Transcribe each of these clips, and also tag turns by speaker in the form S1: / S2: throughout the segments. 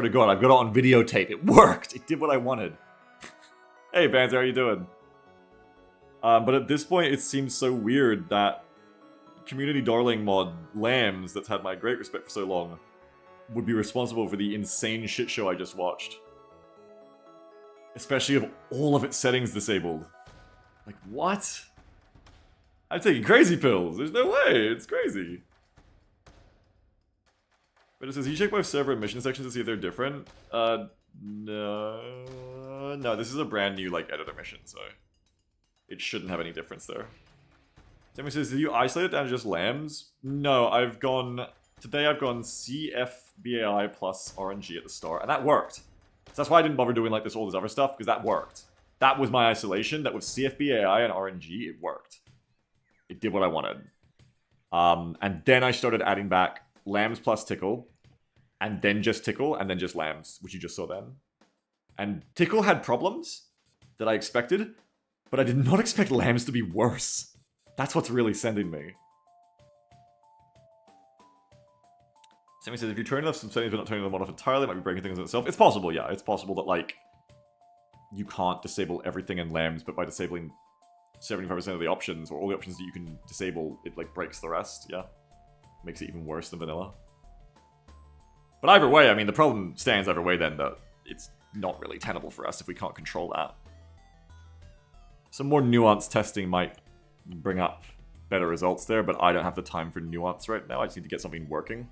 S1: to God, I've got it on videotape. It worked! It did what I wanted. Hey, Banzer, how you doing? But at this point, it seems so weird that community darling mod Lambs, that's had my great respect for so long, would be responsible for the insane shit show I just watched. Especially if all of its settings disabled. Like, what? I'm taking crazy pills. There's no way. It's crazy. But it says, you check both server and mission sections to see if they're different. No. No, this is a brand new, like, editor mission, so it shouldn't have any difference there. Sammy says, did you isolate it down to just lambs? No, today I've gone CFBAI plus RNG at the start, and that worked. So that's why I didn't bother doing, like, all this other stuff, because that worked. That was my isolation, that with CFBAI and RNG, it worked. It did what I wanted. And then I started adding back lambs plus tickle, and then just lambs, which you just saw then. And tickle had problems that I expected, but I did not expect lambs to be worse. That's what's really sending me. Sammy says, if you turn off some settings but not turning them off entirely, it might be breaking things in itself. It's possible, yeah. It's possible that, like, you can't disable everything in lambs, but by disabling 75% of the options, or all the options that you can disable, it, like, breaks the rest, yeah. Makes it even worse than vanilla. But either way, I mean, the problem stands either way then, that it's not really tenable for us if we can't control that. Some more nuanced testing might bring up better results there, but I don't have the time for nuance right now. I just need to get something working,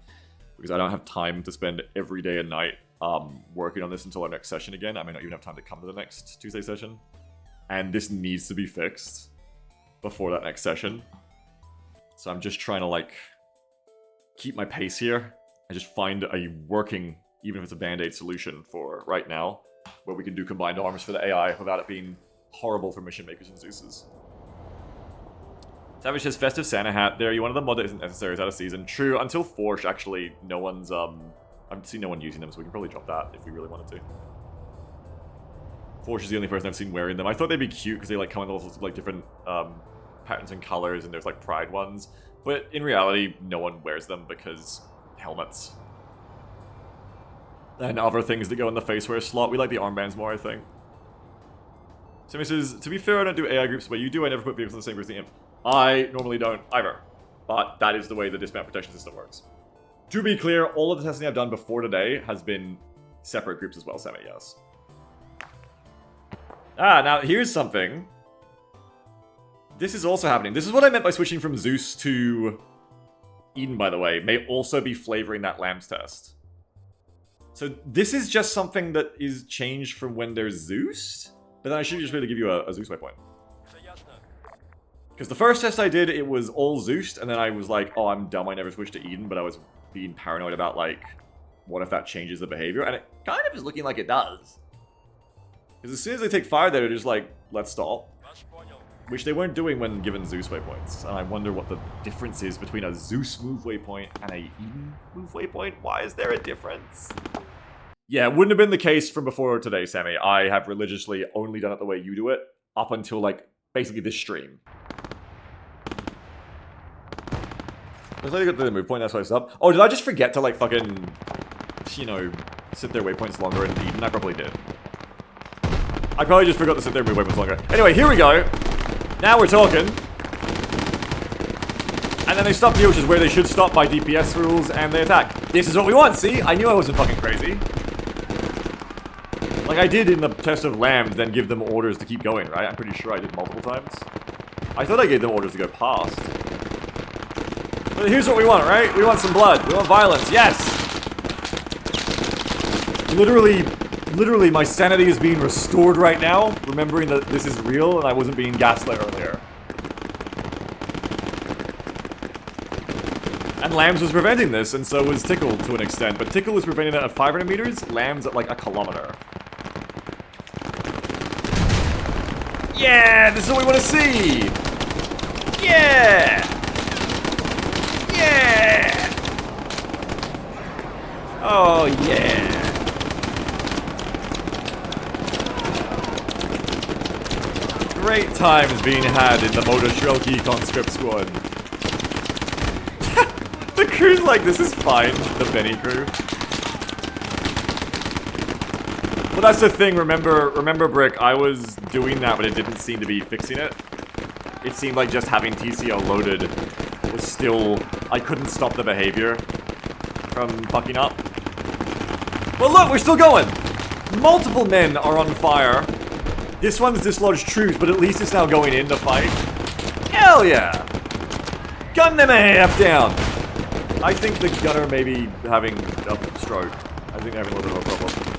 S1: because I don't have time to spend every day and night working on this until our next session again. I may not even have time to come to the next Tuesday session. And this needs to be fixed before that next session. So I'm just trying to, like, keep my pace here and just find a working, even if it's a band-aid solution for right now, where we can do combined arms for the AI without it being horrible for mission makers and Zeus's. Savage says, festive Santa hat there. You wanted the mod that isn't necessary. It's out of season. True, until Forge, actually, no one's, I've seen no one using them, so we can probably drop that if we really wanted to. Forge is the only person I've seen wearing them. I thought they'd be cute because they, like, come in all sorts of, like, different patterns and colors, and there's, like, pride ones. But in reality, no one wears them because helmets. And other things that go in the face wear slot. We like the armbands more, I think. Somebody says, to be fair, I don't do AI groups, but you do. I never put vehicles in the same group as the imp. I normally don't either. But that is the way the dismount protection system works. To be clear, all of the testing I've done before today has been separate groups as well, Sammy, yes. Ah, now here's something. This is also happening. This is what I meant by switching from Zeus to Eden, by the way. May also be flavoring that lambs test. So this is just something that is changed from when there's Zeus? But then I should just really give you a Zeus waypoint. Because the first test I did, it was all Zeus, and then I was like, oh, I'm dumb, I never switched to Eden, but I was being paranoid about, like, what if that changes the behavior? And it kind of is looking like it does. Because as soon as they take fire there, they're just like, let's stop. Which they weren't doing when given Zeus waypoints. And I wonder what the difference is between a Zeus move waypoint and a Eden move waypoint. Why is there a difference? Yeah, it wouldn't have been the case from before today, Sammy. I have religiously only done it the way you do it up until, like, basically this stream. Looks like you got the move point, that's why it's up. Oh, did I just forget to, like, fucking, you know, sit there waypoints longer in Eden? I probably did. I probably just forgot to sit there and move waypoints longer. Anyway, here we go. Now we're talking. And then they stop here, which is where they should stop by DPS rules, and they attack. This is what we want, see? I knew I wasn't fucking crazy. Like I did in the test of lambs, then give them orders to keep going, right? I'm pretty sure I did multiple times. I thought I gave them orders to go past. But here's what we want, right? We want some blood. We want violence. Yes! Literally, my sanity is being restored right now, remembering that this is real and I wasn't being gaslit earlier. And Lambs was preventing this, and so was Tickle to an extent. But Tickle was preventing it at 500 meters, Lambs at like a kilometer. Yeah! This is what we want to see! Yeah! Yeah! Oh, yeah! Great times being had in the Motor Shroki conscript squad. The crew's like, this is fine, the Benny crew. Well, that's the thing, remember, Brick, I was doing that, but it didn't seem to be fixing it. It seemed like just having TCL loaded was still... I couldn't stop the behavior from fucking up. Well, look, we're still going! Multiple men are on fire. This one's dislodged troops, but at least it's now going in to fight. Hell yeah! Gun them AF down! I think the gunner may be having a stroke. I think they're having a little bit of a problem.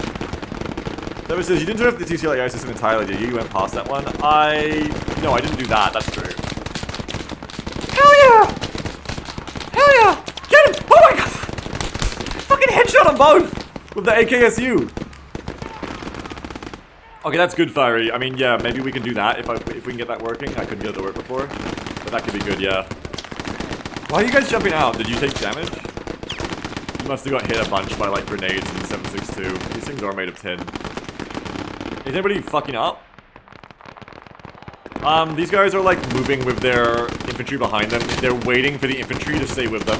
S1: Trevor says, you didn't turn off the TCL AI system entirely, did you? You went past that one. No, I didn't do that. That's true. Hell yeah! Hell yeah! Get him! Oh my god! Fucking headshot on both! With the AKSU. Okay, that's good, Fiery. I mean, yeah, maybe we can do that if we can get that working. I couldn't get it to work before. But that could be good, yeah. Why are you guys jumping out? Did you take damage? You must have got hit a bunch by, like, grenades in 7.62. These things are made of tin. Is anybody fucking up? These guys are, like, moving with their infantry behind them. They're waiting for the infantry to stay with them.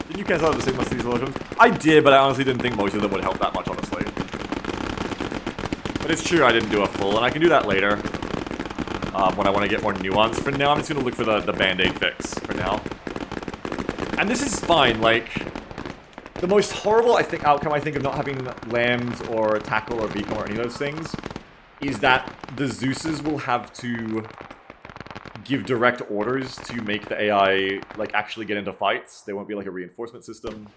S1: Didn't you cancel out the same most of these locations? I did, but I honestly didn't think most of them would help that much, honestly. But it's true I didn't do a full, and I can do that later. When I want to get more nuance. For now, I'm just going to look for the band-aid fix, for now. And this is fine, like... The most horrible, outcome I think of not having lambs or tackle or beacon or any of those things is that the Zeuses will have to give direct orders to make the AI, like, actually get into fights. There won't be, like, a reinforcement system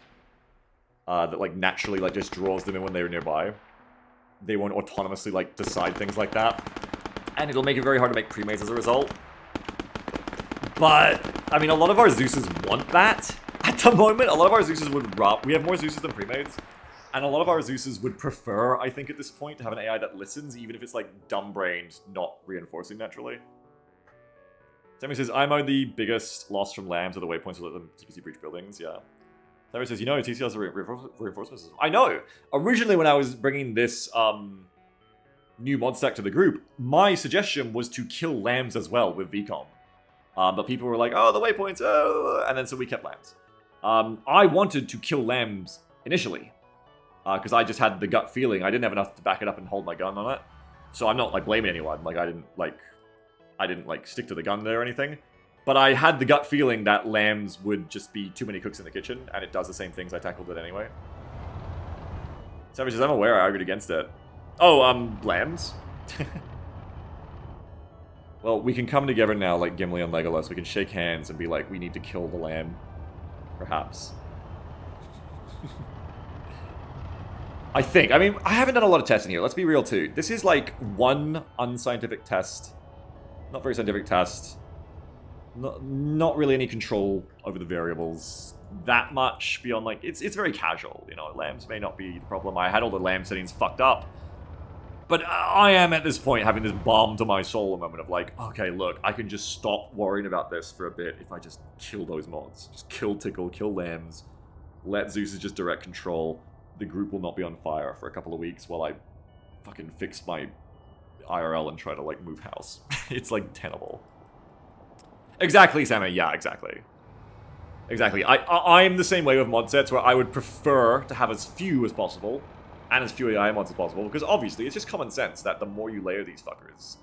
S1: that, like, naturally, like, just draws them in when they're nearby. They won't autonomously, like, decide things like that. And it'll make it very hard to make pre-mates as a result. But, I mean, a lot of our Zeuses want that. At the moment, a lot of our Zeuses would rob. We have more Zeuses than pre-mates. And a lot of our Zeuses would prefer, I think, at this point, to have an AI that listens, even if it's, like, dumb-brained, not reinforcing naturally. Sammy says, I'm the biggest loss from lambs are the waypoints to let them TPC breach buildings. Yeah. Sammy says, you know, TCL has a reinforcement system. I know! Originally, when I was bringing this, new mod stack to the group, my suggestion was to kill lambs as well with VCOM. But people were like, oh, the waypoints, oh, and then so we kept lambs. I wanted to kill lambs initially, because I just had the gut feeling. I didn't have enough to back it up and hold my gun on it. So I'm not, like, blaming anyone. Like, I didn't stick to the gun there or anything. But I had the gut feeling that lambs would just be too many cooks in the kitchen, and it does the same things. I tackled it anyway. Savage says, I'm aware I argued against it. Oh, lambs? Well, we can come together now like Gimli and Legolas. We can shake hands and be like, we need to kill the lamb. Perhaps. I think. I mean, I haven't done a lot of testing here. Let's be real, too. This is like one unscientific test. Not very scientific test. Not really any control over the variables. That much beyond, like, it's very casual, you know. Lambs may not be the problem. I had all the lamb settings fucked up. But I am, at this point, having this balm to my soul a moment of like, okay, look, I can just stop worrying about this for a bit if I just kill those mods. Just kill Tickle, kill Lambs, let Zeus just direct control. The group will not be on fire for a couple of weeks while I fucking fix my IRL and try to, like, move house. It's, like, tenable. Exactly, Sammy. Yeah, exactly. Exactly. I'm the same way with mod sets where I would prefer to have as few as possible and as few AI mods as possible, because obviously it's just common sense that the more you layer these fuckers,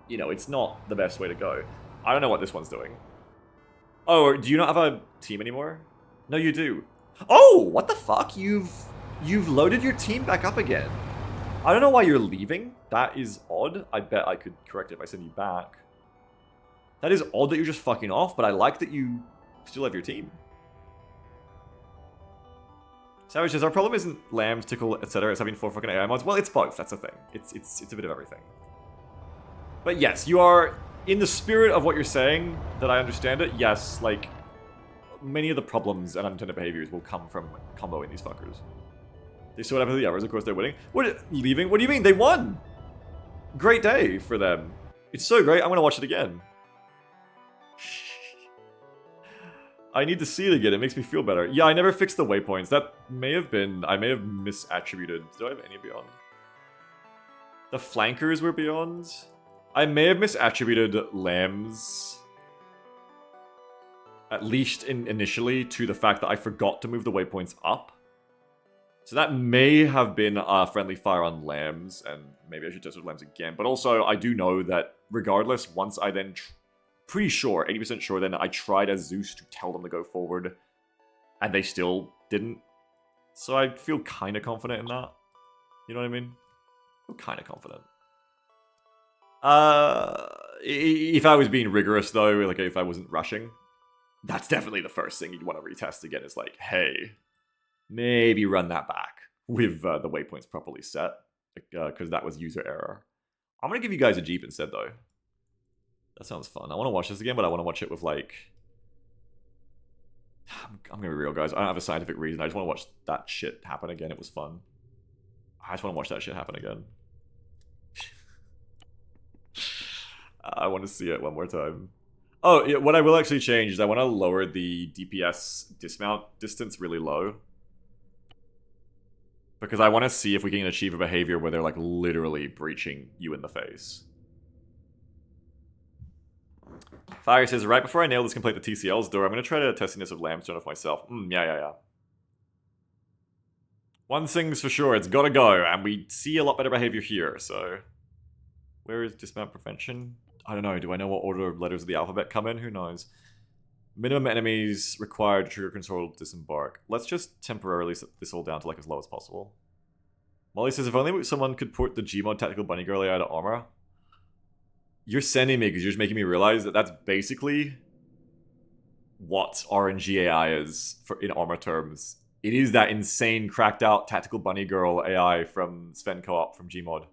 S1: you know, it's not the best way to go. I don't know what this one's doing. Oh, do you not have a team anymore? No, you do. Oh, what the fuck? You've loaded your team back up again. I don't know why you're leaving. That is odd. I bet I could correct it if I send you back. That is odd that you're just fucking off, but I like that you still have your team. Savage says, our problem isn't lambs, tickle, etc. It's having 4 fucking AI mods. Well, it's both. That's the thing. It's a bit of everything. But yes, you are, in the spirit of what you're saying, that I understand it, yes, like, many of the problems and unintended behaviors will come from comboing these fuckers. They still have the others, of course they're winning. What, leaving? What do you mean? They won! Great day for them. It's so great, I'm gonna watch it again. I need to see it again, it makes me feel better. Yeah, I never fixed the waypoints. That may have been... I may have misattributed... Do I have any beyond? The flankers were beyond? I may have misattributed lambs. At least initially to the fact that I forgot to move the waypoints up. So that may have been a friendly fire on lambs, and maybe I should test with lambs again. But also, I do know that regardless, once I then, pretty sure, 80% sure, then I tried as Zeus to tell them to go forward, and they still didn't. So I feel kind of confident in that. You know what I mean? I'm kind of confident. If I was being rigorous though, like if I wasn't rushing, that's definitely the first thing you'd want to retest again. Is like, hey, maybe run that back with the waypoints properly set, because that was user error. I'm gonna give you guys a Jeep instead though. That sounds fun. I want to watch this again, but I want to watch it with like. I'm gonna be real, guys. I don't have a scientific reason. I just want to watch that shit happen again. It was fun. I just want to watch that shit happen again. I want to see it one more time. Oh, yeah, what I will actually change is I want to lower the DPS dismount distance really low. Because I want to see if we can achieve a behavior where they're like literally breaching you in the face. Fire says, right before I nail this complete the TCL's door, I'm going to try to testing this with Lamb's turn off myself. Yeah. One thing's for sure, it's got to go, and we see a lot better behavior here, so... Where is dismount prevention? I don't know, do I know what order of letters of the alphabet come in? Who knows? Minimum enemies required to trigger control disembark. Let's just temporarily set this all down to like as low as possible. Molly says, if only someone could port the Gmod Tactical Bunny Girl AI to Arma. You're sending me because you're just making me realize that that's basically what RNG AI is in Arma terms. It is that insane, cracked out Tactical Bunny Girl AI from Sven Co-op from Gmod.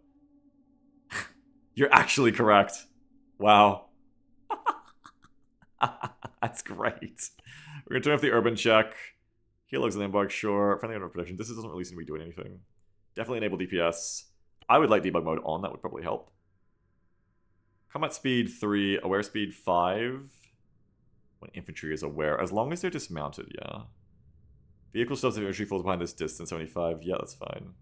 S1: You're actually correct. Wow. That's great. We're going to turn off the urban check. Heal looks and embark, sure. Friendly under protection. This doesn't really seem to be doing anything. Definitely enable DPS. I would like debug mode on. That would probably help. Combat speed 3. Aware speed 5. When infantry is aware. As long as they're dismounted, yeah. Vehicle stops if infantry falls behind this distance. 75. Yeah, that's fine.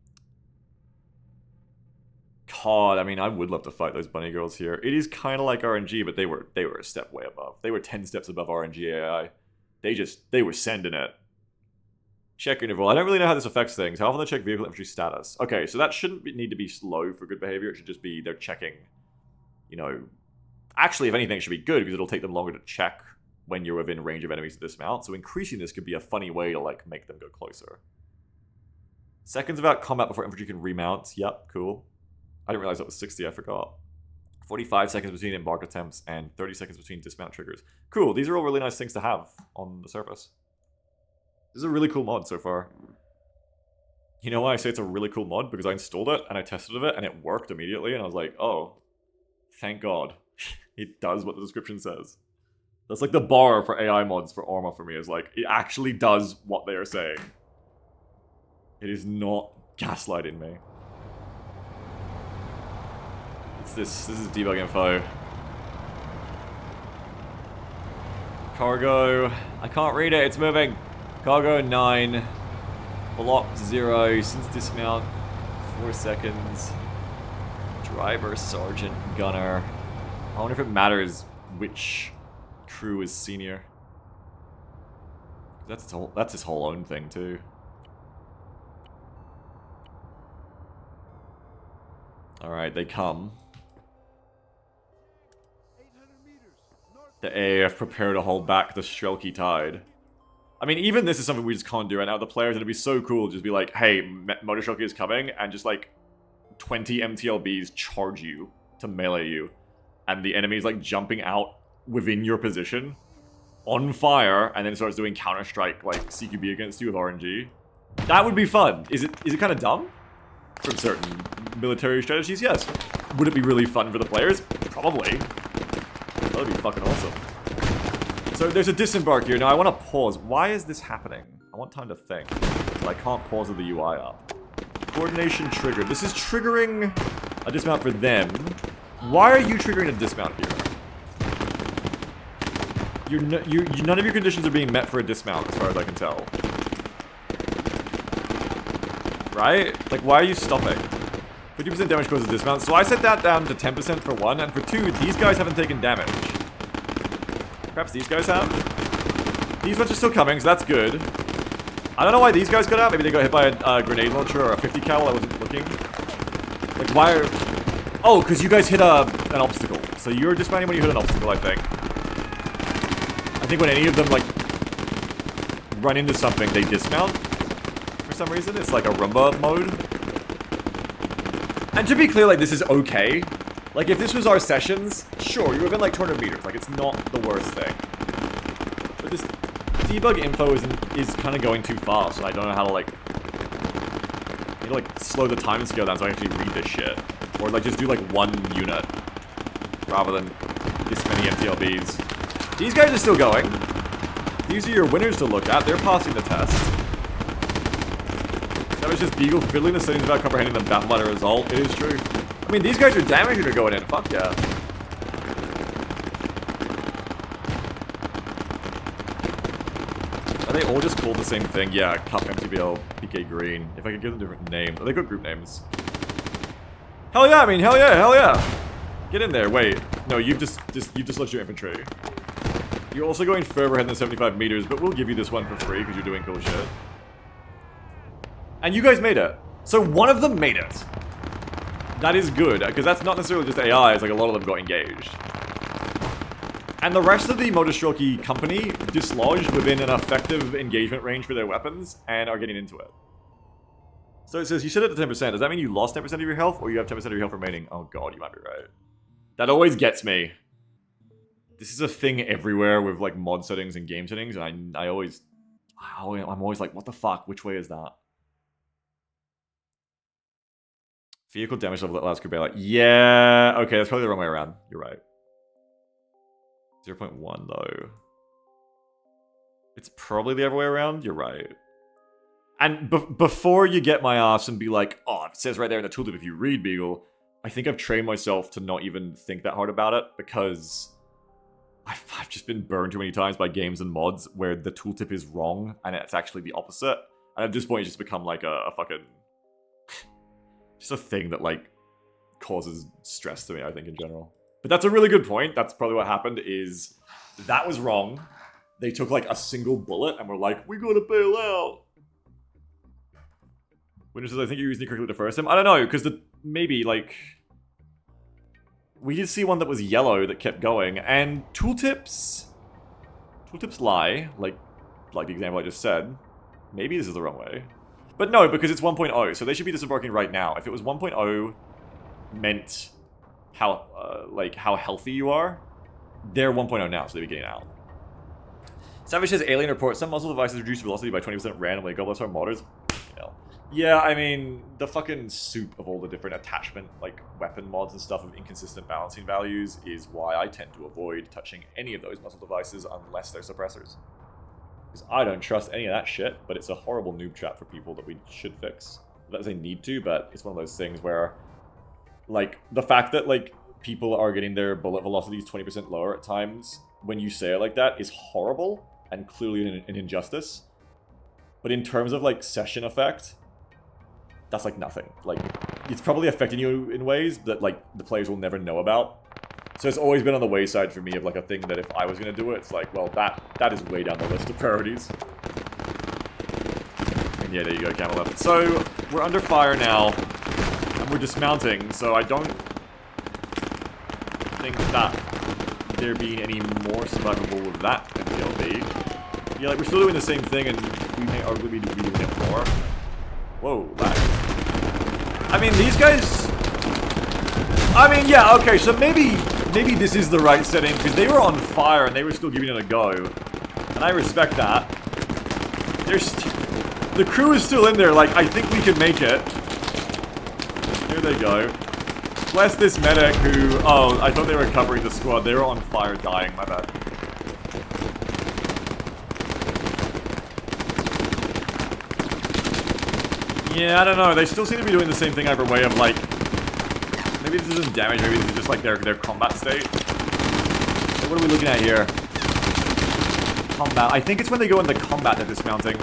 S1: God, I mean, I would love to fight those bunny girls here. It is kind of like RNG, but they were a step way above. They were 10 steps above RNG AI. They were sending it. Check interval. I don't really know how this affects things. How often they check vehicle infantry status? Okay, so that shouldn't need to be slow for good behavior. It should just be they're checking, you know... Actually, if anything, it should be good, because it'll take them longer to check when you're within range of enemies to dismount. So increasing this could be a funny way to, like, make them go closer. Seconds without combat before infantry can remount. Yep, cool. I didn't realize that was 60, I forgot. 45 seconds between embark attempts and 30 seconds between dismount triggers. Cool, these are all really nice things to have on the surface. This is a really cool mod so far. You know why I say it's a really cool mod? Because I installed it and I tested it and it worked immediately and I was like, oh, thank God. It does what the description says. That's like the bar for AI mods for Arma for me, is like, it actually does what they are saying. It is not gaslighting me. This is debug info. Cargo, I can't read it, it's moving. Cargo 9, block 0, since dismount 4 seconds. Driver, sergeant, gunner. I wonder if it matters which crew is senior. That's his whole own thing too. Alright, they come. The AAF prepare to hold back the Strelky tide. I mean, even this is something we just can't do right now. The players, it'd be so cool to just be like, hey, Motor Strelky is coming, and just like 20 MTLBs charge you to melee you. And the enemy's like jumping out within your position on fire, and then starts doing Counter-Strike like CQB against you with RNG. That would be fun. Is it kind of dumb? For certain military strategies, yes. Would it be really fun for the players? Probably. That would be fucking awesome. So there's a disembark here. Now I want to pause. Why is this happening? I want time to think. So I can't pause with the UI up. Coordination triggered. This is triggering a dismount for them. Why are you triggering a dismount here? None of your conditions are being met for a dismount, as far as I can tell. Right? Like, why are you stopping? 50% damage causes dismount. So I set that down to 10% for 1, and for 2, these guys haven't taken damage. Perhaps these guys have? These ones are still coming, so that's good. I don't know why these guys got out. Maybe they got hit by a grenade launcher or a 50 cal. I wasn't looking. Like, why are... Oh, because you guys hit an obstacle. So you're dismounting when you hit an obstacle, I think. I think when any of them, like, run into something, they dismount. For some reason, it's like a Roomba mode. And to be clear, like, this is okay. Like, if this was our sessions, sure, you're within, like, 200 meters. Like, it's not the worst thing. But this debug info is kind of going too fast, and I don't know how to, like... I need to, like, slow the time scale down so I can actually read this shit. Or, like, just do, like, one unit. Rather than this many MTLBs. These guys are still going. These are your winners to look at. They're passing the test. That was just Beagle fiddling the settings without comprehending the battle ladder result. It is true. I mean, these guys are damaging to going in. Fuck yeah. Are they all just called the same thing? Yeah, Cup, MTBL, PK Green. If I could give them different names. Are they good group names? Hell yeah, I mean, hell yeah, hell yeah. Get in there. Wait. No, you've just lost your infantry. You're also going further ahead than 75 meters, but we'll give you this one for free because you're doing cool shit. And you guys made it. So one of them made it. That is good, because that's not necessarily just AI, it's like a lot of them got engaged. And the rest of the Motostrelki company dislodged within an effective engagement range for their weapons and are getting into it. So it says, you said it at 10%. Does that mean you lost 10% of your health, or you have 10% of your health remaining? Oh god, you might be right. That always gets me. This is a thing everywhere with like mod settings and game settings, and I'm always like, what the fuck? Which way is that? Vehicle damage level that allows Kubela. Yeah, okay, that's probably the wrong way around. You're right. 0.1 though. It's probably the other way around. You're right. And before you get my ass and be like, oh, it says right there in the tooltip if you read Beagle, I think I've trained myself to not even think that hard about it, because I've just been burned too many times by games and mods where the tooltip is wrong and it's actually the opposite. And at this point, it's just become like a fucking... just a thing that, like, causes stress to me, I think, in general. But that's a really good point. That's probably what happened, is that was wrong. They took, like, a single bullet and were like, we gotta bail out. Winter says, I think you're using it correctly to first him. I don't know, because maybe, like... we did see one that was yellow that kept going, and tooltips lie, like the example I just said. Maybe this is the wrong way. But no, because it's 1.0, so they should be disembarking right now. If it was 1.0 meant how healthy you are, they're 1.0 now, so they'd be getting out. Savage says, alien report, some muzzle devices reduce velocity by 20% randomly. God bless our modders. Yeah, I mean, the fucking soup of all the different attachment, like, weapon mods and stuff with inconsistent balancing values is why I tend to avoid touching any of those muzzle devices unless they're suppressors. Because I don't trust any of that shit, but it's a horrible noob trap for people that we should fix. Not that they need to, but it's one of those things where, like, the fact that, like, people are getting their bullet velocities 20% lower at times when you say it like that is horrible and clearly an injustice. But in terms of, like, session effect, that's, like, nothing. Like, it's probably affecting you in ways that, like, the players will never know about. So it's always been on the wayside for me of, like, a thing that if I was going to do it, it's like, well, that is way down the list of priorities. And yeah, there you go, camel left. So, we're under fire now, and we're dismounting, so I don't think that there being any more survivable with that MPLB. Yeah, like, we're still doing the same thing, and we may arguably be doing it more. Whoa, lag. I mean, these guys... I mean, yeah, okay, so maybe this is the right setting, because they were on fire and they were still giving it a go. And I respect that. The crew is still in there, like, I think we can make it. Here they go. Bless this medic who... oh, I thought they were covering the squad. They were on fire dying, my bad. Yeah, I don't know. They still seem to be doing the same thing either way of, like... maybe this isn't damage, maybe this is just, like, their combat state. So what are we looking at here? Combat. I think it's when they go into combat they're dismounting.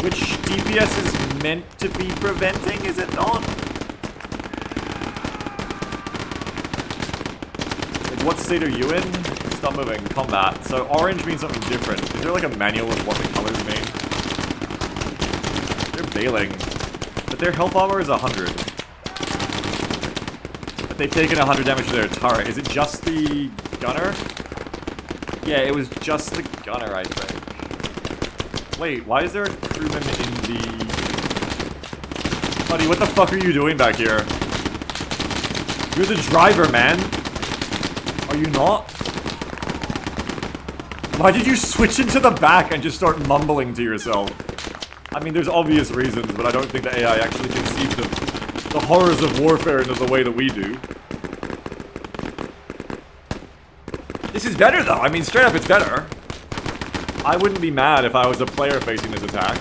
S1: Which DPS is meant to be preventing, is it not? Like, what state are you in? stop moving. Combat. So orange means something different. Is there like a manual of what the colors mean? They're bailing. But their health armor is 100. But they've taken 100 damage to their turret. Is it just the gunner? Yeah, it was just the gunner, I think. Wait, why is there a crewman in the... Buddy, what the fuck are you doing back here? You're the driver, man. Are you not? Why did you switch into the back and just start mumbling to yourself? I mean, there's obvious reasons, but I don't think the AI actually conceived of the horrors of warfare in the way that we do. This is better, though. I mean, straight up, it's better. I wouldn't be mad if I was a player facing this attack.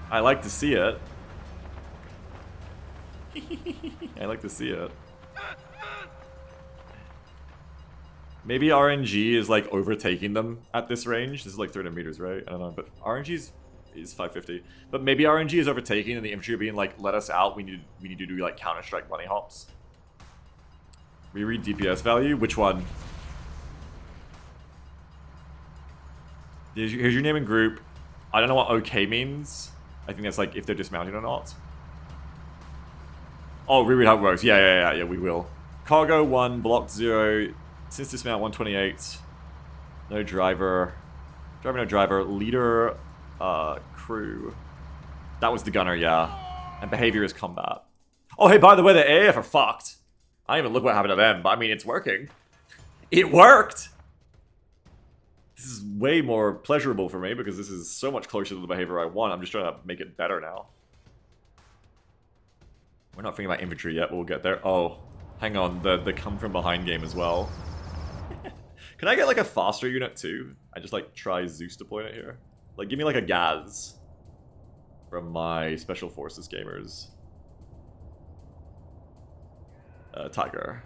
S1: I like to see it. I like to see it. Maybe RNG is like overtaking them at this range. This is like 300 meters, right? I don't know, but RNG is 550. But maybe RNG is overtaking and the infantry are being like, let us out. We need to do like Counter-Strike bunny hops. Reread DPS value. Which one? Here's your name and group. I don't know what OK means. I think that's like if they're dismounted or not. Oh, reread how it works. Yeah, we will. Cargo 1, block 0. Since dismount 128. No driver. Driver, no driver. Leader, crew. That was the gunner, yeah. And behavior is combat. Oh, hey, by the way, the AF are fucked. I didn't even look what happened to them, but I mean, it's working. It worked! This is way more pleasurable for me because this is so much closer to the behavior I want. I'm just trying to make it better now. We're not thinking about infantry yet, but we'll get there. Oh, hang on, the come from behind game as well. Can I get like a faster unit too? I just like try Zeus deploying it here. Like give me like a Gaz from my special forces gamers. Tiger.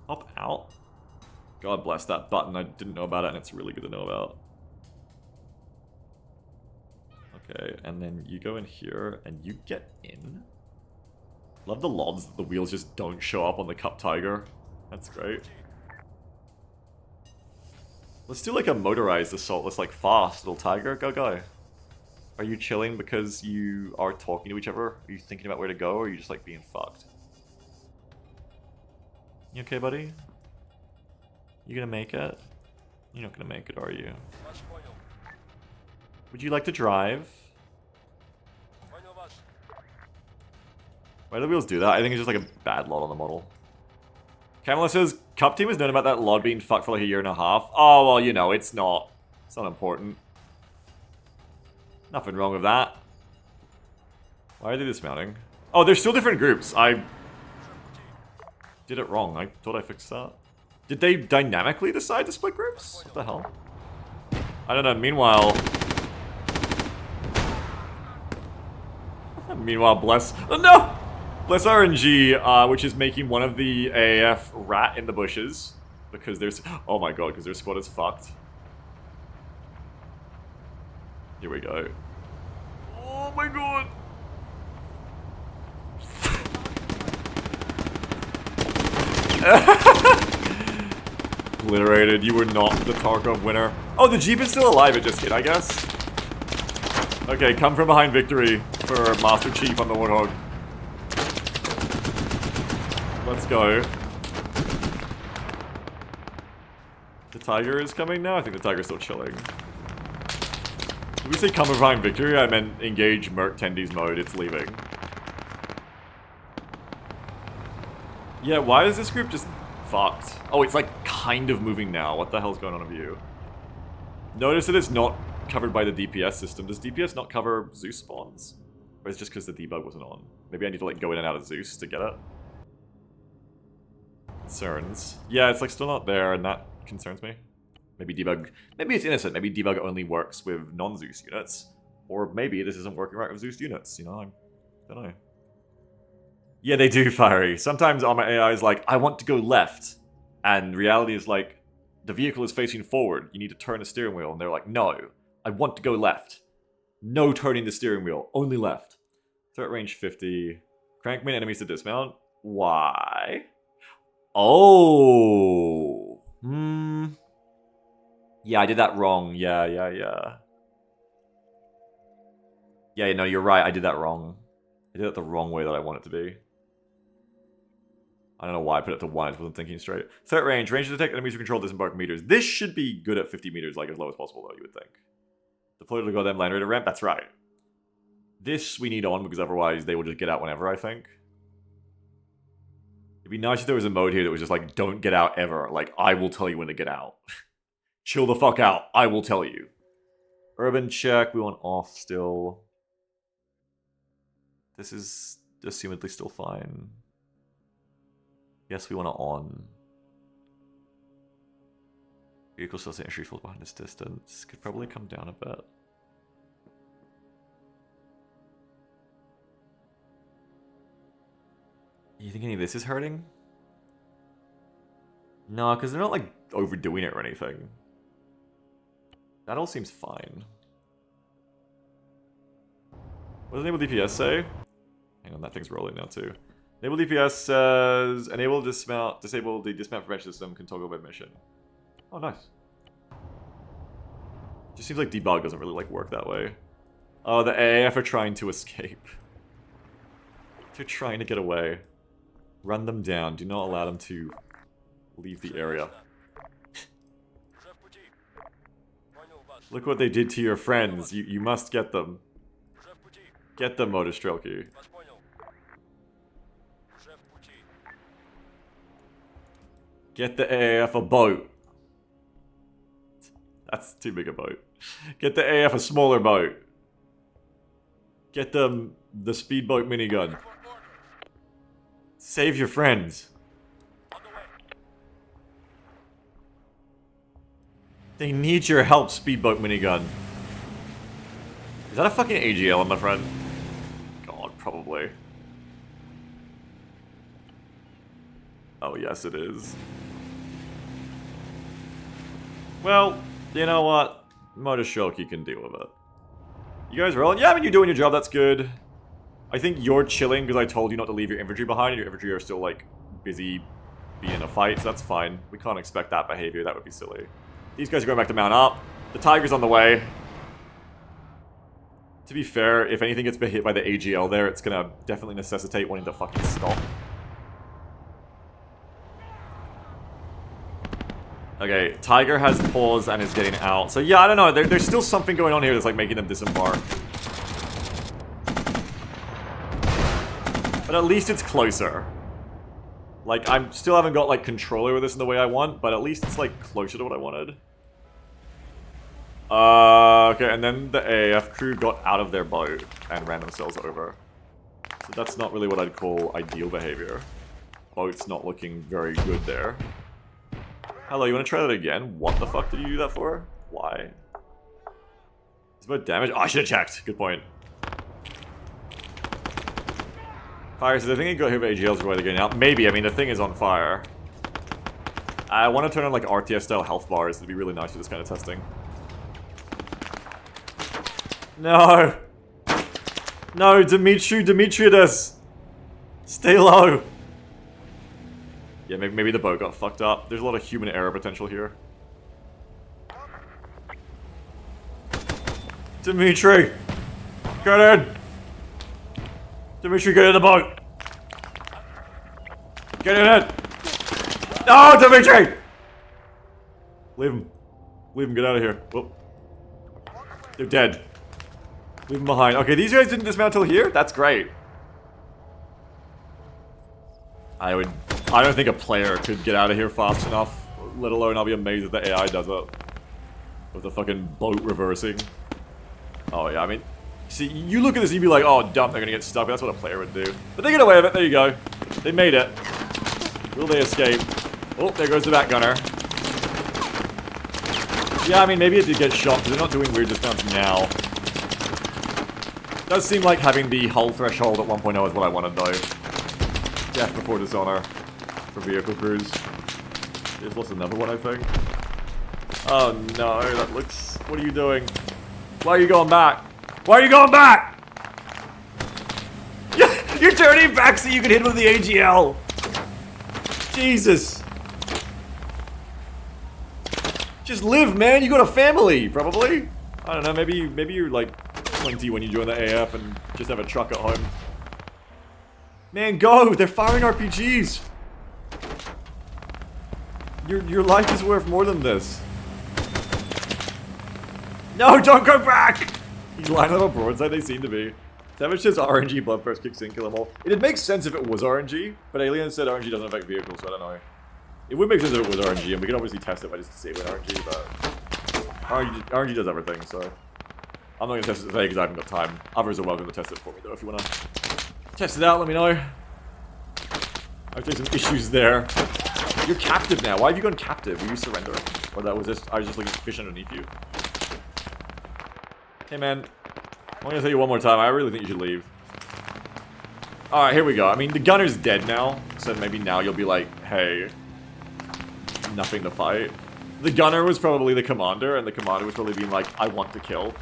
S1: Hop out. God bless that button. I didn't know about it and it's really good to know about. Okay, and then you go in here and you get in. Love the LODs that the wheels just don't show up on the Cup Tiger. That's great. Let's do like a motorized assault. Let's like fast, little Tiger. Go. Are you chilling because you are talking to each other? Are you thinking about where to go or are you just like being fucked? You okay, buddy? You gonna make it? You're not gonna make it, are you? Would you like to drive? Why do the wheels do that? I think it's just like a bad LOD on the model. Kamala says, Cup team has known about that LOD being fucked for like a year and a half. Oh, well, you know, it's not important. Nothing wrong with that. Why are they dismounting? Oh, they're still different groups. I did it wrong. I thought I fixed that. Did they dynamically decide to split groups? What the hell? I don't know. Meanwhile, bless... Oh, no! Bless RNG, which is making one of the AAF rat in the bushes. Because there's... Oh my god, because their squad is fucked. Here we go. Oh my god! Obliterated. You were not the Tarkov winner. Oh, the Jeep is still alive at just hit, I guess. Okay, come from behind victory for Master Chief on the Warthog. Let's go. The Tiger is coming now? I think the Tiger's still chilling. Did we say come from behind victory? I meant engage Merc Tendies mode. It's leaving. Yeah, why is this group just fucked? Oh, it's like kind of moving now. What the hell's going on with you? Notice that it's not covered by the DPS system. Does DPS not cover Zeus spawns? Or is it just because the debug wasn't on? Maybe I need to like go in and out of Zeus to get it. Concerns. Yeah, it's like still not there and that concerns me. Maybe debug... Maybe it's innocent. Maybe debug only works with non-Zeus units. Or maybe this isn't working right with Zeus units. You know, I don't know. Yeah, they do, Fiery. Sometimes Arma AI is like, I want to go left. And reality is like, the vehicle is facing forward. You need to turn the steering wheel. And they're like, no, I want to go left. No turning the steering wheel. Only left. Threat range 50. Crank main enemies to dismount. Why? Oh. Yeah, I did that wrong. Yeah. Yeah, no, you're right. I did that wrong. I did it the wrong way that I want it to be. I don't know why I put it to 1. I just wasn't thinking straight. Threat range. Range to detect enemies who control disembark meters. This should be good at 50 meters, like as low as possible, though, you would think. Deploy to the goddamn land raider ramp. That's right. This we need on, because otherwise they will just get out whenever, I think. It'd be nice if there was a mode here that was just like, don't get out ever. Like, I will tell you when to get out. Chill the fuck out. I will tell you. Urban check. We want off still. This is assumedly still fine. Yes, we want it on. Vehicle still entry falls behind this distance. Could probably come down a bit. You think any of this is hurting? No, because they're not like overdoing it or anything. That all seems fine. What does enable DPS say? Hang on, that thing's rolling now too. Enable DPS says enable dismount, disable the dismount prevention system, can toggle by mission. Oh, nice. Just seems like debug doesn't really like work that way. Oh, the AAF are trying to escape. They're trying to get away. Run them down. Do not allow them to leave the area. Look what they did to your friends. You must get them. Get them, Motor Strelky. Get the AAF a boat. That's too big a boat. Get the AAF a smaller boat. Get them the speedboat minigun. Save your friends. They need your help, speedboat minigun. Is that a fucking AGL, my friend? God, probably. Oh, yes, it is. Well, you know what? Motor Shoki can deal with it. You guys rolling? Yeah, I mean, you're doing your job, that's good. I think you're chilling because I told you not to leave your infantry behind, and your infantry are still, like, busy being in a fight, so that's fine. We can't expect that behavior, that would be silly. These guys are going back to mount up. The Tiger's on the way. To be fair, if anything gets hit by the AGL there, it's gonna definitely necessitate wanting to fucking stop. Okay, Tiger has paused and is getting out. So yeah, I don't know, there's still something going on here that's like making them disembark. But at least it's closer. Like, I still haven't got like control over this in the way I want, but at least it's like closer to what I wanted. Okay, and then the AAF crew got out of their boat and ran themselves over. So that's not really what I'd call ideal behavior. Boat's not looking very good there. Hello, you want to try that again? What the fuck did you do that for? Why? It's about damage? Oh, I should have checked. Good point. Fire says, I think it got hit by AGLs why they're getting out. Maybe, I mean, the thing is on fire. I want to turn on, like, RTS-style health bars. It'd be really nice for this kind of testing. No! No, Demetrius! Stay low! Yeah, maybe the boat got fucked up. There's a lot of human error potential here. Dimitri! Get in! Dimitri, get in the boat! Get in it! No, Dimitri! Leave him. Leave him, get out of here. Whoop. They're dead. Leave them behind. Okay, these guys didn't dismount till here? That's great. I don't think a player could get out of here fast enough, let alone I'll be amazed if the AI does it. With the fucking boat reversing. Oh yeah, I mean, see, you look at this and you'd be like, oh dumb, they're gonna get stuck, that's what a player would do. But they get away with it, there you go. They made it. Will they escape? Oh, there goes the back gunner. Yeah, I mean, maybe it did get shot, because they're not doing weird dismounts now. Does seem like having the hull threshold at 1.0 is what I wanted, though. Death before dishonor for vehicle crews. There's lost another one, I think. Oh no, that looks... What are you doing? Why are you going back? Why are you going back? You You're turning back so you can hit him with the AGL! Jesus. Just live, man. You got a family, probably. I don't know, maybe you're like 20 when you join the AF and just have a truck at home. Man, go! They're firing RPGs! Your life is worth more than this. No, don't go back! You line up a broadside, they seem to be. Savage says RNG blood first kicks in, kill them all. It'd make sense if it was RNG, but Alien said RNG doesn't affect vehicles, so I don't know. It would make sense if it was RNG, and we could obviously test it by just disabling RNG, but RNG does everything, so I'm not gonna test it today because I haven't got time. Others are welcome to test it for me though if you wanna test it out, let me know. I've taken some issues there. You're captive now. Why have you gone captive? Were you surrendering? Or that was just I was just looking at fish underneath you. Hey man, I'm gonna tell you one more time, I really think you should leave. Alright, here we go. I mean, the gunner's dead now, so maybe now you'll be like, hey, nothing to fight. The gunner was probably the commander, and the commander was probably being like, I want to kill.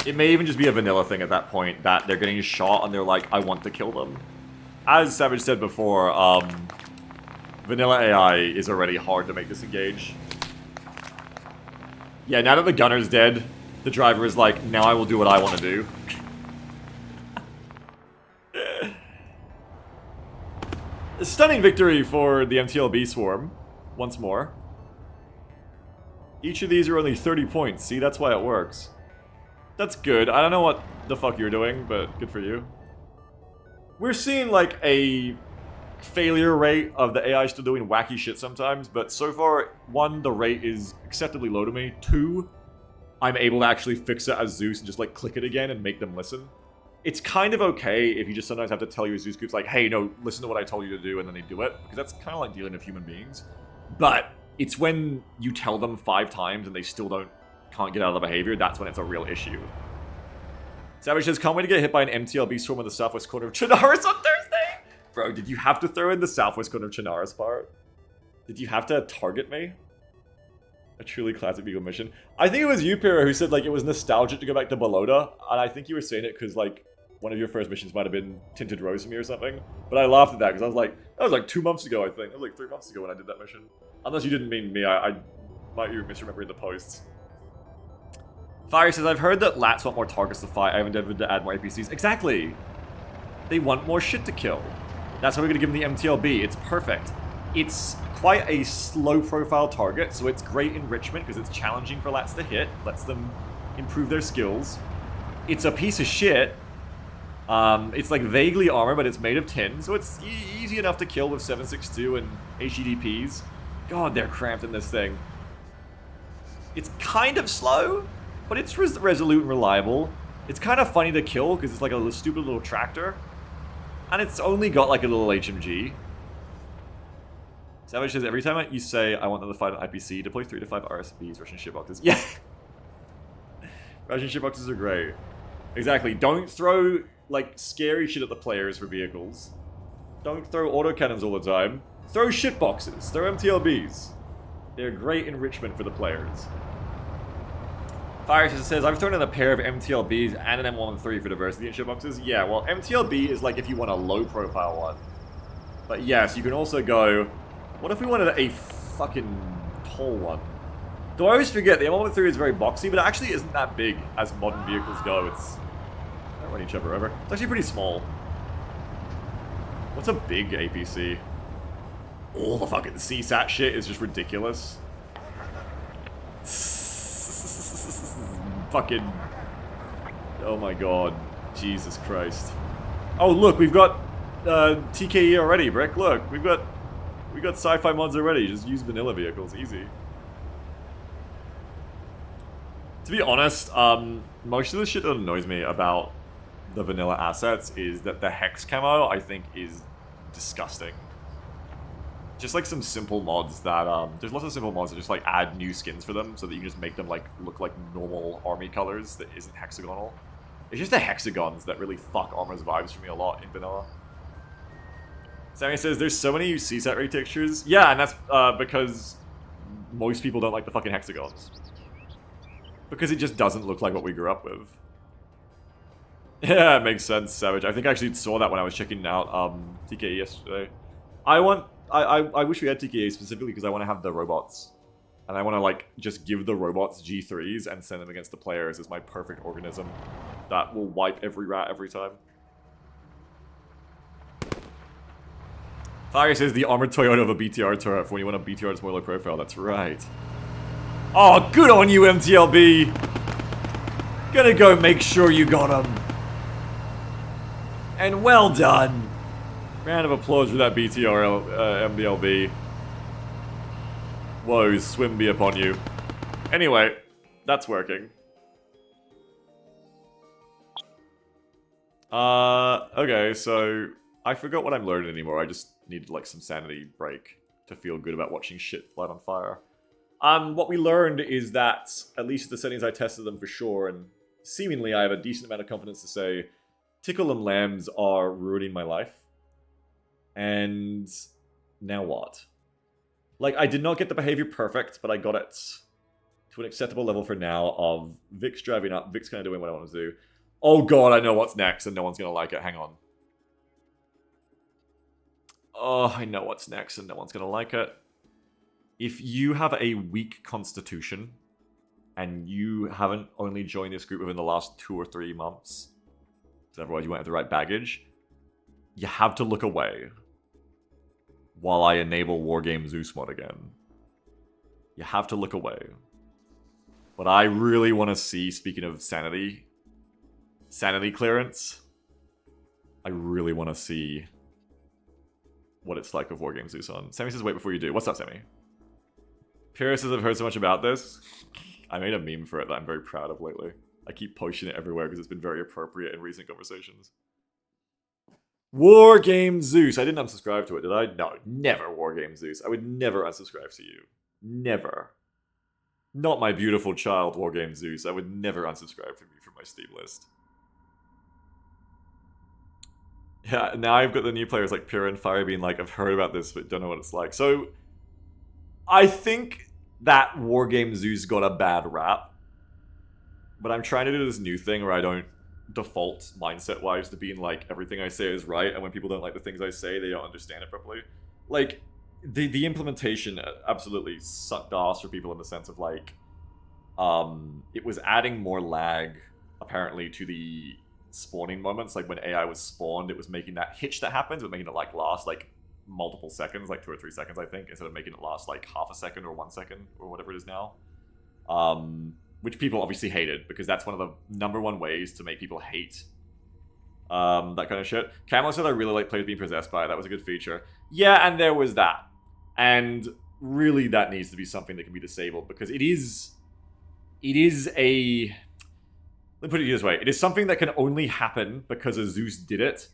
S1: It may even just be a vanilla thing at that point, that they're getting shot and they're like, I want to kill them. As Savage said before, vanilla AI is already hard to make disengage. Yeah, now that the gunner's dead, the driver is like, now I will do what I want to do. A stunning victory for the MTLB swarm, once more. Each of these are only 30 points, see, that's why it works. That's good. I don't know what the fuck you're doing, but good for you. We're seeing, like, a failure rate of the AI still doing wacky shit sometimes, but so far, 1, the rate is acceptably low to me. 2, I'm able to actually fix it as Zeus and just, like, click it again and make them listen. It's kind of okay if you just sometimes have to tell your Zeus groups, like, hey, no, listen to what I told you to do, and then they do it, because that's kind of like dealing with human beings. But it's when you tell them 5 times and they still can't get out of the behavior, that's when it's a real issue. Savage says, can't wait to get hit by an MTLB swarm in the southwest corner of Chinaris on Thursday! Bro, did you have to throw in the southwest corner of Chinaris part? Did you have to target me? A truly classic Beagle mission. I think it was you, Pyrrha, who said, like, it was nostalgic to go back to Balota, and I think you were saying it because, like, one of your first missions might have been Tinted Rose for me or something. But I laughed at that because I was like, that was like 2 months ago, I think. That was like 3 months ago when I did that mission. Unless you didn't mean me, I might be misremembering the posts. Fire says, I've heard that Lats want more targets to fight. I have endeavored to add more APCs. Exactly! They want more shit to kill. That's why we're going to give them the MTLB. It's perfect. It's quite a slow profile target, so it's great enrichment because it's challenging for Lats to hit. Lets them improve their skills. It's a piece of shit. It's like vaguely armor, but it's made of tin, so it's easy enough to kill with 7.62 and HEDPs. God, they're cramped in this thing. It's kind of slow, but it's resolute and reliable. It's kind of funny to kill, because it's like a stupid little tractor. And it's only got like a little HMG. Savage says, every time you say, I want them to fight an IPC, deploy 3 to 5 RSBs, Russian shipboxes. Yeah! Russian shipboxes are great. Exactly. Don't throw, like, scary shit at the players for vehicles. Don't throw autocannons all the time. Throw shitboxes. Throw MTLBs. They're great enrichment for the players. Fire says, I've thrown in a pair of MTLBs and an M13 for diversity in shitboxes. Yeah, well, MTLB is like if you want a low-profile one. But yes, you can also go, what if we wanted a fucking tall one? Though I always forget, the M13 is very boxy, but it actually isn't that big as modern vehicles go. They don't run each other over. It's actually pretty small. What's a big APC? All the fucking CSAT shit is just ridiculous. Fucking... Oh my god. Jesus Christ. Oh look, we've got TKE already, Brick. Look, we got sci-fi mods already. Just use vanilla vehicles, easy. To be honest, most of the shit that annoys me about the vanilla assets is that the Hex camo, I think, is disgusting. Just like some simple mods that, there's lots of simple mods that just like add new skins for them so that you can just make them like look like normal army colors that isn't hexagonal. It's just the hexagons that really fuck Arma's vibes for me a lot in vanilla. Sammy says, there's so many CSAT ray textures. Yeah, and that's because most people don't like the fucking hexagons. Because it just doesn't look like what we grew up with. Yeah, it makes sense, Savage. I think I actually saw that when I was checking out TKE yesterday. I wish we had TKE specifically because I want to have the robots. And I want to, like, just give the robots G3s and send them against the players as my perfect organism that will wipe every rat every time. Fire says the armored Toyota of a BTR turret when you want a BTR that's more low profile. That's right. Oh, good on you, MTLB! Gonna go make sure you got him. And well done. Round of applause for that BTR MBLB. Woes, swim be upon you. Anyway, that's working. Okay, so I forgot what I'm learning anymore. I just needed like some sanity break to feel good about watching shit light on fire. What we learned is that, at least the settings I tested them for sure, and seemingly I have a decent amount of confidence to say, Tickle and Lambs are ruining my life. And now what? Like, I did not get the behavior perfect, but I got it to an acceptable level for now of Vic's driving up, Vic's kind of doing what I want to do. Oh god, I know what's next, and no one's going to like it. Hang on. Oh, I know what's next, and no one's going to like it. If you have a weak constitution, and you haven't only joined this group within the last 2 or 3 months, because otherwise you won't have the right baggage, you have to look away while I enable Wargame Zeus mod again. You have to look away. But I really want to see, speaking of sanity clearance, I really want to see what it's like with Wargame Zeus on. Sammy says, wait before you do. What's up, Sammy? Pyrrhus says, I've heard so much about this. I made a meme for it that I'm very proud of lately. I keep posting it everywhere because it's been very appropriate in recent conversations. Wargame Zeus. I didn't unsubscribe to it, did I? No, never Wargame Zeus. I would never unsubscribe to you. Never. Not my beautiful child, Wargame Zeus. I would never unsubscribe from you from my Steam list. Yeah, now I've got the new players like Pyrrha and Fire being like, I've heard about this, but don't know what it's like. So, I think that Wargame Zeus got a bad rap. But I'm trying to do this new thing where I don't default mindset-wise to being like, everything I say is right, and when people don't like the things I say, they don't understand it properly. Like, the implementation absolutely sucked ass for people in the sense of like, it was adding more lag, apparently, to the spawning moments. Like, when AI was spawned, it was making that hitch that happens, but making it like last like multiple seconds, like 2 or 3 seconds, I think, instead of making it last like half a second or 1 second or whatever it is now. Which people obviously hated, because that's one of the #1 ways to make people hate that kind of shit. Camel said, I really like players being possessed by it. That was a good feature. Yeah, and there was that. And really that needs to be something that can be disabled, because it is a... Let me put it this way. It is something that can only happen because a Zeus did it,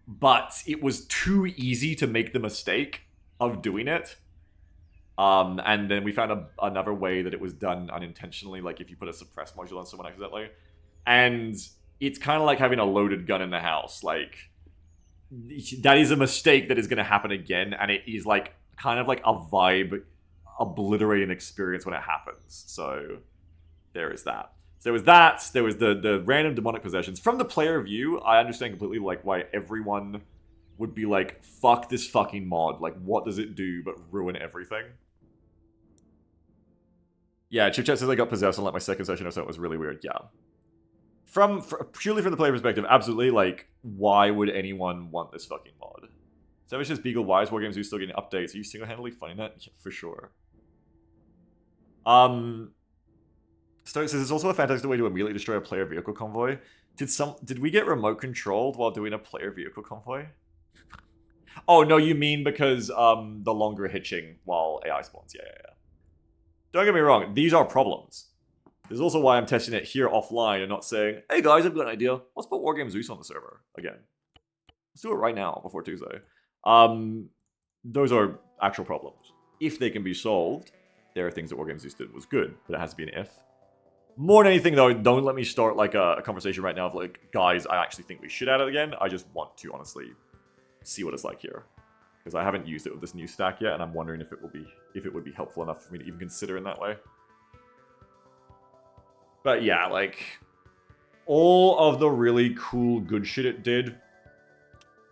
S1: but it was too easy to make the mistake of doing it. And then we found another way that it was done unintentionally, like if you put a suppress module on someone accidentally. And it's kind of like having a loaded gun in the house. Like, that is a mistake that is going to happen again, and it is like kind of like a vibe obliterating experience when it happens. So there is that. So there was that. There was the random demonic possessions. From the player view, I understand completely like why everyone would be like, fuck this fucking mod. Like, what does it do but ruin everything? Yeah, Chip Chat says I got possessed on like my second session or so. It was really weird. Yeah. Purely from the player perspective, absolutely, like, why would anyone want this fucking mod? Savage says, Beagle, why is Wargames Zeus still getting updates? Are you single-handedly funding that? Yeah, for sure. Stoic says, it's also a fantastic way to immediately destroy a player vehicle convoy. Did we get remote controlled while doing a player vehicle convoy? Oh, no, you mean because the longer hitching while AI spawns. Yeah. Don't get me wrong, these are problems. This is also why I'm testing it here offline and not saying, hey guys, I've got an idea. Let's put Wargame Zeus on the server again. Let's do it right now before Tuesday. Those are actual problems. If they can be solved, there are things that Wargame Zeus did was good, but it has to be an if. More than anything though, don't let me start like a conversation right now of like, guys, I actually think we should add it again. I just want to honestly see what it's like here. Because I haven't used it with this new stack yet, and I'm wondering if it would be helpful enough for me to even consider in that way. But yeah, like, All of the really cool, good shit it did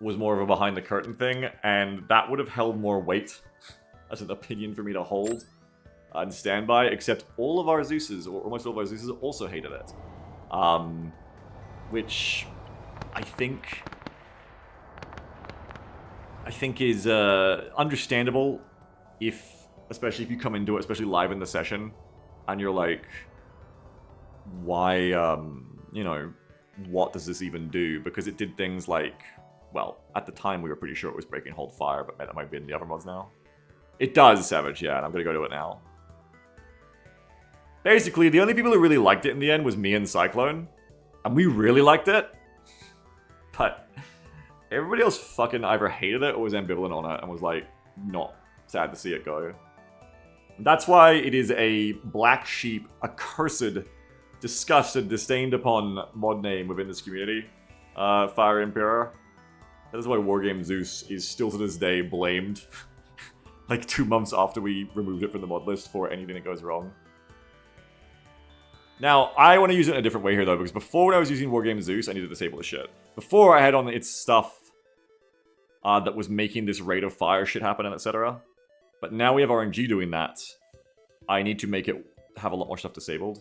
S1: was more of a behind-the-curtain thing, and that would have held more weight as an opinion for me to hold and stand by, except all of our Zeuses, or almost all of our Zeuses, also hated it. Which I think is understandable especially if you come into it, especially live in the session, and you're like, why, you know, what does this even do? Because it did things like, well, at the time we were pretty sure it was breaking hold fire, but that might be in the other mods now. It does, Savage, yeah, and I'm gonna go to it now. Basically, the only people who really liked it in the end was me and Cyclone, and we really liked it, but everybody else fucking either hated it or was ambivalent on it and was like, not sad to see it go. That's why it is a black sheep, accursed, disgusted, disdained upon mod name within this community. Fire Emperor. That is why Wargame Zeus is still to this day blamed, like 2 months after we removed it from the mod list, for anything that goes wrong. Now, I want to use it in a different way here though, because before when I was using Wargame Zeus, I needed to disable the shit. Before I had on its stuff that was making this rate of fire shit happen and etc. But now we have RNG doing that. I need to make it have a lot more stuff disabled.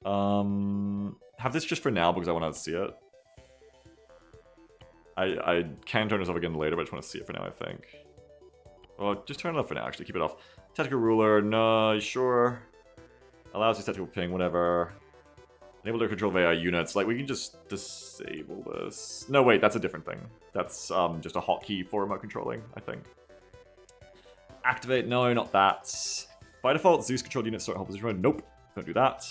S1: Have this just for now because I want to see it. I can turn this off again later, but I just want to see it for now, I think. Well, just turn it off for now, actually. Keep it off. Tactical ruler, no, sure. Allows you tactical ping, whatever. Enable to control AI units. Like, we can just disable this. No, wait, that's a different thing. That's just a hotkey for remote controlling, I think. Activate, no, not that. By default, Zeus controlled units start in hold position mode. Nope, don't do that.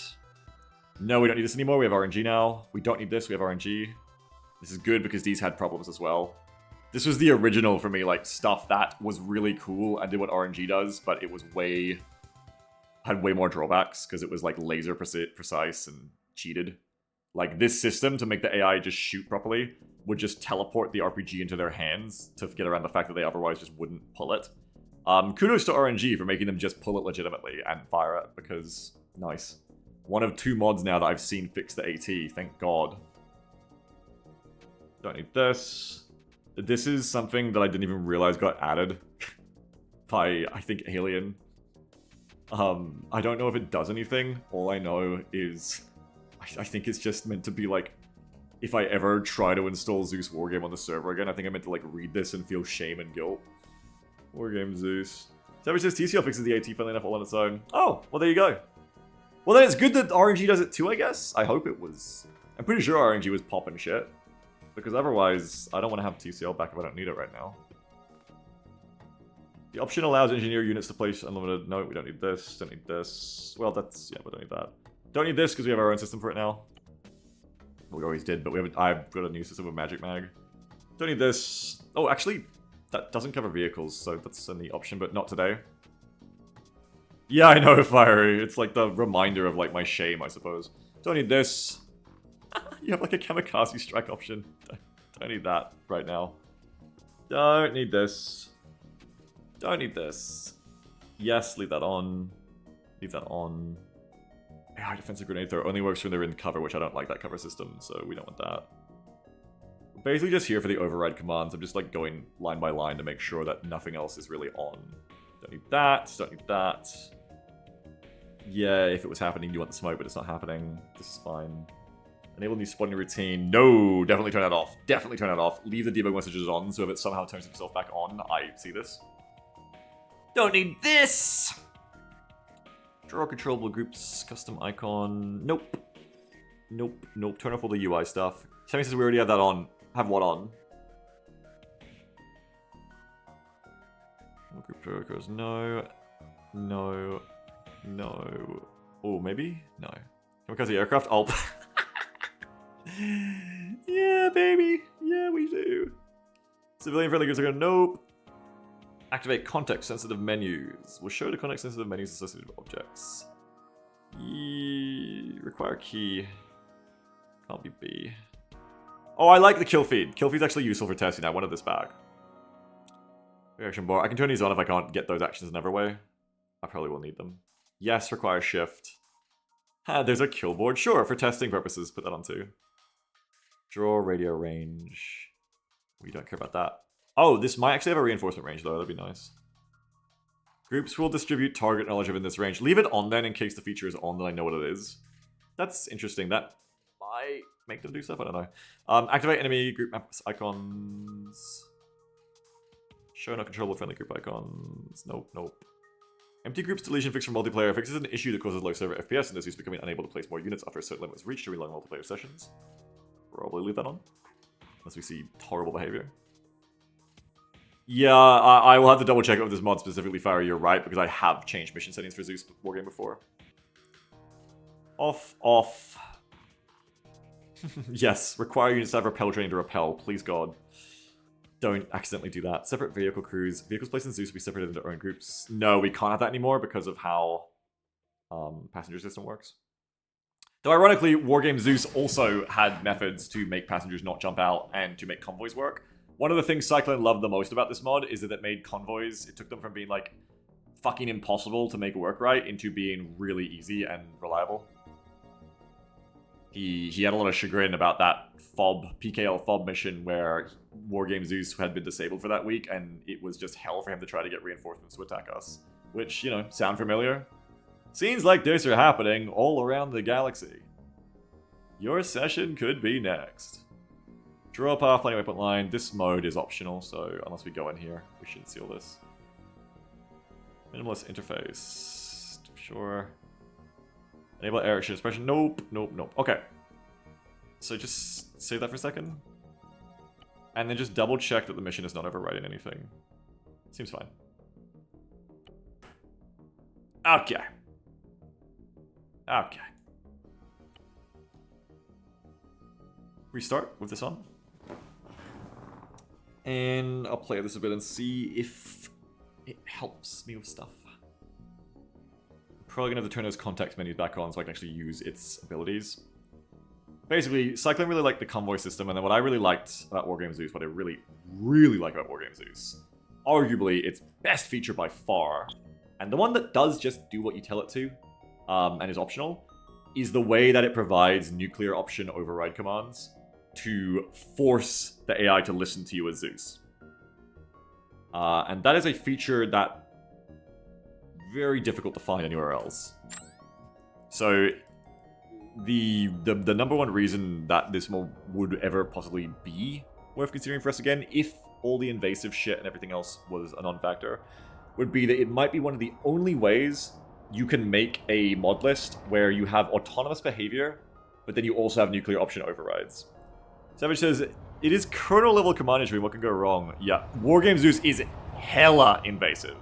S1: No, we don't need this anymore. We have RNG now. We don't need this. We have RNG. This is good because these had problems as well. This was the original for me, like, stuff that was really cool and did what RNG does, but it was had way more drawbacks because it was, like, laser precise and cheated. Like, this system, to make the AI just shoot properly, would just teleport the RPG into their hands to get around the fact that they otherwise just wouldn't pull it. Kudos to RNG for making them just pull it legitimately and fire it, because, nice. One of 2 mods now that I've seen fix the AT, thank God. Don't need this. This is something that I didn't even realize got added by, I think, Alien. I don't know if it does anything. All I know is I think it's just meant to be like, if I ever try to install Zeus Wargame on the server again, I think I meant to like read this and feel shame and guilt. Wargame Zeus. So it says TCL fixes the AT funnily enough all on its own. Oh, well there you go. Well then it's good that RNG does it too, I guess. I hope it was. I'm pretty sure RNG was popping shit. Because otherwise, I don't want to have TCL back if I don't need it right now. The option allows engineer units to place unlimited... No, we don't need this. Don't need this. Well, that's... Yeah, we don't need that. Don't need this because we have our own system for it now. We always did, but I've got a new system with Magic Mag. Don't need this. Oh, actually, that doesn't cover vehicles, so that's a neat option, but not today. Yeah, I know, Fiery. It's like the reminder of, like, my shame, I suppose. Don't need this. You have, like, a kamikaze strike option. Don't need that right now. Don't need this. Don't need this. Yes, leave that on. Leave that on. AI defensive grenade throw only works when they're in cover, which I don't like that cover system, so we don't want that. We're basically just here for the override commands. I'm just like going line by line to make sure that nothing else is really on. Don't need that. Don't need that. Yeah, if it was happening, you want the smoke, but it's not happening. This is fine. Enable new spawning routine. No, definitely turn that off. Definitely turn that off. Leave the debug messages on, so if it somehow turns itself back on, I see this. Don't need this! Draw controllable groups, custom icon. Nope. Nope, nope. Turn off all the UI stuff. Sammy says we already have that on. Have what on? Group workers. No. No. No. Oh, maybe? No. Kamikaze aircraft? Oh. Yeah, baby. Yeah, we do. Civilian friendly groups are going, nope. Activate context-sensitive menus. Will show the context-sensitive menus associated with objects. Require key. Can't be B. Oh, I like the kill feed. Kill feed's actually useful for testing. I wanted this back. Reaction bar. I can turn these on if I can't get those actions another way. I probably will need them. Yes, require shift. There's a kill board. Sure, for testing purposes, put that on too. Draw radio range. We don't care about that. Oh, this might actually have a reinforcement range though, that'd be nice. Groups will distribute target knowledge within this range. Leave it on then in case the feature is on, then I know what it is. That's interesting. That might make them do stuff, I don't know. Activate enemy group maps icons. Show no controllable friendly group icons. Nope. Empty groups deletion fixed from multiplayer fixes an issue that causes low server FPS and this is becoming unable to place more units after a certain limit is reached during long multiplayer sessions. Probably leave that on. Unless we see horrible behavior. Yeah, I will have to double check it with this mod specifically, Fire. You're right, because I have changed mission settings for Zeus Wargame before. Off. Yes, require units to have repel training to repel. Please God. Don't accidentally do that. Separate vehicle crews. Vehicles placed in Zeus will be separated into their own groups. No, we can't have that anymore because of how passenger system works. Though ironically, Wargame Zeus also had methods to make passengers not jump out and to make convoys work. One of the things Cyclone loved the most about this mod is that it made convoys, it took them from being like fucking impossible to make work right into being really easy and reliable. He had a lot of chagrin about that PKL FOB mission where Wargame Zeus had been disabled for that week and it was just hell for him to try to get reinforcements to attack us. Which, you know, sound familiar? Scenes like this are happening all around the galaxy. Your session could be next. Draw a path, planning weapon line. This mode is optional, so unless we go in here, we shouldn't see all this. Minimalist interface. Sure. Enable air action expression. Nope. Okay. So just save that for a second. And then just double check that the mission is not overriding anything. Seems fine. Okay. Restart with this on. And I'll play this a bit and see if it helps me with stuff. Probably gonna have to turn those context menus back on so I can actually use its abilities. Basically, Cyclone really liked the convoy system, and then what I really liked about Wargame Zeus, what I really like about Wargame Zeus, arguably its best feature by far, and the one that does just do what you tell it to, and is optional, is the way that it provides nuclear option override commands to force the AI to listen to you as Zeus. And that is a feature that very difficult to find anywhere else. So the number one reason that this mod would ever possibly be worth considering for us again, if all the invasive shit and everything else was a non-factor, would be that it might be one of the only ways you can make a mod list where you have autonomous behavior, but then you also have nuclear option overrides. Savage says, it is kernel level command entry, what could go wrong? Yeah, Wargame Zeus is hella invasive.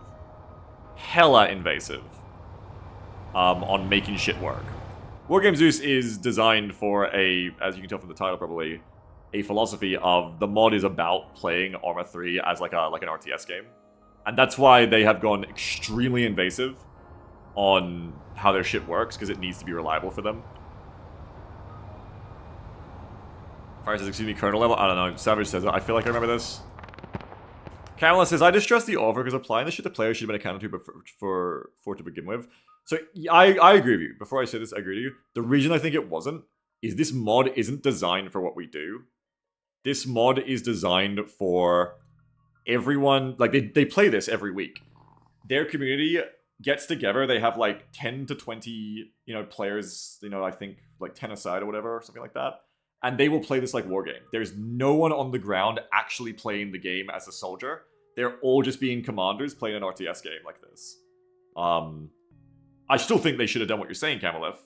S1: On making shit work. Wargame Zeus is designed for a, as you can tell from the title probably, a philosophy of the mod is about playing Arma 3 as like an RTS game. And that's why they have gone extremely invasive on how their shit works, because it needs to be reliable for them. Fire says, excuse me, kernel level? I don't know. Savage says, I feel like I remember this. Kamala says, I distrust the offer because applying this shit to players should have been accounted to for to begin with. So I agree with you. Before I say this, I agree with you. The reason I think it wasn't is this mod isn't designed for what we do. This mod is designed for everyone. Like, they play this every week. Their community gets together. They have like 10 to 20, players, I think like 10 aside or whatever, something like that. And they will play this like war game. There's no one on the ground actually playing the game as a soldier. They're all just being commanders playing an RTS game like this. I still think they should have done what you're saying, Kamalef.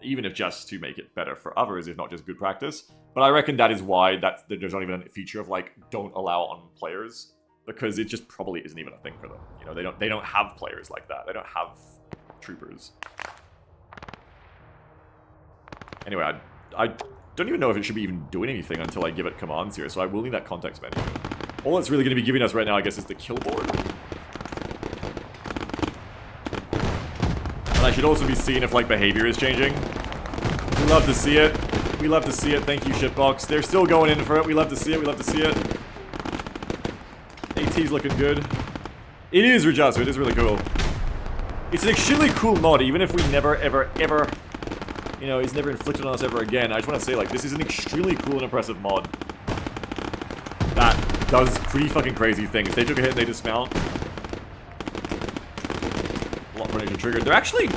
S1: Even if just to make it better for others, if not just good practice. But I reckon that is why there's not even a feature of like, don't allow on players. Because it just probably isn't even a thing for them. They don't have players like that. They don't have troopers. Anyway, I don't even know if it should be even doing anything until I give it commands here, so I will need that context menu. All it's really going to be giving us right now, I guess, is the kill board. And I should also be seeing if, like, behavior is changing. We love to see it. We love to see it. Thank you, Shitbox. They're still going in for it. We love to see it. We love to see it. AT's looking good. It is Rajasu. It is really cool. It's an extremely cool mod, even if we never, ever, ever you know, is never inflicted on us ever again. I just want to say, like, this is an extremely cool and impressive mod that does pretty fucking crazy things. They took a hit, they dismount. Lock grenade triggered. They're actually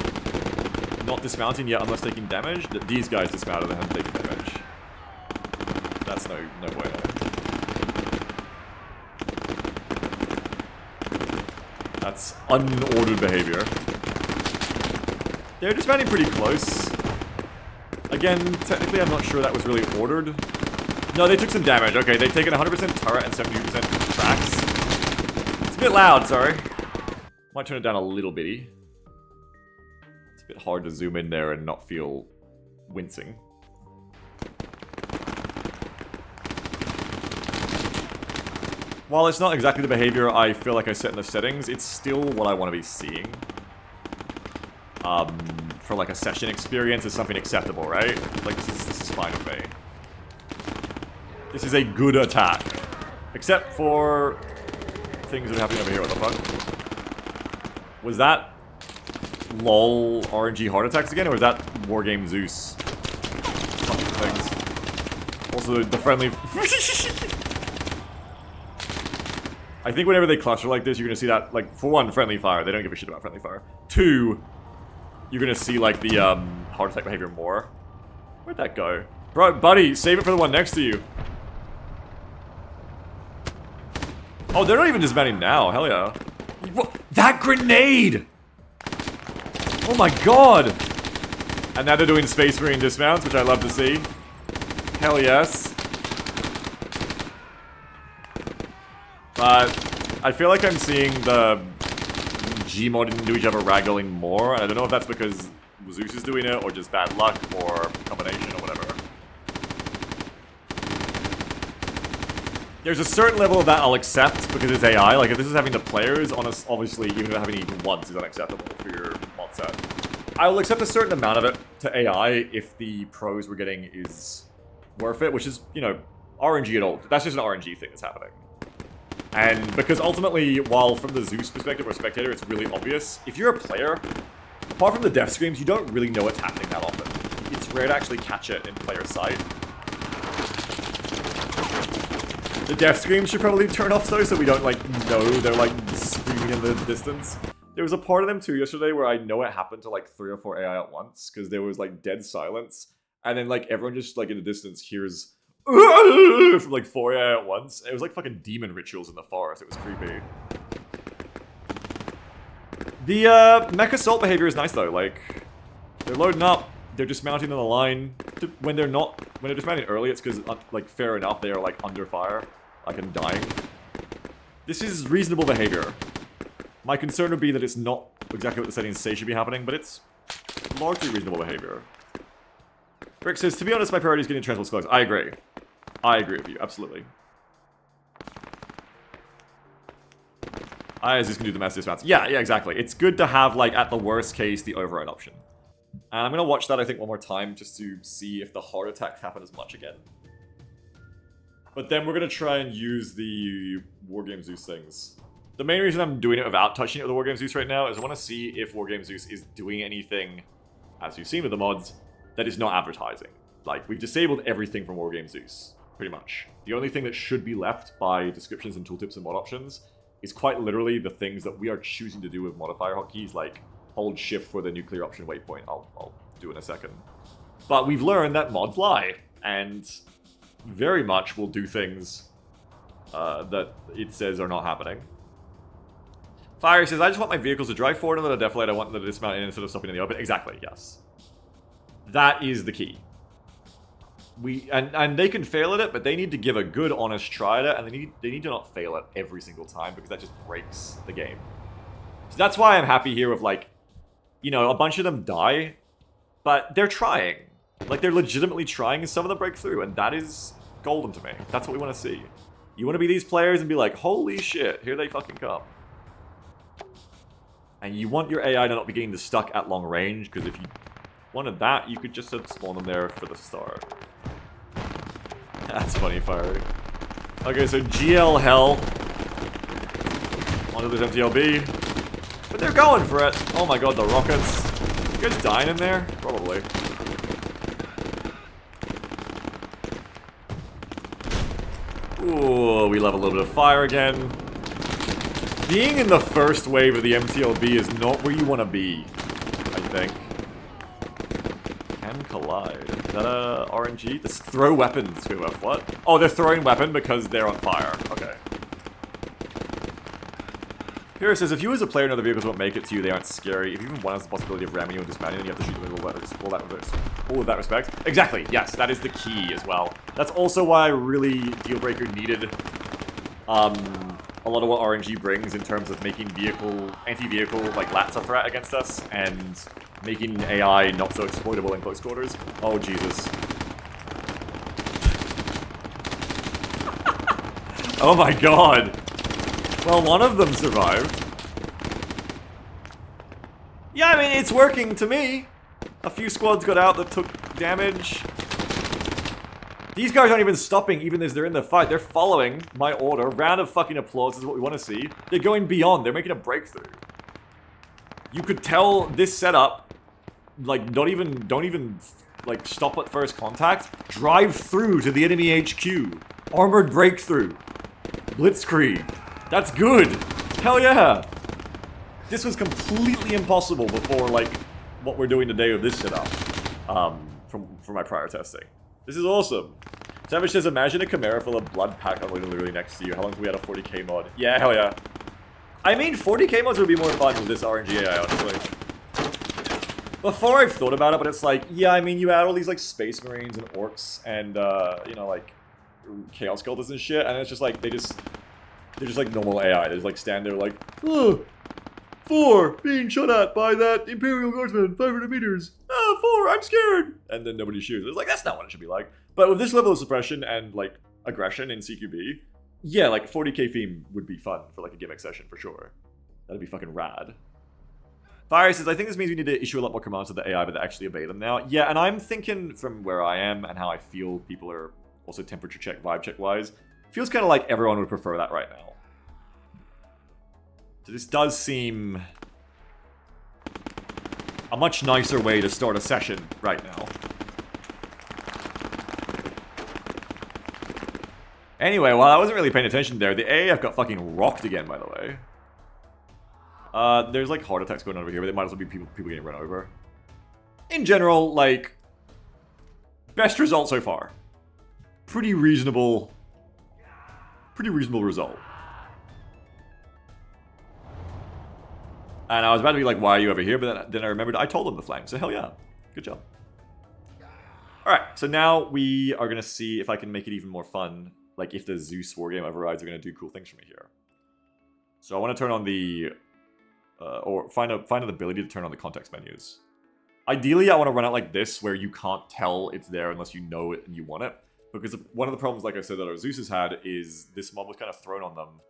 S1: not dismounting yet unless taking damage. These guys dismounted and haven't taken damage. That's no way. That's unordered behavior. They're dismounting pretty close. Again, technically I'm not sure that was really ordered. No, they took some damage. Okay, they've taken 100% turret and 70% tracks. It's a bit loud, sorry. Might turn it down a little bitty. It's a bit hard to zoom in there and not feel wincing. While it's not exactly the behavior I feel like I set in the settings, it's still what I want to be seeing. For like a session experience is something acceptable, right? Like, this is fine with me. This is a good attack. Except for things that are happening over here. What the fuck? Was that LOL RNG heart attacks again, or was that Wargame Zeus fucking things? Also, the friendly... I think whenever they cluster like this, you're gonna see that, like, for one, friendly fire. They don't give a shit about friendly fire. Two, you're gonna see, like, the, heart attack behavior more. Where'd that go? Bro, buddy, save it for the one next to you. Oh, they're not even dismounting now. Hell yeah. What? That grenade! Oh my god! And now they're doing Space Marine dismounts, which I love to see. Hell yes. But I feel like I'm seeing the Gmod into each other ragdolling more, and I don't know if that's because Zeus is doing it, or just bad luck, or combination, or whatever. There's a certain level of that I'll accept because it's AI. Like, if this is having the players, obviously, even having it even once is unacceptable for your mod set. I will accept a certain amount of it to AI if the pros we're getting is worth it, which is, you know, RNG at all. That's just an RNG thing that's happening. And because ultimately, while from the Zeus perspective or spectator, it's really obvious, if you're a player, apart from the death screams, you don't really know what's happening that often. It's rare to actually catch it in player sight. The death screams should probably turn off though, so we don't, like, know they're, like, screaming in the distance. There was a part of them too yesterday where I know it happened to, like, 3 or 4 AI at once, because there was, like, dead silence, and then, like, everyone just, like, in the distance hears from, like, 4 AI at once. It was like fucking demon rituals in the forest. It was creepy. The mech assault behavior is nice though. Like, they're loading up, they're dismounting on the line. When they're dismounting early, it's because, like, fair enough, they are, like, under fire, like, and dying. This is reasonable behavior. My concern would be that it's not exactly what the settings say should be happening, but it's largely reasonable behavior. Rick says, to be honest, my priority is getting transport close. I agree. I agree with you, absolutely. I just can do the mass dismounts. Yeah, exactly. It's good to have, like, at the worst case, the override option. And I'm gonna watch that, I think, one more time, just to see if the heart attacks happen as much again. But then we're gonna try and use the Wargame Zeus things. The main reason I'm doing it without touching it with the Wargame Zeus right now is I want to see if Wargame Zeus is doing anything, as you've seen with the mods, that is not advertising. Like, we've disabled everything from Wargame Zeus, pretty much. The only thing that should be left by descriptions and tooltips and mod options is quite literally the things that we are choosing to do with modifier hotkeys, like hold shift for the nuclear option waypoint. I'll do in a second. But we've learned that mods lie, and very much will do things that it says are not happening. Fire says, I just want my vehicles to drive forward and let a deflate. I want them to dismount in instead of stopping in the open. Exactly, yes. That is the key. And they can fail at it, but they need to give a good, honest try at it, and they need to not fail it every single time, because that just breaks the game. So that's why I'm happy here with, like, you know, a bunch of them die, but they're trying. Like, they're legitimately trying, and some of them break through, and that is golden to me. That's what we want to see. You want to be these players and be like, holy shit, here they fucking come. And you want your AI to not be getting stuck at long range, because if you wanted that, you could just have spawned them there for the start. That's funny, Fiery. Okay, so GL Hell. Onto this MTLB. But they're going for it. Oh my god, the rockets. You guys dying in there? Probably. Ooh, we love a little bit of fire again. Being in the first wave of the MTLB is not where you want to be, I think. Can collide. Is that a RNG? Let's throw weapons. Wait, what? Oh, they're throwing weapon because they're on fire. Okay. Here says, if you as a player know the vehicles won't make it to you, they aren't scary. If even one has the possibility of ramming you and dismounting, then you have to shoot them with all of that respect. Exactly, yes, that is the key as well. That's also why I really, Deal Breaker needed a lot of what RNG brings in terms of making anti-vehicle, like, lats a threat against us, and making AI not so exploitable in close quarters. Oh, Jesus. Oh my god! Well, one of them survived. Yeah, I mean, it's working to me. A few squads got out that took damage. These guys aren't even stopping even as they're in the fight. They're following my order. Round of fucking applause is what we want to see. They're going beyond. They're making a breakthrough. You could tell this setup, like, don't even, like, stop at first contact. Drive through to the enemy HQ. Armored breakthrough. Blitzkrieg. That's good. Hell yeah. This was completely impossible before, like, what we're doing today with this setup. From my prior testing. This is awesome. Savage says, imagine a Chimera full of blood pack literally next to you. How long do we have a 40k mod? Yeah, hell yeah. I mean, 40k mods would be more fun with this RNG AI, honestly. Before I've thought about it, but it's like, yeah, I mean, you add all these, like, Space Marines and Orcs and, you know, like, Chaos Cultists and shit, and it's just like, they're just like normal AI. They just, like, stand there like, oh, 4, being shot at by that Imperial Guardsman, 500 meters. Ah, 4, I'm scared. And then nobody shoots. It's like, that's not what it should be like. But with this level of suppression and, like, aggression in CQB, yeah, like, 40k theme would be fun for, like, a gimmick session, for sure. That'd be fucking rad. Fire says, I think this means we need to issue a lot more commands to the AI, but they actually obey them now. Yeah, and I'm thinking from where I am and how I feel people are also temperature check, vibe check wise, feels kind of like everyone would prefer that right now. So this does seem a much nicer way to start a session right now. Anyway, well, I wasn't really paying attention there. The AAF got fucking rocked again, by the way. There's, like, heart attacks going on over here, but it might as well be people getting run over. In general, like, best result so far. Pretty reasonable result. And I was about to be like, why are you over here? But then I remembered I told them the flank, so hell yeah. Good job. Alright, so now we are going to see if I can make it even more fun. Like, if the Zeus wargame overrides are going to do cool things for me here. So I want to turn on the... or find an ability to turn on the context menus. Ideally, I want to run it like this, where you can't tell it's there unless you know it and you want it. Because one of the problems, like I said, that our Zeus has had is this mob was kind of thrown on them.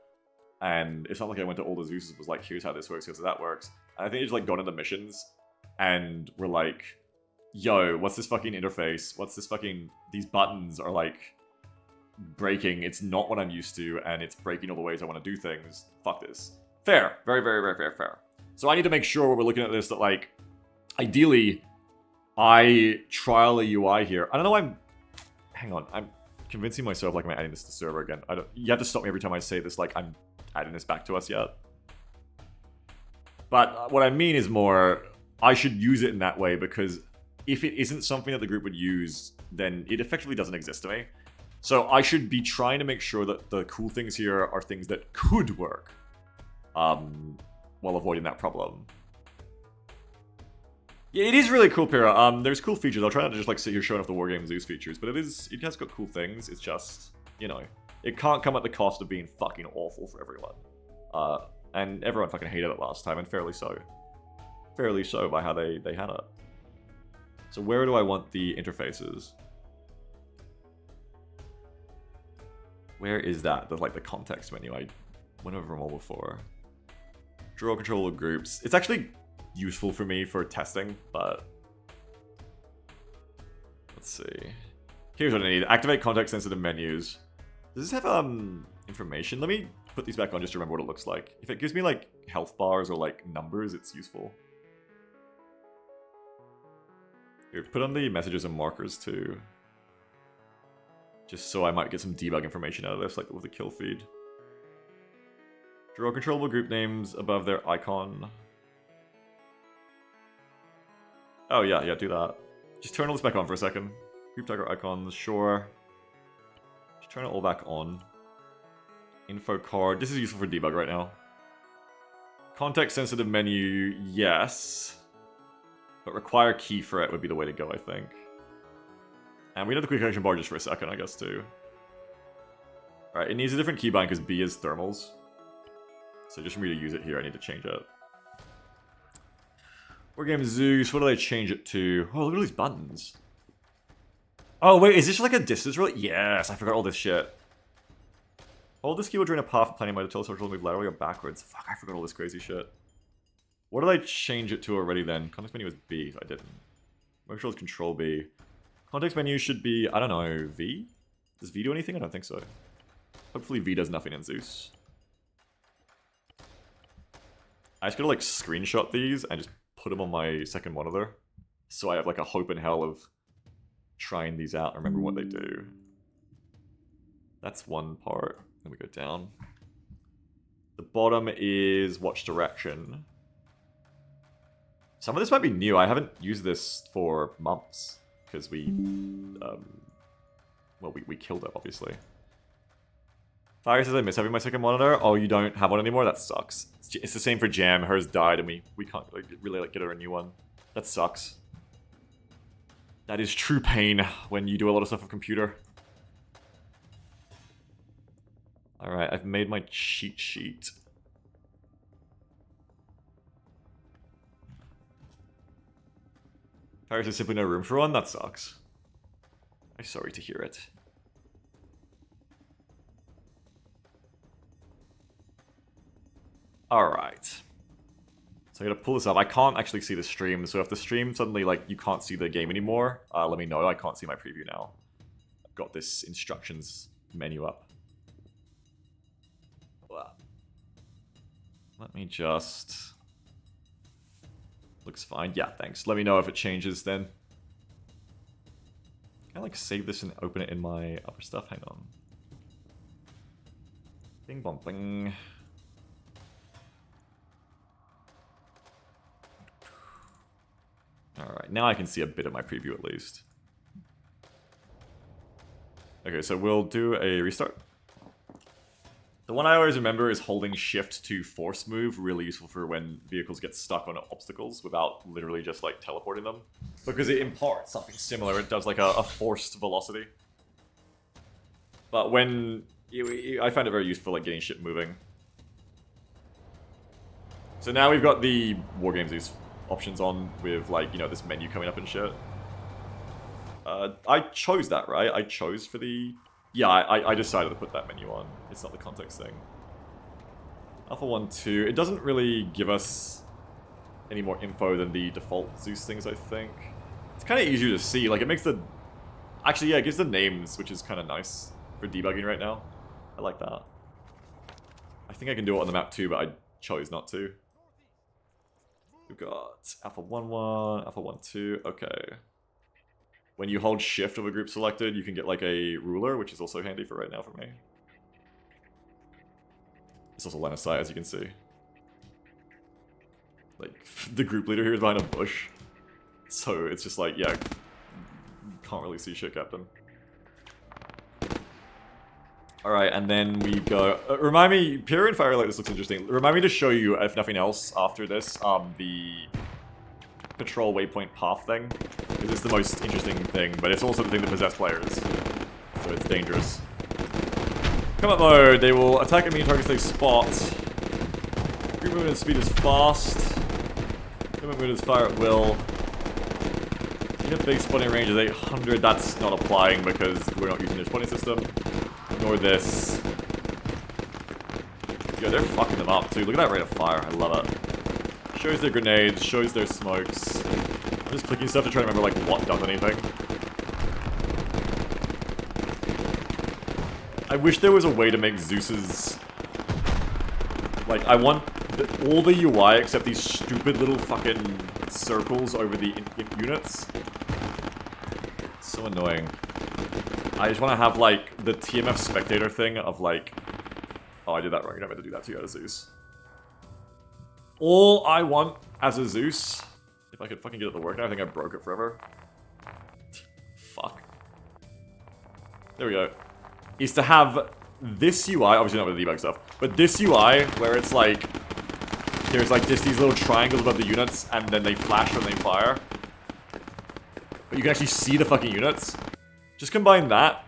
S1: And it's not like I went to all the Zeus's was like, here's how this works, here's how that works. And I think they just like got into missions and were like, yo, what's this fucking interface? What's this fucking... These buttons are like breaking. It's not what I'm used to, and it's breaking all the ways I want to do things. Fuck this. Fair. Very, very, very, very fair. So I need to make sure when we're looking at this that, like, ideally, I trial a UI here. I don't know why I'm... Hang on. I'm convincing myself like I'm adding this to the server again. You have to stop me every time I say this, like I'm adding this back to us yet. But what I mean is more, I should use it in that way, because if it isn't something that the group would use, then it effectively doesn't exist to me. So I should be trying to make sure that the cool things here are things that could work. While avoiding that problem. Yeah, it is really cool, Pyrrha. There's cool features. I'll try not to just like sit here showing off the Wargame Zeus features, but it has got cool things. It's just, you know, it can't come at the cost of being fucking awful for everyone. And everyone fucking hated it last time, and fairly so. Fairly so by how they had it. So where do I want the interfaces? Where is that? The, like, the context menu. I went over them all before. Draw control of groups. It's actually useful for me for testing, but... Let's see. Here's what I need. Activate context-sensitive menus. Does this have, information? Let me put these back on just to remember what it looks like. If it gives me, like, health bars or, like, numbers, it's useful. Here, put on the messages and markers, too. Just so I might get some debug information out of this, like with the kill feed. Draw controllable group names above their icon. Oh yeah, do that. Just turn all this back on for a second. Group tagger icons, sure. Just turn it all back on. Info card. This is useful for debug right now. Context sensitive menu, yes. But require key for it would be the way to go, I think. And we know the quick action bar just for a second, I guess, too. Alright, it needs a different keybind because B is thermals. So just for me to use it here, I need to change it. War game Zeus, what do they change it to? Oh, look at all these buttons. Oh, wait, is this like a distance roll? Yes, I forgot all this shit. Hold this keyboard during a path planning mode to tell the social move laterally or backwards. Fuck, I forgot all this crazy shit. What did I change it to already then? Context menu was B, I didn't. Make sure it's control B. Context menu should be, I don't know, V? Does V do anything? I don't think so. Hopefully V does nothing in Zeus. I just gotta like screenshot these and just put them on my second monitor. So I have like a hope in hell of trying these out and remember what they do. That's one part. Then we go down. The bottom is watch direction. Some of this might be new. I haven't used this for months. Because we, well, we killed it, obviously. Fire says I miss having my second monitor. Oh, you don't have one anymore? That sucks. It's the same for Jam. Hers died, and we can't really get her a new one. That sucks. That is true pain when you do a lot of stuff with computer. Alright, I've made my cheat sheet. Paris is simply no room for one? That sucks. I'm sorry to hear it. Alright. So I gotta pull this up. I can't actually see the stream, so if the stream suddenly, like, you can't see the game anymore, let me know. I can't see my preview now. I've got this instructions menu up. Let me just... Looks fine. Yeah, thanks. Let me know if it changes then. Can I like save this and open it in my other stuff? Hang on. Bing bong bing. Alright, now I can see a bit of my preview at least. Okay, so we'll do a restart. The one I always remember is holding shift to force move, really useful for when vehicles get stuck on obstacles without literally just like teleporting them. Because it imparts something similar, it does like a forced velocity. But when, I find it very useful like getting shit moving. So now we've got the Wargames these options on with like, you know, this menu coming up and shit. I chose that, right? I chose for the... Yeah, I decided to put that menu on. It's not the context thing. Alpha 1, 2. It doesn't really give us any more info than the default Zeus things, I think. It's kind of easier to see. Like, it makes the... Actually, yeah, it gives the names, which is kind of nice for debugging right now. I like that. I think I can do it on the map too, but I chose not to. We've got Alpha 1, 1, Alpha 1, 2. Okay. When you hold shift of a group selected, you can get like a ruler, which is also handy for right now for me. It's also line of sight, as you can see. Like, the group leader here is behind a bush. So it's just like, yeah, can't really see shit, Captain. Alright, and then we go... remind me, Pyre and Fire like this looks interesting. Remind me to show you, if nothing else, after this, the patrol waypoint path thing. Because it's the most interesting thing, but it's also the thing that possesses players. So it's dangerous. Combat mode, they will attack enemy targets they spot. Group movement speed is fast. Movement mode is fire at will. Unit base spotting range is 800. That's not applying because we're not using their spotting system. Ignore this. Yeah, they're fucking them up too. Look at that rate of fire. I love it. Shows their grenades, shows their smokes. I'm just clicking stuff to try to remember like what does anything. I wish there was a way to make Zeus's... Like, I want all the UI except these stupid little fucking circles over the imp units. So annoying. I just want to have, like, the TMF spectator thing of, like... Oh, I did that wrong. You're not meant to do that to you as a Zeus. All I want as a Zeus... If I could fucking get it to work now, I think I broke it forever. Fuck. There we go. Is to have this UI, obviously not with the debug stuff, but this UI where it's like... There's like just these little triangles above the units, and then they flash when they fire. But you can actually see the fucking units. Just combine that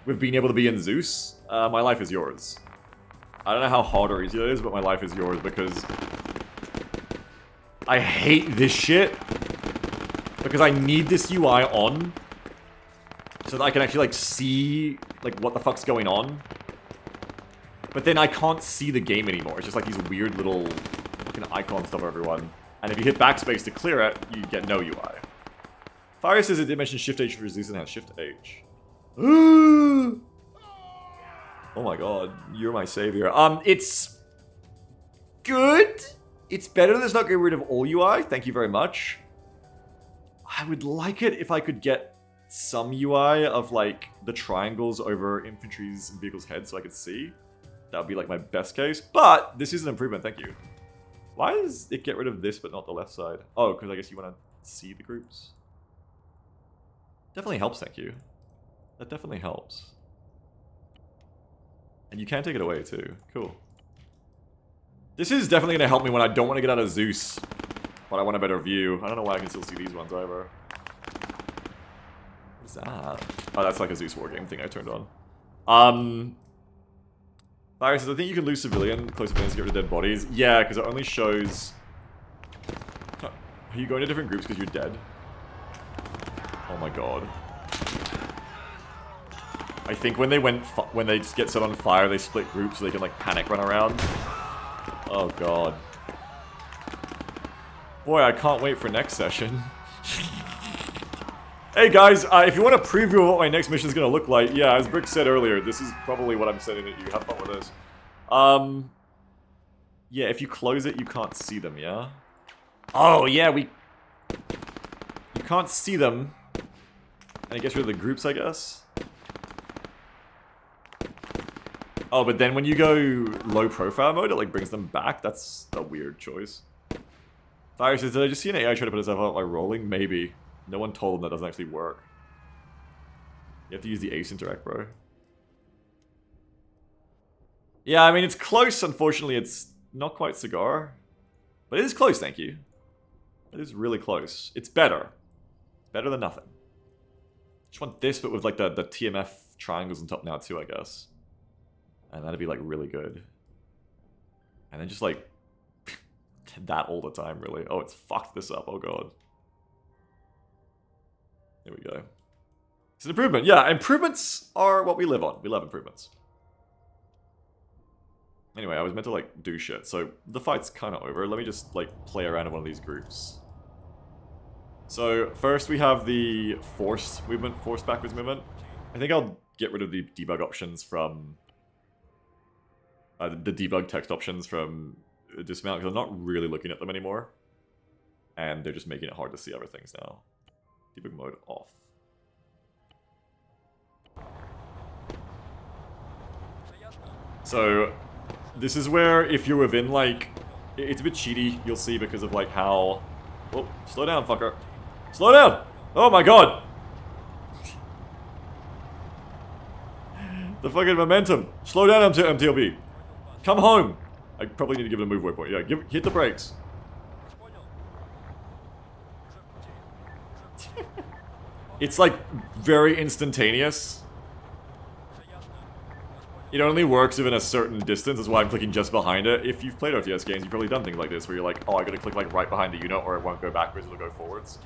S1: with being able to be in Zeus. My life is yours. I don't know how hard or easy it is, but my life is yours because... I hate this shit. Because I need this UI on. So that I can actually, like, see, like, what the fuck's going on. But then I can't see the game anymore. It's just like these weird little fucking icons stuff for everyone. And if you hit backspace to clear it, you get no UI. Fire says it did mention Shift H for Zeus and has Shift H. Oh my god, you're my savior. It's good. It's better than not getting rid of all UI. Thank you very much. I would like it if I could get some UI of like the triangles over infantry's and vehicles' heads so I could see. That would be like my best case. But this is an improvement, thank you. Why does it get rid of this but not the left side? Oh, because I guess you want to see the groups. Definitely helps, thank you. That definitely helps. And you can take it away too. Cool. This is definitely going to help me when I don't want to get out of Zeus. But I want a better view. I don't know why I can still see these ones either. What's that? Oh, that's like a Zeus Wargame thing I turned on. Virus says, I think you can lose civilian close events to get rid of dead bodies. Yeah, because it only shows... Are you going to different groups because you're dead? Oh my god. I think when they just get set on fire, they split groups so they can like panic run around. Oh god. Boy, I can't wait for next session. Hey guys, if you want a preview of what my next mission is going to look like, yeah, as Brick said earlier, this is probably what I'm sending at you. Have fun with this. Yeah, if you close it, you can't see them, yeah? Oh, yeah, you can't see them. And it gets rid of the groups, I guess. Oh, but then when you go low profile mode, it like brings them back. That's a weird choice. Fire says, did I just see an AI try to put itself out by rolling? Maybe. No one told them that doesn't actually work. You have to use the ace interact, bro. Yeah, I mean, it's close. Unfortunately, it's not quite cigar. But it is close, thank you. It is really close. It's better. Better than nothing. Just want this, but with like the TMF triangles on top now too, I guess. And that'd be like really good. And then just like that all the time, really. Oh, it's fucked this up. Oh god. There we go. It's an improvement. Yeah, improvements are what we live on. We love improvements. Anyway, I was meant to like do shit, so the fight's kind of over. Let me just like play around in one of these groups. So first we have the forced movement, forced backwards movement. I think I'll get rid of the debug options from the debug text options from dismount because I'm not really looking at them anymore, and they're just making it hard to see other things now. Debug mode off. So this is where if you're within like, it's a bit cheaty, you'll see because of like how... Oh, slow down, fucker. Slow down! Oh my god! The fucking momentum. Slow down, MTLB. Come home. I probably need to give it a move waypoint. Yeah, hit the brakes. It's like very instantaneous. It only works within a certain distance, that's why I'm clicking just behind it. If you've played RTS games, you've probably done things like this, where you're like, oh, I gotta click like right behind the unit, or it won't go backwards, it'll go forwards.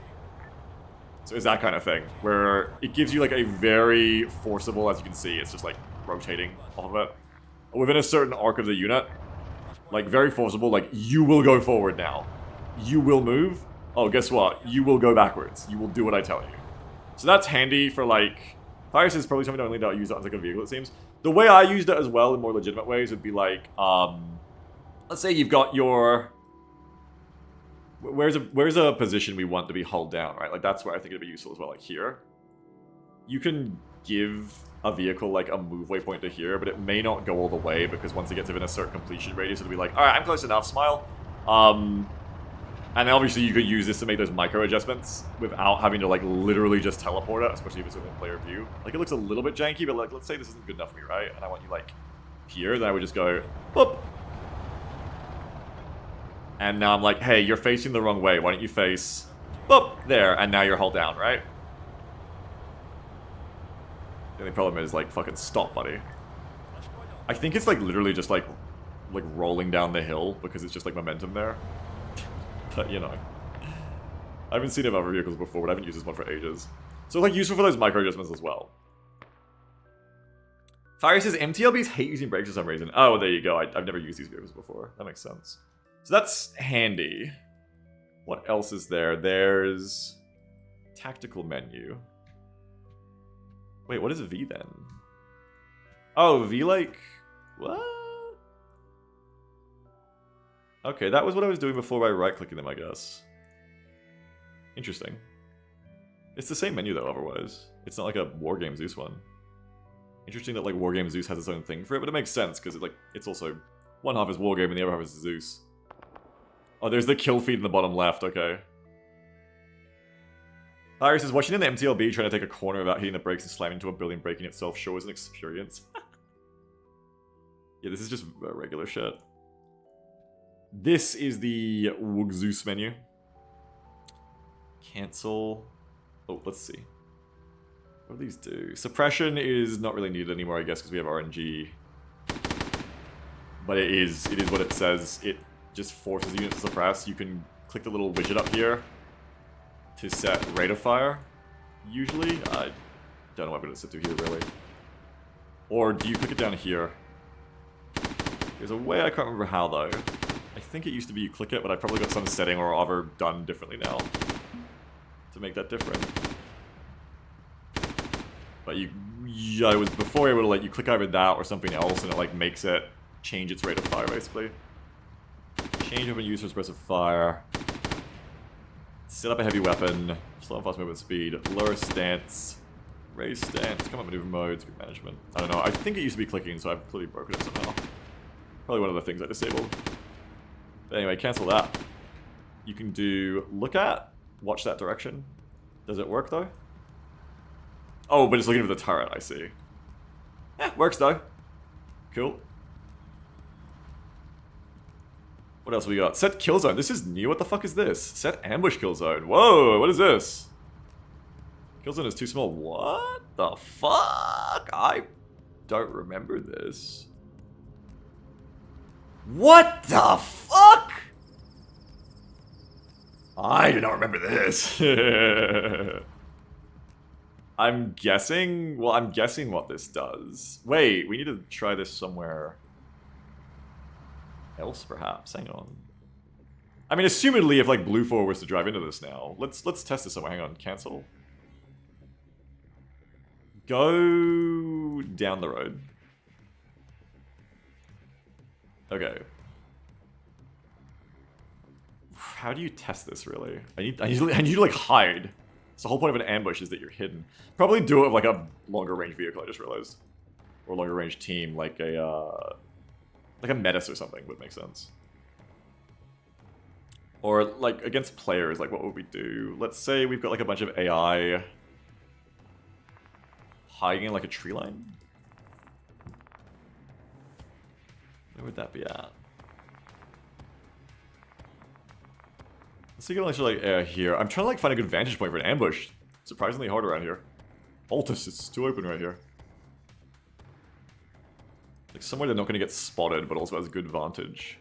S1: So it's that kind of thing, where it gives you like a very forcible, as you can see, it's just like rotating off of it. Within a certain arc of the unit, like very forcible, like you will go forward now. You will move. Oh, guess what? You will go backwards. You will do what I tell you. So that's handy for like... Fire is probably something I only don't use it on like a vehicle, it seems. The way I used it as well in more legitimate ways would be like, let's say you've got your... Where's a position we want to be held down, right? Like that's where I think it'd be useful as well, like here. You can give a vehicle like a move waypoint to here, but it may not go all the way because once it gets within a certain completion radius, it'll be like, alright, I'm close enough, smile. And then obviously you could use this to make those micro adjustments without having to like literally just teleport it, especially if it's within player view. Like it looks a little bit janky, but like let's say this isn't good enough for me, right? And I want you like here, then I would just go, boop. And now I'm like, hey, you're facing the wrong way. Why don't you face, boop, there, and now you're hull down, right? The only problem is like, fucking stop, buddy. I think it's like literally just like rolling down the hill because it's just like momentum there. But, you know. I haven't seen it in other vehicles before, but I haven't used this one for ages. So, like, useful for those micro adjustments as well. Fire says, MTLBs hate using brakes for some reason. Oh, there you go. I've never used these vehicles before. That makes sense. So that's handy. What else is there? There's... tactical menu. Wait, what is a V then? Oh, V like... what? Okay, that was what I was doing before by right-clicking them, I guess. Interesting. It's the same menu, though, otherwise. It's not like a Wargame Zeus one. Interesting that, like, Wargame Zeus has its own thing for it, but it makes sense, because it's also... one half is Wargame and the other half is Zeus. Oh, there's the kill feed in the bottom left, okay. Harry says, watching in the MTLB trying to take a corner without hitting the brakes and slamming into a building breaking itself sure was an experience. Yeah, this is just regular shit. This is the Zeus menu. Cancel. Oh, let's see. What do these do? Suppression is not really needed anymore, I guess, because we have RNG. But it is what it says. It just forces the unit to suppress. You can click the little widget up here to set rate of fire, usually. I don't know what I'm going to set to here, really. Or do you click it down here? There's a way, I can't remember how, though. I think it used to be you click it, but I've probably got some setting or other done differently now to make that different. But I was before able to like you click either that or something else, and it like makes it change its rate of fire basically. Change weapon use for expressive fire. Set up a heavy weapon. Slow and fast movement speed. Lower stance. Raise stance. Come up maneuver modes. Good management. I don't know. I think it used to be clicking, so I've clearly broken it somehow. Probably one of the things I disabled. But anyway, cancel that. You can do look at, watch that direction. Does it work though? Oh, but it's looking for the turret, I see. Yeah, works though. Cool. What else we got? Set kill zone. This is new. What the fuck is this? Set ambush kill zone. Whoa, what is this? Kill zone is too small. What the fuck? I don't remember this. What the fuck? I do not remember this. I'm guessing... well, I'm guessing what this does. Wait, we need to try this somewhere else, perhaps. Hang on. I mean, assumedly, if, like, Blue 4 was to drive into this now. Let's test this somewhere. Hang on. Cancel. Go down the road. Okay. How do you test this, really? I need to, like, hide. So the whole point of an ambush is that you're hidden. Probably do it with, like, a longer range vehicle, I just realized. Or a longer range team, like a Metis or something would make sense. Or, like, against players, like, what would we do? Let's say we've got, like, a bunch of AI hiding in, like, a tree line. Where would that be at? Let's see if I can actually, like, here. I'm trying to, like, find a good vantage point for an ambush. Surprisingly hard around here. Altus, it's too open right here. Like, somewhere they're not going to get spotted, but also has good vantage.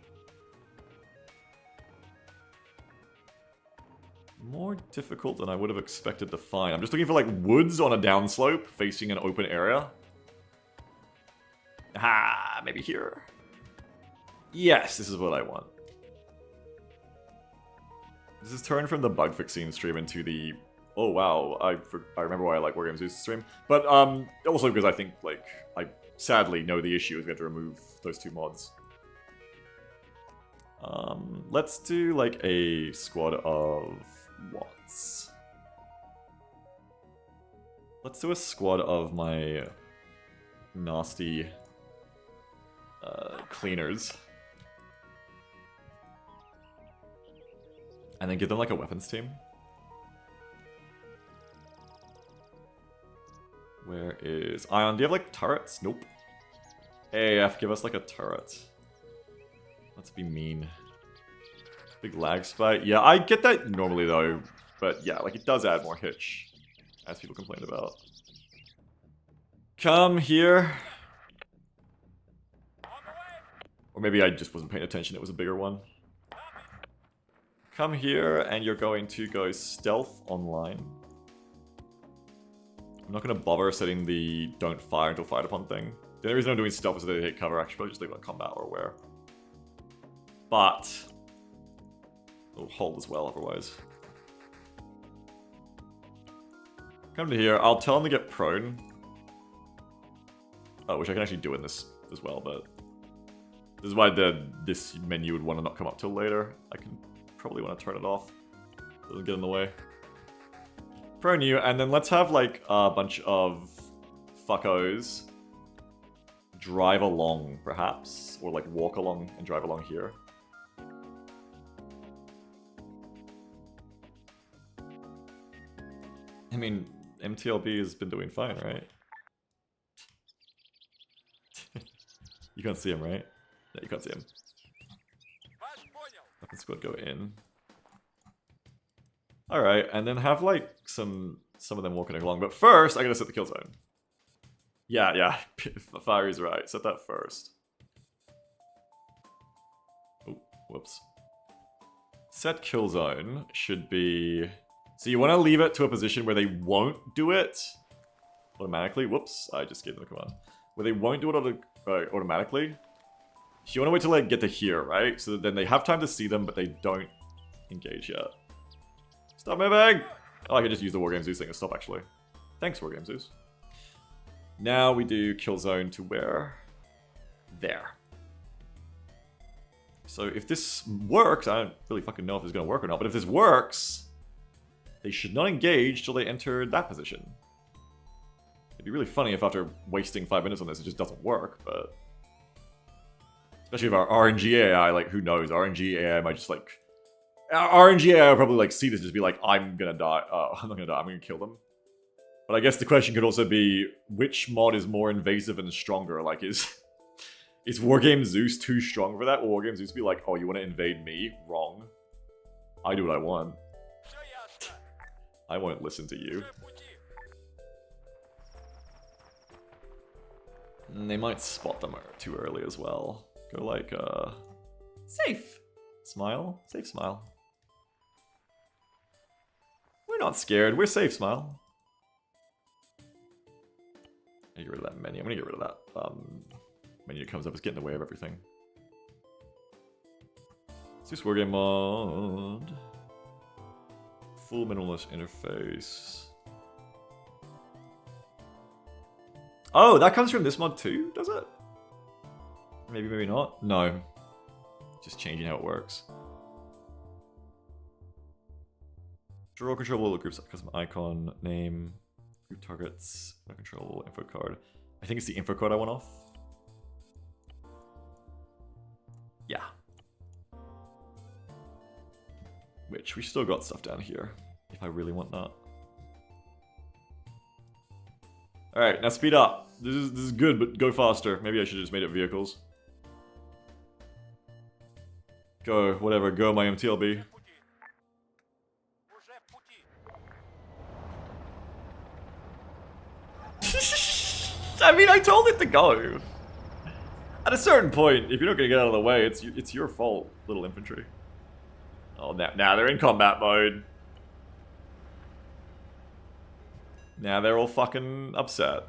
S1: More difficult than I would have expected to find. I'm just looking for, like, woods on a downslope facing an open area. Ah, maybe here. Yes, this is what I want. This is turned from the bug fixing stream into the... oh wow, I remember why I like Wargames Zeus stream. But also because I think, like, I sadly know the issue is we have to remove those two mods. Let's do, like, a squad of Watts. Let's do a squad of my nasty cleaners. And then give them like a weapons team. Where is Ion? Do you have like turrets? Nope. AAF, give us like a turret. Let's be mean. Big lag spike. Yeah, I get that normally though. But yeah, like it does add more hitch. As people complain about. Come here. Or maybe I just wasn't paying attention, it was a bigger one. Come here, and you're going to go stealth online. I'm not going to bother setting the don't fire until fired upon thing. The only reason I'm doing stealth is that they hit cover, actually probably just leave it on combat or where. But it'll hold as well otherwise. Come to here, I'll tell them to get prone. Oh, which I can actually do in this as well, but this is why this menu would want to not come up till later. I can probably want to turn it off. Doesn't get in the way. Prone you, and then let's have like a bunch of fuckos drive along, perhaps, or like walk along and drive along here. I mean, MTLB has been doing fine, right? You can't see him, right? Yeah, you can't see him. Weapon squad go in. Alright, and then have like some of them walking along. But first, I gotta set the kill zone. Yeah. Fiery's right. Set that first. Oh, whoops. Set kill zone should be... So you want to leave it to a position where they won't do it automatically. Whoops, I just gave them a command. Where they won't do it automatically. You want to wait till they get to here, right? So that then they have time to see them, but they don't engage yet. Stop moving! Oh, I could just use the Wargame Zeus thing to stop, actually. Thanks, Wargame Zeus. Now we do kill zone to where? There. So if this works, I don't really fucking know if it's going to work or not, but if this works, they should not engage till they enter that position. It'd be really funny if after wasting 5 minutes on this, it just doesn't work, but... Especially if our RNG AI, like, who knows? RNG AI might just, like... RNG AI will probably, like, see this and just be like, I'm gonna die. I'm not gonna die, I'm gonna kill them. But I guess the question could also be, which mod is more invasive and stronger? Like, is Wargame Zeus too strong for that? Or Wargame Zeus be like, oh, you want to invade me? Wrong. I do what I want. I won't listen to you. And they might spot them too early as well. Go like, safe. Smile. Safe smile. We're not scared. We're safe smile. I get rid of that menu. I'm gonna get rid of that menu that comes up. It's getting in the way of everything. Zeus Wargame mod. Full minimalist interface. Oh, that comes from this mod too, does it? Maybe, maybe not. No. Just changing how it works. Draw controllable groups, custom icon, name, group targets, controllable info card. I think it's the info card I want off. Yeah. Which, we still got stuff down here, if I really want that. Alright, now speed up. This is good, but go faster. Maybe I should have just made it vehicles. Go, whatever, go my MTLB. I mean, I told it to go. At a certain point, if you're not gonna get out of the way, it's your fault, little infantry. Oh, now they're in combat mode. Now they're all fucking upset.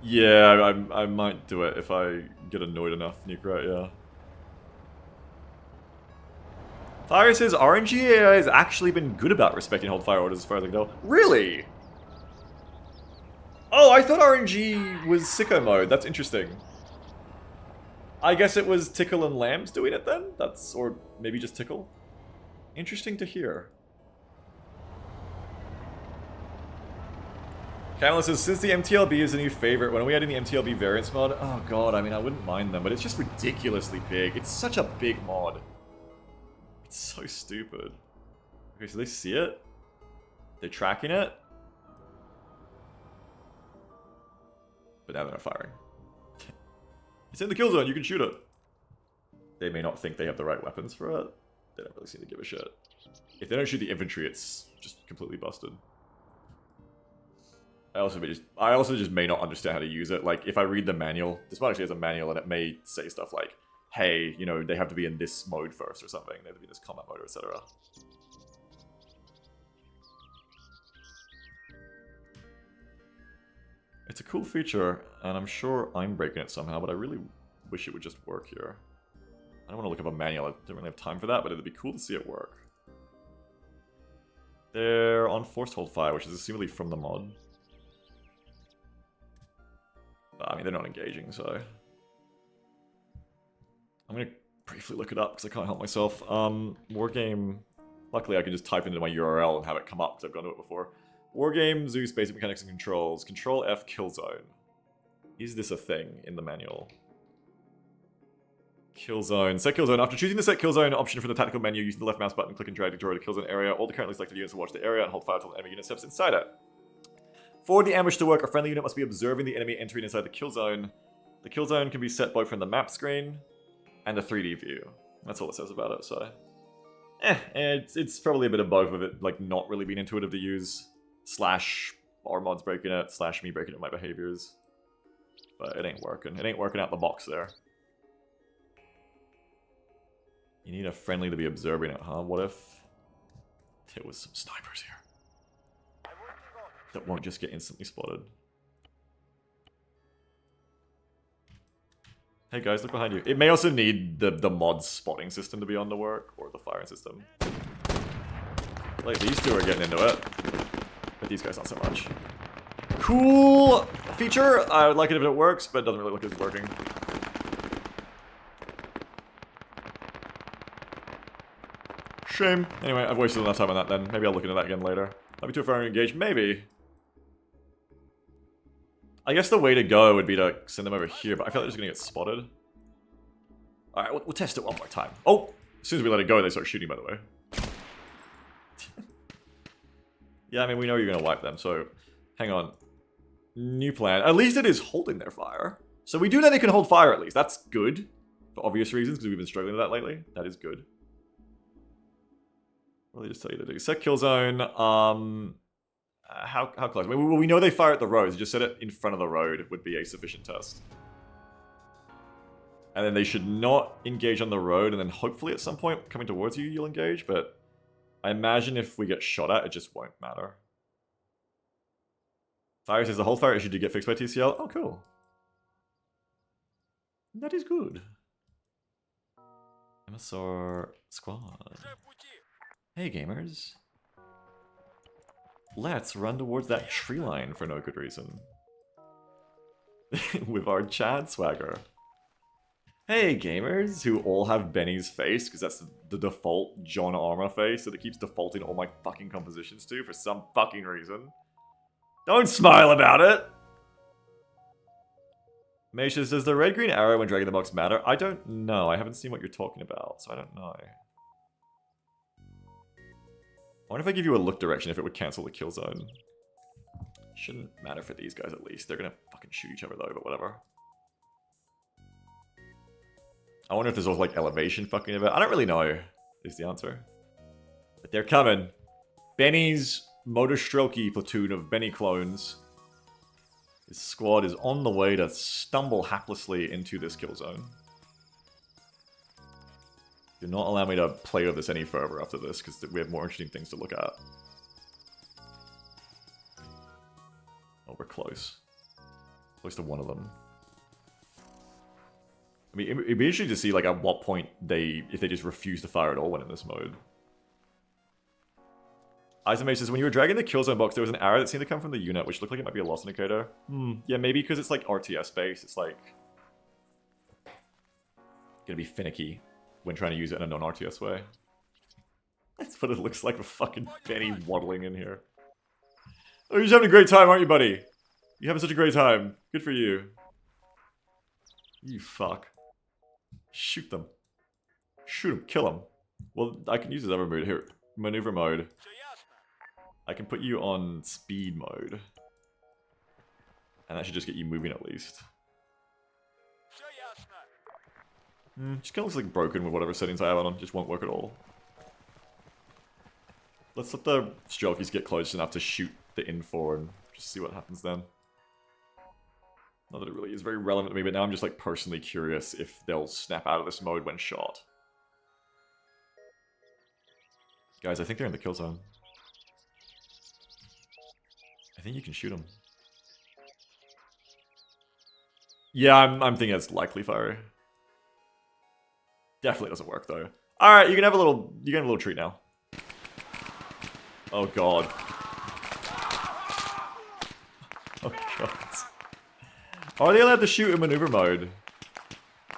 S1: Yeah, I might do it if I get annoyed enough, Nuke, yeah. Fire says RNG AI has actually been good about respecting hold fire orders as far as I can tell. Really? Oh, I thought RNG was sicko mode. That's interesting. I guess it was Tickle and Lambs doing it then? Or maybe just Tickle? Interesting to hear. Camilla says, since the MTLB is a new favorite, when are we adding the MTLB variants mod? Oh god, I mean, I wouldn't mind them, but it's just ridiculously big. It's such a big mod. It's so stupid. Okay, so they see it. They're tracking it. But now they're not firing. It's in the kill zone, you can shoot it. They may not think they have the right weapons for it. They don't really seem to give a shit. If they don't shoot the infantry, it's just completely busted. I also just may not understand how to use it. Like, if I read the manual, this one actually has a manual, and it may say stuff like, hey, you know, they have to be in this mode first or something. They have to be in this combat mode, etc. It's a cool feature, and I'm sure I'm breaking it somehow, but I really wish it would just work here. I don't want to look up a manual, I don't really have time for that, but it'd be cool to see it work. They're on forced hold fire, which is assumably from the mod. But, I mean, they're not engaging, so... I'm gonna briefly look it up, because I can't help myself. Wargame... Luckily, I can just type into my URL and have it come up, because I've gone to it before. Wargame, Zeus, basic mechanics and controls. Control F, kill zone. Is this a thing in the manual? Kill zone. Set kill zone. After choosing the set kill zone option from the tactical menu, using the left mouse button, click and drag to draw the kill zone area. All the currently selected units will watch the area and hold fire until the enemy unit steps inside it. For the ambush to work, a friendly unit must be observing the enemy entering inside the kill zone. The kill zone can be set both from the map screen and the 3D view. That's all it says about it, so... it's probably a bit of both of it, like, not really being intuitive to use. Slash our mods breaking it, slash me breaking it my behaviors. But it ain't working. It ain't working out the box there. You need a friendly to be observing it, huh? What if there was some snipers here that won't just get instantly spotted? Hey guys, look behind you. It may also need the mod spotting system to be on to work, or the firing system. Like, these two are getting into it. But these guys not so much. Cool feature. I would like it if it works, but it doesn't really look like it's working. Shame. Anyway, I've wasted enough time on that then. Maybe I'll look into that again later. Might be too far to engage. Maybe. I guess the way to go would be to send them over here, but I feel like they're just going to get spotted. Alright, we'll test it one more time. Oh! As soon as we let it go, they start shooting, by the way. Yeah, I mean, we know you're going to wipe them, so... Hang on. New plan. At least it is holding their fire. So we do know they can hold fire, at least. That's good. For obvious reasons, because we've been struggling with that lately. That is good. What did they just tell you to do? Set kill zone. How close? I mean, we know they fire at the roads. Just set it in front of the road would be a sufficient test. And then they should not engage on the road, and then hopefully at some point coming towards you, you'll engage, but... I imagine if we get shot at, it just won't matter. Fire says the whole fire issue did get fixed by TCL. Oh, cool. That is good. MSR squad. Hey, gamers. Let's run towards that tree line for no good reason. With our Chad swagger. Hey gamers, who all have Benny's face, because that's the default John Arma face that it keeps defaulting all my fucking compositions to for some fucking reason. Don't smile about it! Macia says, the red-green arrow when dragging the box matter? I don't know, I haven't seen what you're talking about, so I don't know. I wonder if I give you a look direction if it would cancel the kill zone. Shouldn't matter for these guys at least, they're gonna fucking shoot each other though, but whatever. I wonder if there's also like elevation fucking about. I don't really know, is the answer. But they're coming. Benny's Motor Strokey platoon of Benny clones. His squad is on the way to stumble haplessly into this kill zone. Do not allow me to play with this any further after this, because we have more interesting things to look at. Oh, we're close. Close to one of them. I mean, it'd be interesting to see, like, at what point if they just refuse to fire at all when in this mode. Isomate says, when you were dragging the kill zone box, there was an arrow that seemed to come from the unit, which looked like it might be a loss indicator. Yeah, maybe because it's, like, RTS based. It's, like, gonna be finicky when trying to use it in a non-RTS way. That's what it looks like with fucking Benny waddling in here. Oh, you're just having a great time, aren't you, buddy? You having such a great time. Good for you. You fuck. Shoot them. Shoot them. Kill them. Well, I can use this other mode here. Maneuver mode. I can put you on speed mode. And that should just get you moving at least. Just kind of looks like broken with whatever settings I have on. Just won't work at all. Let's let the Strelkies get close enough to shoot the info and just see what happens then. Not that it really is very relevant to me, but now I'm just like personally curious if they'll snap out of this mode when shot. Guys, I think they're in the kill zone. I think you can shoot them. Yeah, I'm thinking it's likely fire. Definitely doesn't work though. Alright, you can have a little treat now. Oh god. Oh god. Are they allowed to shoot in maneuver mode?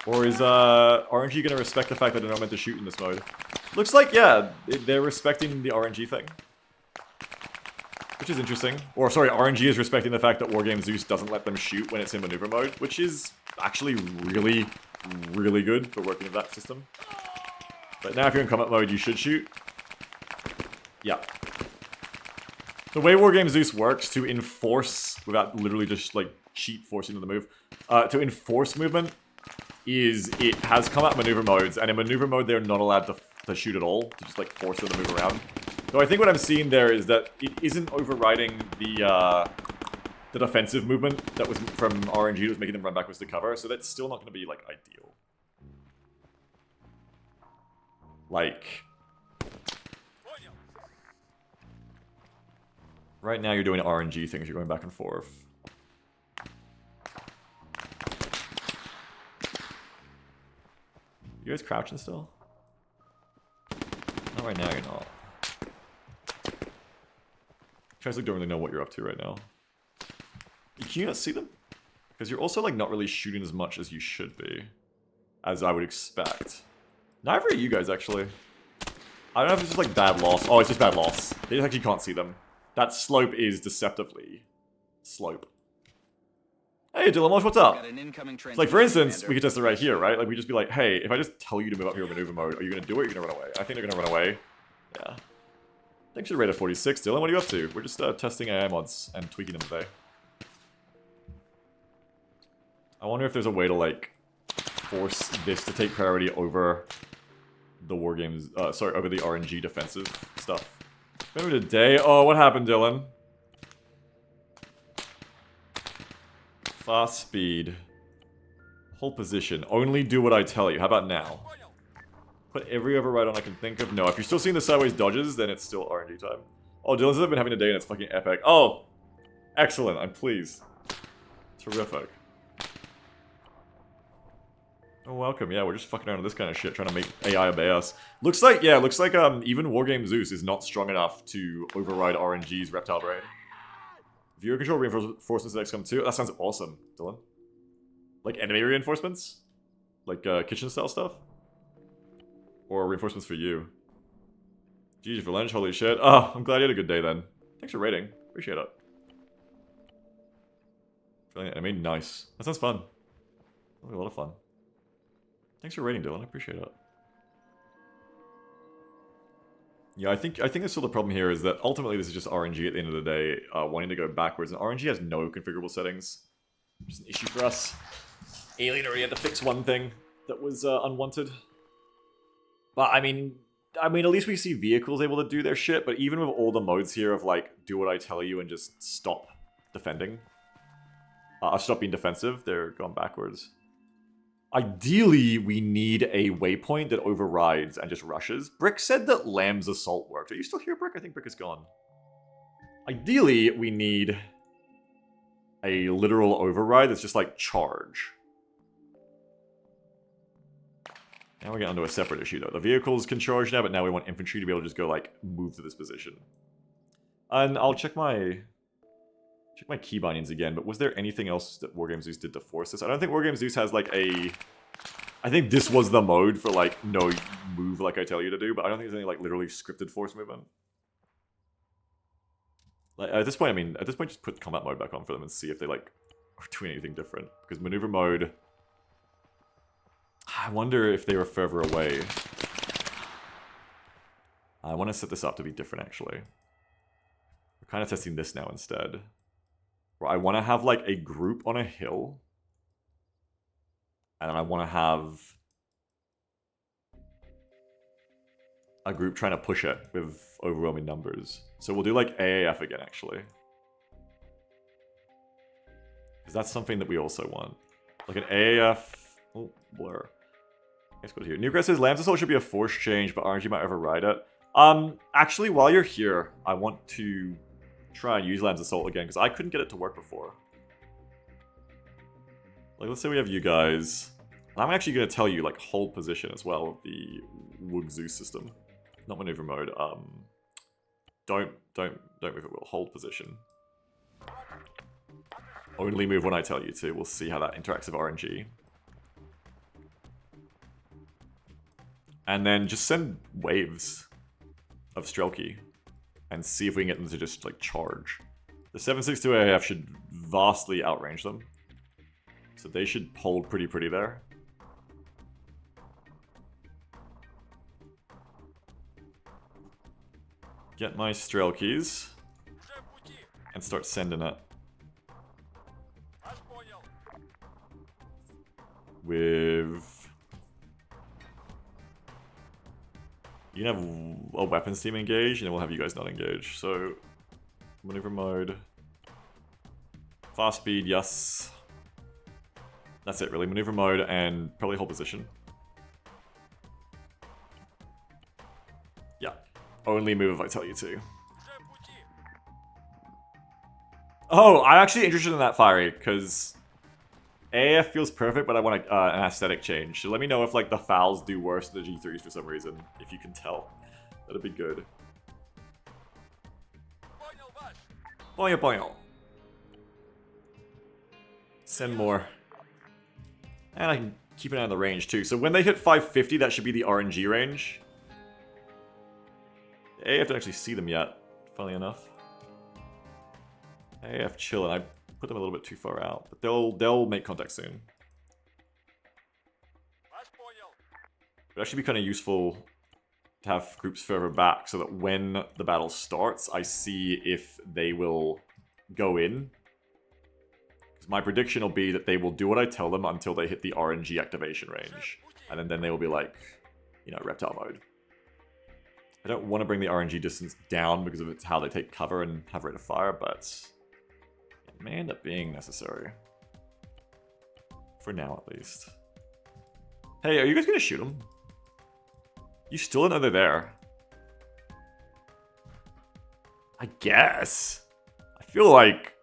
S1: Or is RNG gonna respect the fact that they're not meant to shoot in this mode? Looks like, yeah, they're respecting the RNG thing. Which is interesting. Or sorry, RNG is respecting the fact that Wargame Zeus doesn't let them shoot when it's in maneuver mode, which is actually really, really good for working with that system. But now if you're in combat mode, you should shoot. Yeah. The way Wargame Zeus works to enforce, without literally just like cheat forcing them to move, to enforce movement is it has combat maneuver modes, and in maneuver mode they're not allowed to shoot at all, to just like force them to move around. So I think what I'm seeing there is that it isn't overriding the defensive movement that was from RNG that was making them run backwards to cover, so that's still not going to be like ideal. Like, right now you're doing RNG things, you're going back and forth. You guys crouching still? Not right now, you're not. You guys like don't really know what you're up to right now. Can you not see them? Because you're also like not really shooting as much as you should be. As I would expect. Neither are you guys actually. I don't know if it's just like bad loss. Oh, it's just bad loss. They actually can't see them. That slope is deceptively slope. Hey Dylan, what's up? It's like for instance, we could test it right here, right? Like we just be like, hey, if I just tell you to move up here in maneuver mode, are you gonna do it or are you gonna run away? I think they're gonna run away. Yeah. Thanks for the rate of 46, Dylan. What are you up to? We're just testing AI mods and tweaking them today. I wonder if there's a way to like force this to take priority over the war games, sorry, over the RNG defensive stuff. Remember today? Oh, what happened, Dylan? Fast speed. Hold position. Only do what I tell you. How about now? Put every override on I can think of. No, if you're still seeing the sideways dodges, then it's still RNG time. Oh, Dylan's been having a day and it's fucking epic. Oh! Excellent, I'm pleased. Terrific. Oh, welcome. Yeah, we're just fucking around with this kind of shit, trying to make AI obey us. Looks like, yeah, looks like even Wargame Zeus is not strong enough to override RNG's Reptile Brain. Viewer control reinforcements at XCOM 2. That sounds awesome, Dylan. Like enemy reinforcements? Like kitchen style stuff? Or reinforcements for you? GG for lunch, holy shit. Oh, I'm glad you had a good day then. Thanks for rating. Appreciate it. Feeling enemy? Nice. That sounds fun. That'll be a lot of fun. Thanks for rating, Dylan. I appreciate it. Yeah, I think that's still the problem here is that ultimately this is just RNG at the end of the day, wanting to go backwards, and RNG has no configurable settings. Which is an issue for us. Alien already had to fix one thing that was unwanted. But I mean, at least we see vehicles able to do their shit, but even with all the modes here of like, do what I tell you and just stop defending. Stop being defensive, they're gone backwards. Ideally, we need a waypoint that overrides and just rushes. Brick said that Lamb's Assault worked. Are you still here, Brick? I think Brick is gone. Ideally, we need a literal override that's just like charge. Now we're getting onto a separate issue though. The vehicles can charge now, but now we want infantry to be able to just go like move to this position. And I'll check my key bindings again, but was there anything else that Wargame Zeus did to force this? I don't think Wargame Zeus has like a... I think this was the mode for like, no, move like I tell you to do, but I don't think there's any like literally scripted force movement. Like, at this point, I mean, at this point, just put combat mode back on for them and see if they, like, are doing anything different. Because maneuver mode... I wonder if they were further away. I want to set this up to be different, actually. We're kind of testing this now instead. Where I want to have, like, a group on a hill. And I want to have... a group trying to push it with overwhelming numbers. So we'll do, like, AAF again, actually. Because that's something that we also want. Like an AAF... Oh, blur. Let's go to here. Newgrass says, Lamb's Assault should be a forced change, but RNG might override it. Actually, while you're here, I want to try and use Lamb's Assault again, because I couldn't get it to work before. Like, let's say we have you guys. And I'm actually going to tell you, like, hold position as well with the Wugzu system. Not maneuver mode. Don't move it, will hold position. Only move when I tell you to. We'll see how that interacts with RNG. And then just send waves of Strelky and see if we can get them to just, like, charge. The 762 AAF should vastly outrange them. So they should hold pretty there. Get my Strelkies and start sending it. With... You can have a weapons team engage, and then we'll have you guys not engage. So, maneuver mode. Fast speed, yes. That's it, really. Maneuver mode and probably hold position. Yeah. Only move if I tell you to. Oh, I'm actually interested in that Fiery, because AAF feels perfect, but I want an aesthetic change. So let me know if, like, the fouls do worse than the G3s for some reason, if you can tell. That'd be good. Boyo boyo. Send more. And I can keep an eye on the range, too. So when they hit 550, that should be the RNG range. AAF didn't actually see them yet, funnily enough. AAF chillin'. I put them a little bit too far out, but they'll make contact soon. It would actually be kind of useful to have groups further back so that when the battle starts, I see if they will go in. Because my prediction will be that they will do what I tell them until they hit the RNG activation range. And then they will be like, you know, reptile mode. I don't want to bring the RNG distance down because of it's how they take cover and have rate of fire, but it may end up being necessary. For now, at least. Hey, are you guys going to shoot them? You still don't know they're there. I guess. I feel like...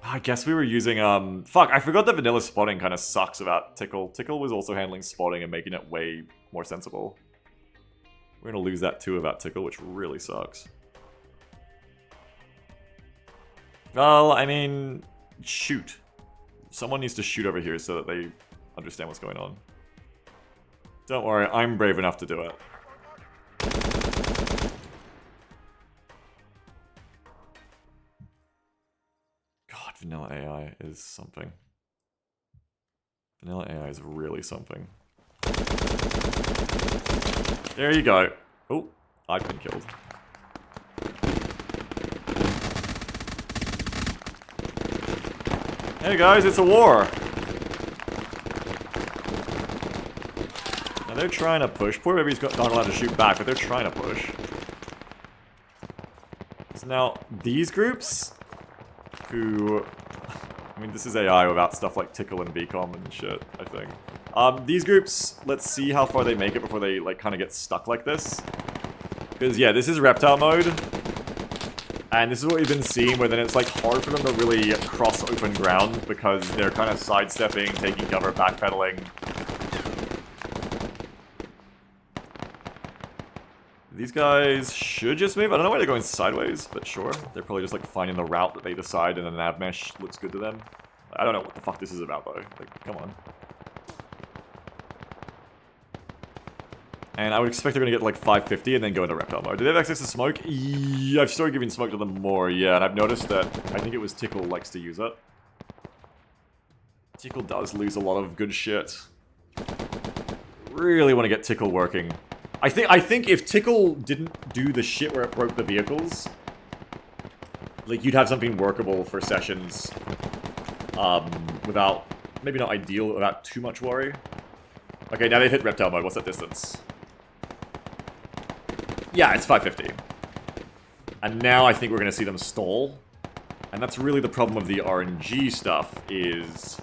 S1: I guess we were using, fuck, I forgot that vanilla spotting kind of sucks about Tickle. Tickle was also handling spotting and making it way more sensible. We're gonna lose that too about Tickle, which really sucks. Well, I mean, shoot. Someone needs to shoot over here so that they understand what's going on. Don't worry, I'm brave enough to do it. God, vanilla AI is something. Vanilla AI is really something. There you go. Oh, I've been killed. Hey guys, it's a war! Now they're trying to push. Poor baby's not allowed to shoot back, but they're trying to push. So now, these groups, who... I mean, this is AI without stuff like Tickle and BCom and shit, I think. These groups, let's see how far they make it before they, like, kind of get stuck like this. Because, yeah, this is reptile mode. And this is what we've been seeing, where then it's, like, hard for them to really cross open ground because they're kind of sidestepping, taking cover, backpedaling. These guys should just move. I don't know why they're going sideways, but sure. They're probably just, like, finding the route that they decide and the nav mesh looks good to them. I don't know what the fuck this is about, though. Like, come on. And I would expect they're going to get like 550 and then go into reptile mode. Do they have access to smoke? Yeah, I've started giving smoke to them more, yeah. And I've noticed that, I think it was Tickle likes to use it. Tickle does lose a lot of good shit. Really want to get Tickle working. I think if Tickle didn't do the shit where it broke the vehicles, like, you'd have something workable for sessions. Without, maybe not ideal, without too much worry. Okay, now they've hit reptile mode. What's that distance? Yeah, it's 550. And now I think we're going to see them stall. And that's really the problem of the RNG stuff, is...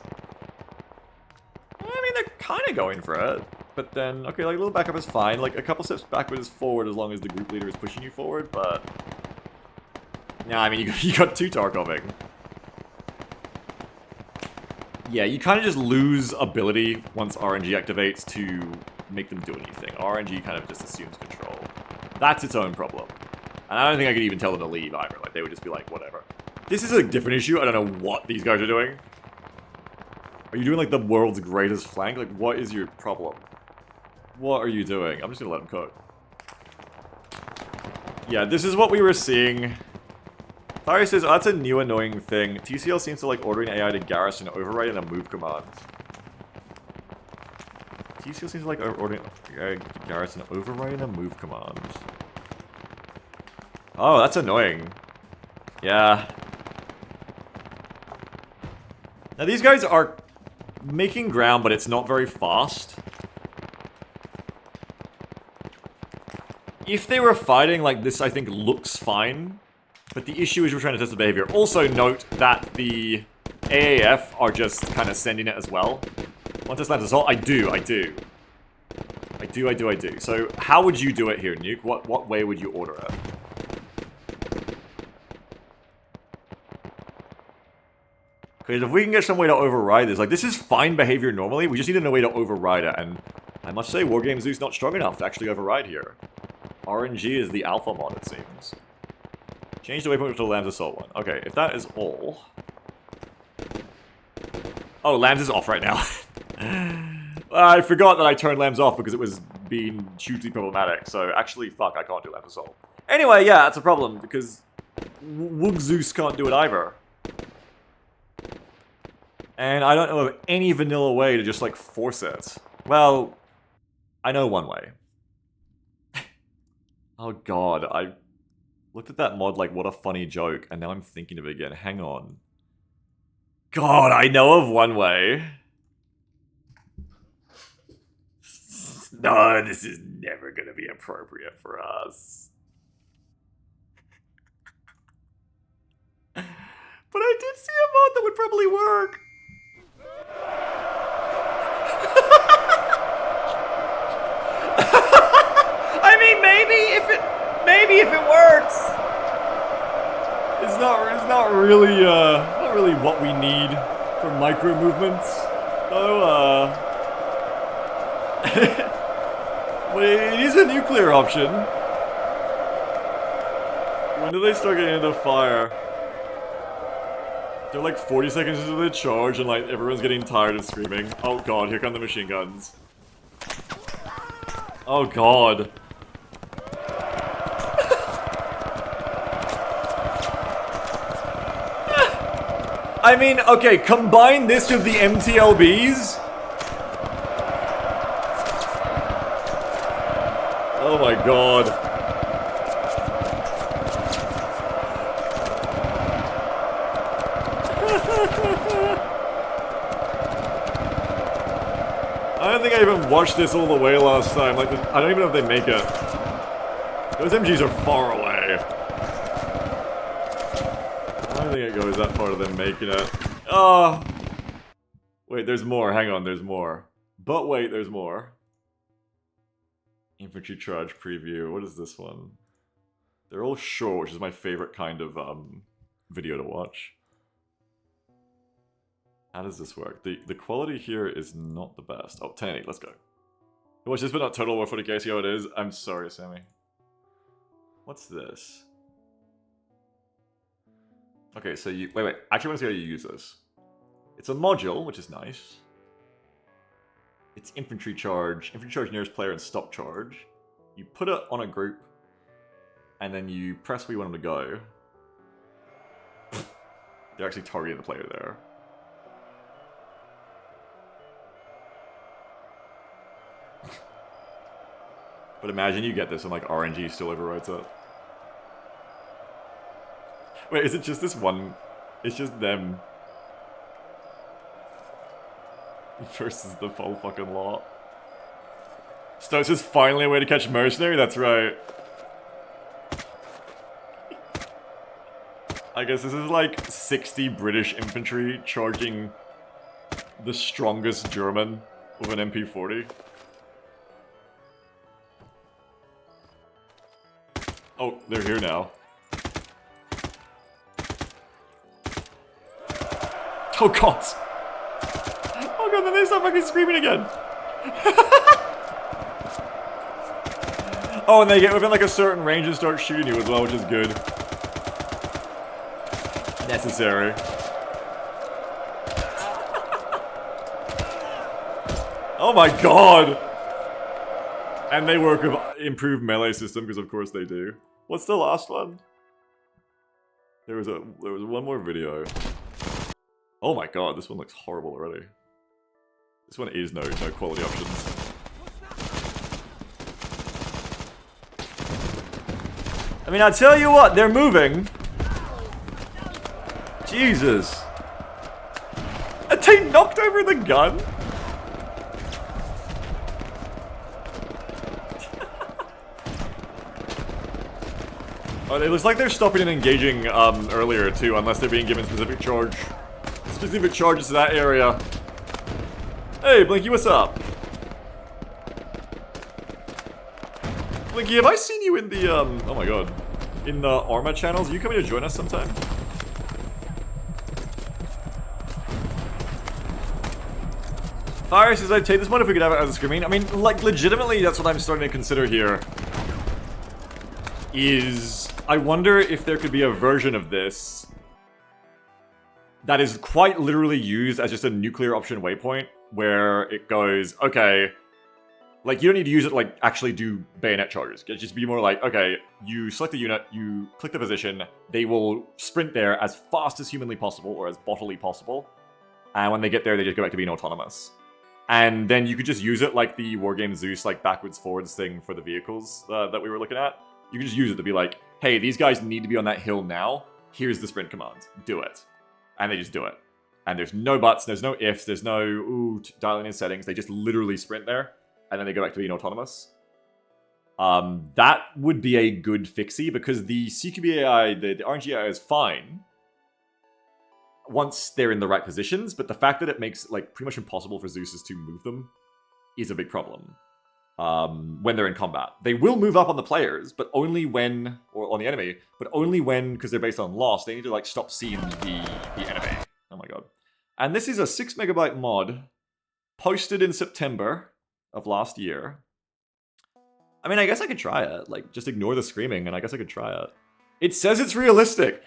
S1: I mean, they're kind of going for it. But then, okay, like, a little backup is fine. Like, a couple steps backwards is forward as long as the group leader is pushing you forward, but... Yeah, I mean, you got 2 Tarkoving. Yeah, you kind of just lose ability once RNG activates to make them do anything. RNG kind of just assumes control. That's its own problem. And I don't think I could even tell them to leave either. Like, they would just be like, whatever. This is a different issue. I don't know what these guys are doing. Are you doing, like, the world's greatest flank? Like, what is your problem? What are you doing? I'm just gonna let them cook. Yeah, this is what we were seeing. Fire says, oh, that's a new annoying thing. TCL seems to like ordering AI to garrison override and a move command. TCL seems to like ordering AI to garrison override and a move command. Oh, that's annoying. Yeah. Now these guys are making ground, but it's not very fast. If they were fighting like this, I think looks fine. But the issue is we're trying to test the behavior. Also note that the AAF are just kind of sending it as well. Want to slam assault? I do. So how would you do it here, Nuke? What way would you order it? Because if we can get some way to override this, like, this is fine behavior normally, we just need to know a way to override it, and I must say, Wargame Zoo's not strong enough to actually override here. RNG is the alpha mod, it seems. Change the waypoint to the Lamb's Assault one. Okay, if that is all... Oh, Lambs is off right now. I forgot that I turned Lambs off because it was being hugely problematic, so actually, fuck, I can't do Lamb's Assault. Anyway, yeah, that's a problem, because Woog Zeus can't do it either. And I don't know of any vanilla way to just, like, force it. Well, I know one way. Oh god, I looked at that mod like, what a funny joke, and now I'm thinking of it again. Hang on. God, I know of one way. No, this is never gonna be appropriate for us. But I did see a mod that would probably work. I mean, maybe if it works. It's not really what we need for micro movements. Though, but it is a nuclear option. When do they start getting into fire? They're like 40 seconds into the charge and like everyone's getting tired of screaming. Oh god, here come the machine guns. Oh god. I mean, okay, combine this with the MTLBs. Oh my god. I don't think I even watched this all the way last time. Like, I don't even know if they make it. Those MGs are far away. I don't think it goes that far to them making it. Oh! Wait, there's more. Hang on, there's more. But wait, there's more. Infantry charge preview. What is this one? They're all short, which is my favorite kind of video to watch. How does this work? The quality here is not the best. Oh, 1080, let's go. Watch this, but not Total War 40k, see how it is? I'm sorry, Sammy. What's this? Okay, so you... Wait. I actually want to see how you use this. It's a module, which is nice. It's infantry charge. Infantry charge nearest player and stop charge. You put it on a group, and then you press where you want them to go. They're actually targeting the player there. But imagine you get this and like RNG still overrides it. Wait, is it just this one? It's just them versus the full fucking lot. So it's just finally a way to catch mercenary? That's right. I guess this is like 60 British infantry charging the strongest German with an MP40. Oh, they're here now. Oh god! Oh god, then they start fucking screaming again! Oh, and they get within like a certain range and start shooting you as well, which is good. Necessary. Oh my god! And they work with improved melee system, because of course they do. What's the last one? There was one more video. Oh my god, this one looks horrible already. This one is no quality options. I mean, I tell you what, they're moving. Jesus. And they knocked over the gun? Oh, it looks like they're stopping and engaging earlier too, unless they're being given specific charges to that area. Hey, Blinky, what's up? Blinky, have I seen you in the oh my god, in the Arma channels? Are you coming to join us sometime? Fire says I'd take this one if we could have it as a screen. I mean, like, legitimately, that's what I'm starting to consider here. I wonder if there could be a version of this that is quite literally used as just a nuclear option waypoint, where it goes, okay, like, you don't need to use it to, like, actually do bayonet charges. It just be more like, okay, you select the unit, you click the position, they will sprint there as fast as humanly possible, or as bodily possible, and when they get there, they just go back to being autonomous. And then you could just use it like the Wargame Zeus, like, backwards-forwards thing for the vehicles that we were looking at. You can just use it to be like, hey, these guys need to be on that hill now. Here's the sprint command. Do it. And they just do it. And there's no buts, there's no ifs, there's no, ooh, dialing in settings. They just literally sprint there, and then they go back to being autonomous. That would be a good fixie, because the CQB AI, the RNG AI is fine once they're in the right positions, but the fact that it makes, like, pretty much impossible for Zeus's to move them is a big problem. When they're in combat. They will move up on the players, but only when, or on the enemy, but only when, because they're based on loss, they need to, like, stop seeing the enemy. Oh my god. And this is a 6 megabyte mod, posted in September of last year. I mean, I guess I could try it. Like, just ignore the screaming, and I guess I could try it. It says it's realistic!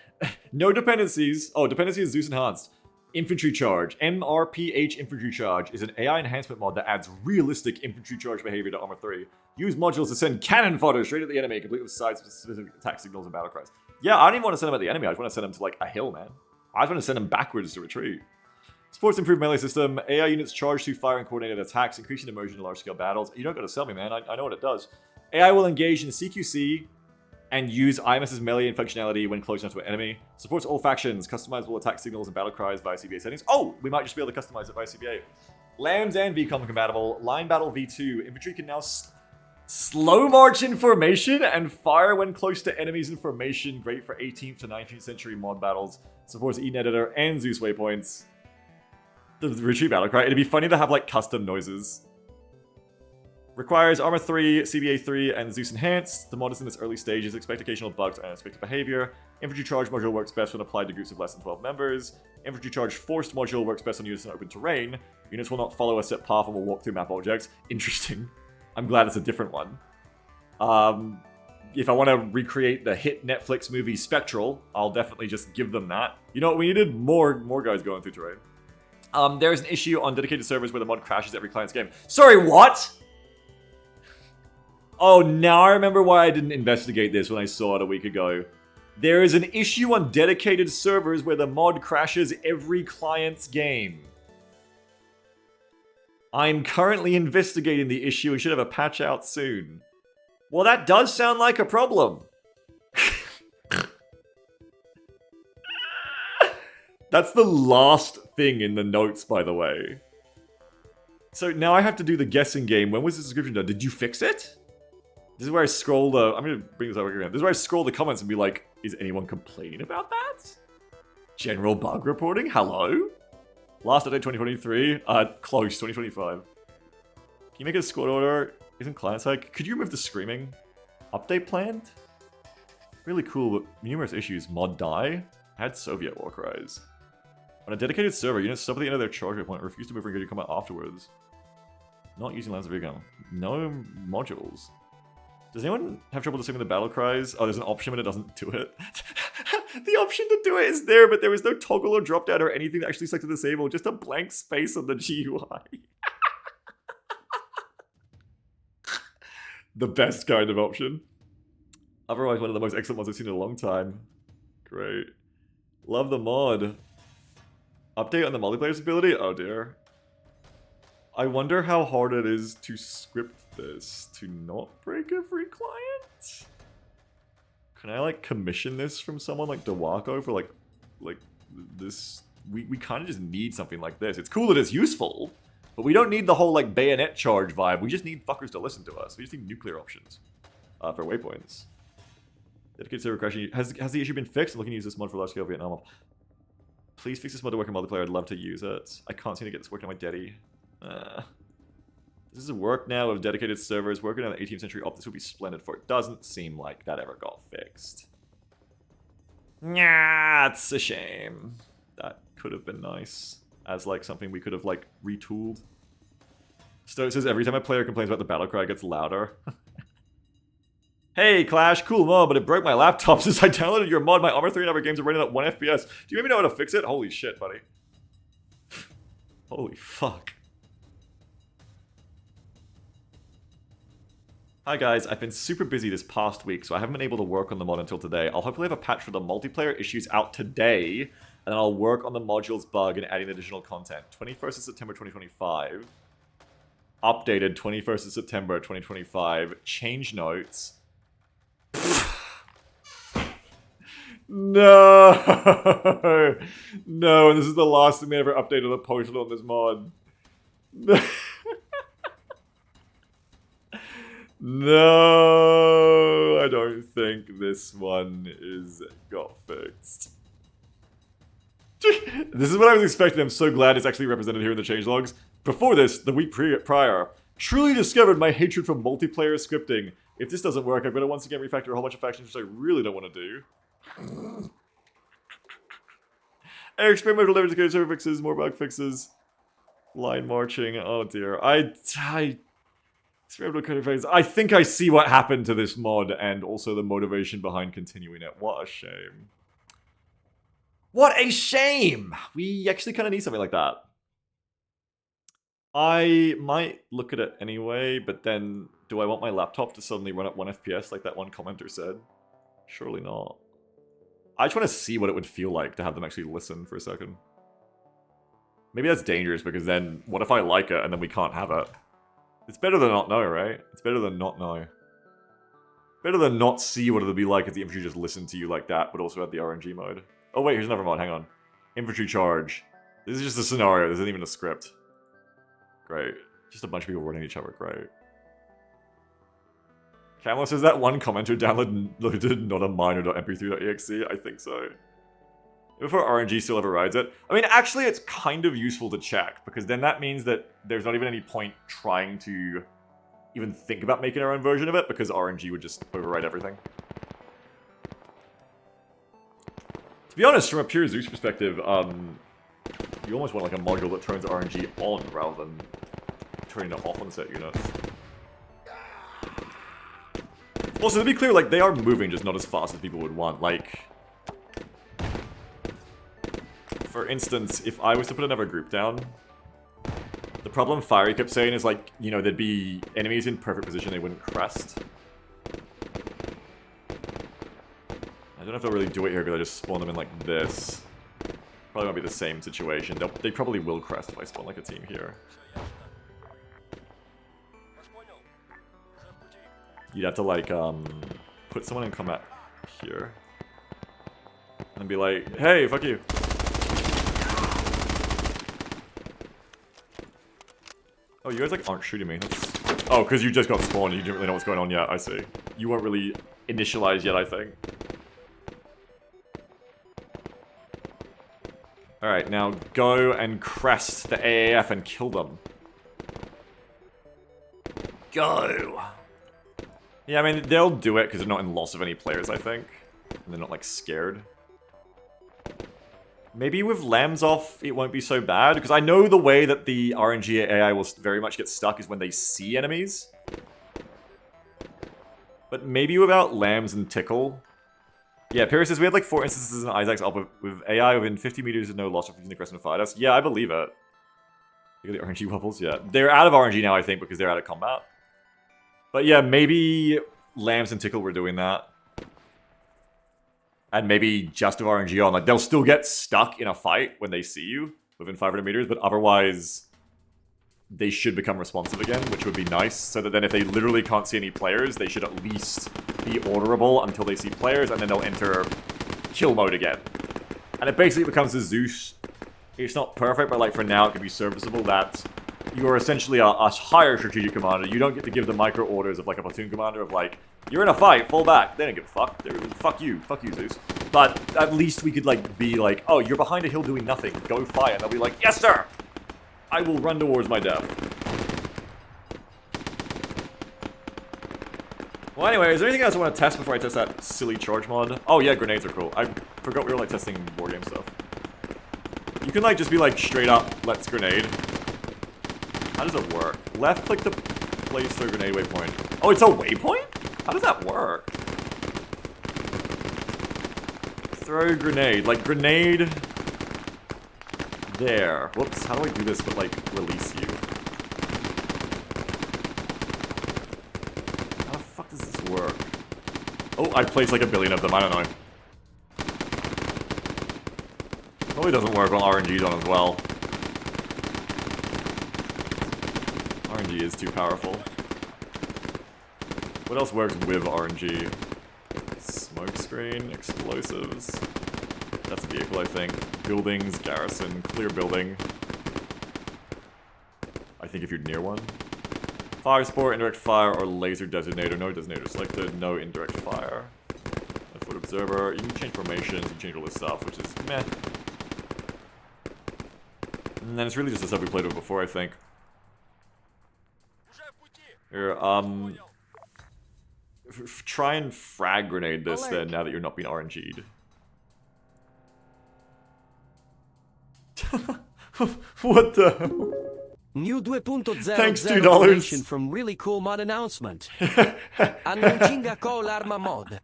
S1: No dependencies. Oh, dependency is Zeus Enhanced. Infantry Charge. MRPH Infantry Charge is an AI enhancement mod that adds realistic infantry charge behavior to Arma 3. Use modules to send cannon fodder straight at the enemy, complete with side-specific attack signals and battle cries. Yeah, I don't even want to send them at the enemy, I just want to send them to, like, a hill, man. I just want to send them backwards to retreat. Supports improved melee system. AI units charge through fire and coordinated attacks, increasing immersion in large-scale battles. You don't gotta sell me, man. I know what it does. AI will engage in CQC and use IMS's melee and functionality when close enough to an enemy. Supports all factions, customizable attack signals and battle cries via CBA settings. Oh, we might just be able to customize it via CBA. Lambs and VCOM compatible. Line battle V2. Infantry can now slow march in formation and fire when close to enemies in formation. Great for 18th to 19th century mod battles. Supports Eden Editor and Zeus waypoints. The retreat battle cry. It'd be funny to have, like, custom noises. Requires Armor 3, CBA 3, and Zeus Enhanced. The mod is in its early stages. Expect occasional bugs and unexpected behavior. Infantry Charge module works best when applied to groups of less than 12 members. Infantry Charge Forced module works best on units in open terrain. Units will not follow a set path and will walk through map objects. Interesting. I'm glad it's a different one. If I want to recreate the hit Netflix movie Spectral, I'll definitely just give them that. You know what? We needed more guys going through terrain. There is an issue on dedicated servers where the mod crashes every client's game. Sorry, what? Oh, now I remember why I didn't investigate this when I saw it a week ago. There is an issue on dedicated servers where the mod crashes every client's game. I'm currently investigating the issue. We should have a patch out soon. Well, that does sound like a problem. That's the last thing in the notes, by the way. So now I have to do the guessing game. When was the description done? Did you fix it? This is where I scroll the... I'm going to bring this over again. This is where I scroll the comments and be like, is anyone complaining about that? General bug reporting? Hello? Last update 2023? Close, 2025. Can you make a squad order? Isn't client side? Could you remove the screaming? Update planned? Really cool, but numerous issues. Mod die? Had Soviet war cries. On a dedicated server, units stop at the end of their charge point, refuse to move or engage combat afterwards. Not using Lancer Vegan. No modules. Does anyone have trouble disabling the battle cries? Oh, there's an option, but it doesn't do it. The option to do it is there, but there was no toggle or drop down or anything that actually selected disable. Just a blank space on the GUI. The best kind of option. Otherwise, one of the most excellent ones I've seen in a long time. Great. Love the mod. Update on the multiplayer's ability? Oh dear. I wonder how hard it is to script this to not break every client? Can I like commission this from someone like Dewako for like this? We kind of just need something like this. It's cool that it's useful, but we don't need the whole like bayonet charge vibe. We just need fuckers to listen to us. We just need nuclear options for waypoints. Dedicated server crashing. Has the issue been fixed? I'm looking to use this mod for large scale Vietnam. Please fix this mod to work in multiplayer. I'd love to use it. I can't seem to get this working on my Deddy. This is a work now of dedicated servers. Working on the 18th century op, this would be splendid for it. Doesn't seem like that ever got fixed. Yeah, it's a shame. That could have been nice. As like something we could have like retooled. Stoat says every time a player complains about the battle cry, it gets louder. Hey Clash, cool mod, but it broke my laptop since I downloaded your mod. My Arma 3 and other games are running at 1 FPS. Do you maybe know how to fix it? Holy shit, buddy. Holy fuck. Hi guys, I've been super busy this past week, so I haven't been able to work on the mod until today. I'll hopefully have a patch for the multiplayer issues out today, and then I'll work on the modules bug and adding additional content. 21st of September 2025. Updated 21st of September 2025. Change notes. No! No, and this is the last thing they ever updated or posted on this mod. No, I don't think this one got fixed. This is what I was expecting. I'm so glad it's actually represented here in the changelogs. Before this, the week prior, truly discovered my hatred for multiplayer scripting. If this doesn't work, I'm going to once again refactor a whole bunch of factions, which I really don't want to do. Experimental leverage to server fixes, more bug fixes, line marching. Oh dear. I think I see what happened to this mod and also the motivation behind continuing it. What a shame. What a shame! We actually kind of need something like that. I might look at it anyway, but then do I want my laptop to suddenly run at 1 FPS like that one commenter said? Surely not. I just want to see what it would feel like to have them actually listen for a second. Maybe that's dangerous because then what if I like it and then we can't have it? It's better than not know, right? It's better than not know. Better than not see what it'll be like if the infantry just listen to you like that, but also had the RNG mode. Oh wait, here's another mod, hang on. Infantry charge. This is just a scenario, this isn't even a script. Great. Just a bunch of people running each other, great. Camel says that one commenter downloaded not a minor.mp3.exe? I think so. If our RNG still overrides it. I mean, actually, it's kind of useful to check, because then that means that there's not even any point trying to even think about making our own version of it, because RNG would just override everything. To be honest, from a pure Zeus perspective, you almost want like a module that turns RNG on rather than turning it off on set units. Also, to be clear, like, they are moving, just not as fast as people would want. Like, for instance, if I was to put another group down, the problem Fiery kept saying is like, you know, there'd be enemies in perfect position, they wouldn't crest. I don't know if they'll really do it here because I just spawn them in like this. Probably won't be the same situation. They probably will crest if I spawn like a team here. You'd have to like, put someone in combat here. And be like, hey, fuck you. Oh, you guys like aren't shooting me. That's... Oh, because you just got spawned and you didn't really know what's going on yet, I see. You weren't really initialized yet, I think. Alright, now go and crest the AAF and kill them. Go! Yeah, I mean, they'll do it because they're not in loss of any players, I think. And they're not, like, scared. Maybe with lambs off, it won't be so bad, because I know the way that the RNG AI will very much get stuck is when they see enemies. But maybe without lambs and tickle... Yeah, Paris says we had like 4 instances in Isaac's up with AI within 50 meters and no loss of using aggressive fire. Yeah, I believe it. Look at the RNG wobbles, yeah. They're out of RNG now, I think, because they're out of combat. But yeah, maybe lambs and tickle were doing that. And maybe just with RNG on, like, they'll still get stuck in a fight when they see you within 500 meters, but otherwise, they should become responsive again, which would be nice, so that then if they literally can't see any players, they should at least be orderable until they see players, and then they'll enter kill mode again. And it basically becomes a Zeus. It's not perfect, but like for now, it could be serviceable that you are essentially a higher strategic commander. You don't get to give the micro orders of like a platoon commander of like, you're in a fight, fall back. They don't give a fuck. Fuck you, Zeus. But at least we could like be like, oh, you're behind a hill doing nothing. Go fire. And they'll be like, yes, sir. I will run towards my death. Well, anyway, is there anything else I want to test before I test that silly charge mod? Oh yeah, grenades are cool. I forgot we were like testing board game stuff. You can like just be like straight up, let's grenade. How does it work? Left click to place their grenade waypoint. Oh, it's a waypoint? How does that work? Throw grenade. Like, grenade... There. Whoops, how do I do this but, like, release you? How the fuck does this work? Oh, I placed like a billion of them, I don't know. Probably doesn't work on RNG's on as well. RNG is too powerful. What else works with RNG? Smoke screen, explosives. That's a vehicle, I think. Buildings, garrison, clear building. I think if you're near one. Fire sport, indirect fire, or laser designator. No designator. Select the no indirect fire. Foot observer. You can change formations, you can change all this stuff, which is meh. And then it's really just the stuff we played with before, I think. Here, try and frag grenade this then, now that you're not being RNG'd. What the hell?
S2: New 2.0
S1: Thanks, $2.
S2: information from really cool mod announcement. Announcing call Arma mod.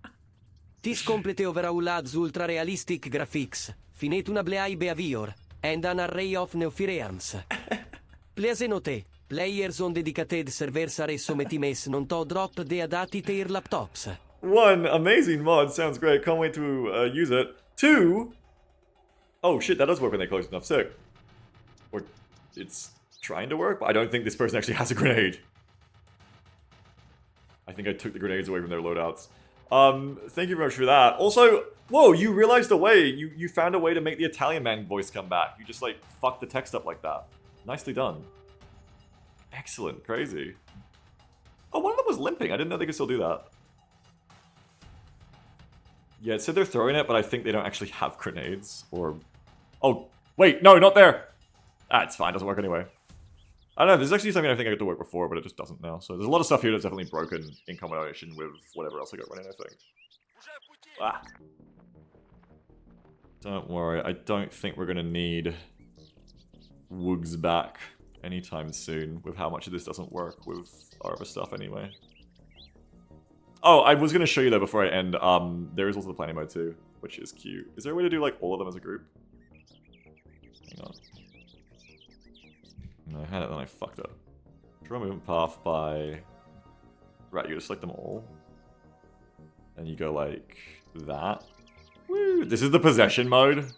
S2: This complete overall ultra realistic graphics. Finet una bleai behavior. And an array of neophyreans. Please note. Players on dedicated servers are sometimes non to drop the adati their laptops.
S1: 1, amazing mod, sounds great, can't wait to use it. 2, oh shit, that does work when they're close enough, sick. Or, it's trying to work, but I don't think this person actually has a grenade. I think I took the grenades away from their loadouts. Thank you very much for that. Also, whoa, you realized a way, you found a way to make the Italian man voice come back. You just like, fucked the text up like that. Nicely done. Excellent, crazy. Oh, one of them was limping. I didn't know they could still do that. Yeah, it said they're throwing it, but I think they don't actually have grenades. Or... Oh, wait, no, not there! Ah, it's fine, doesn't work anyway. I don't know, there's actually something I think I got to work before, but it just doesn't now. So there's a lot of stuff here that's definitely broken in combination with whatever else I got running, I think. Ah. Don't worry, I don't think we're gonna need Woogs back anytime soon with how much of this doesn't work with our other stuff anyway. Oh, I was going to show you though before I end, there is also the planning mode too, which is cute. Is there a way to do like all of them as a group? Hang on. No, I had it, then I fucked up. Draw movement path by... Right, you just select them all. And you go like that. Woo! This is the possession mode.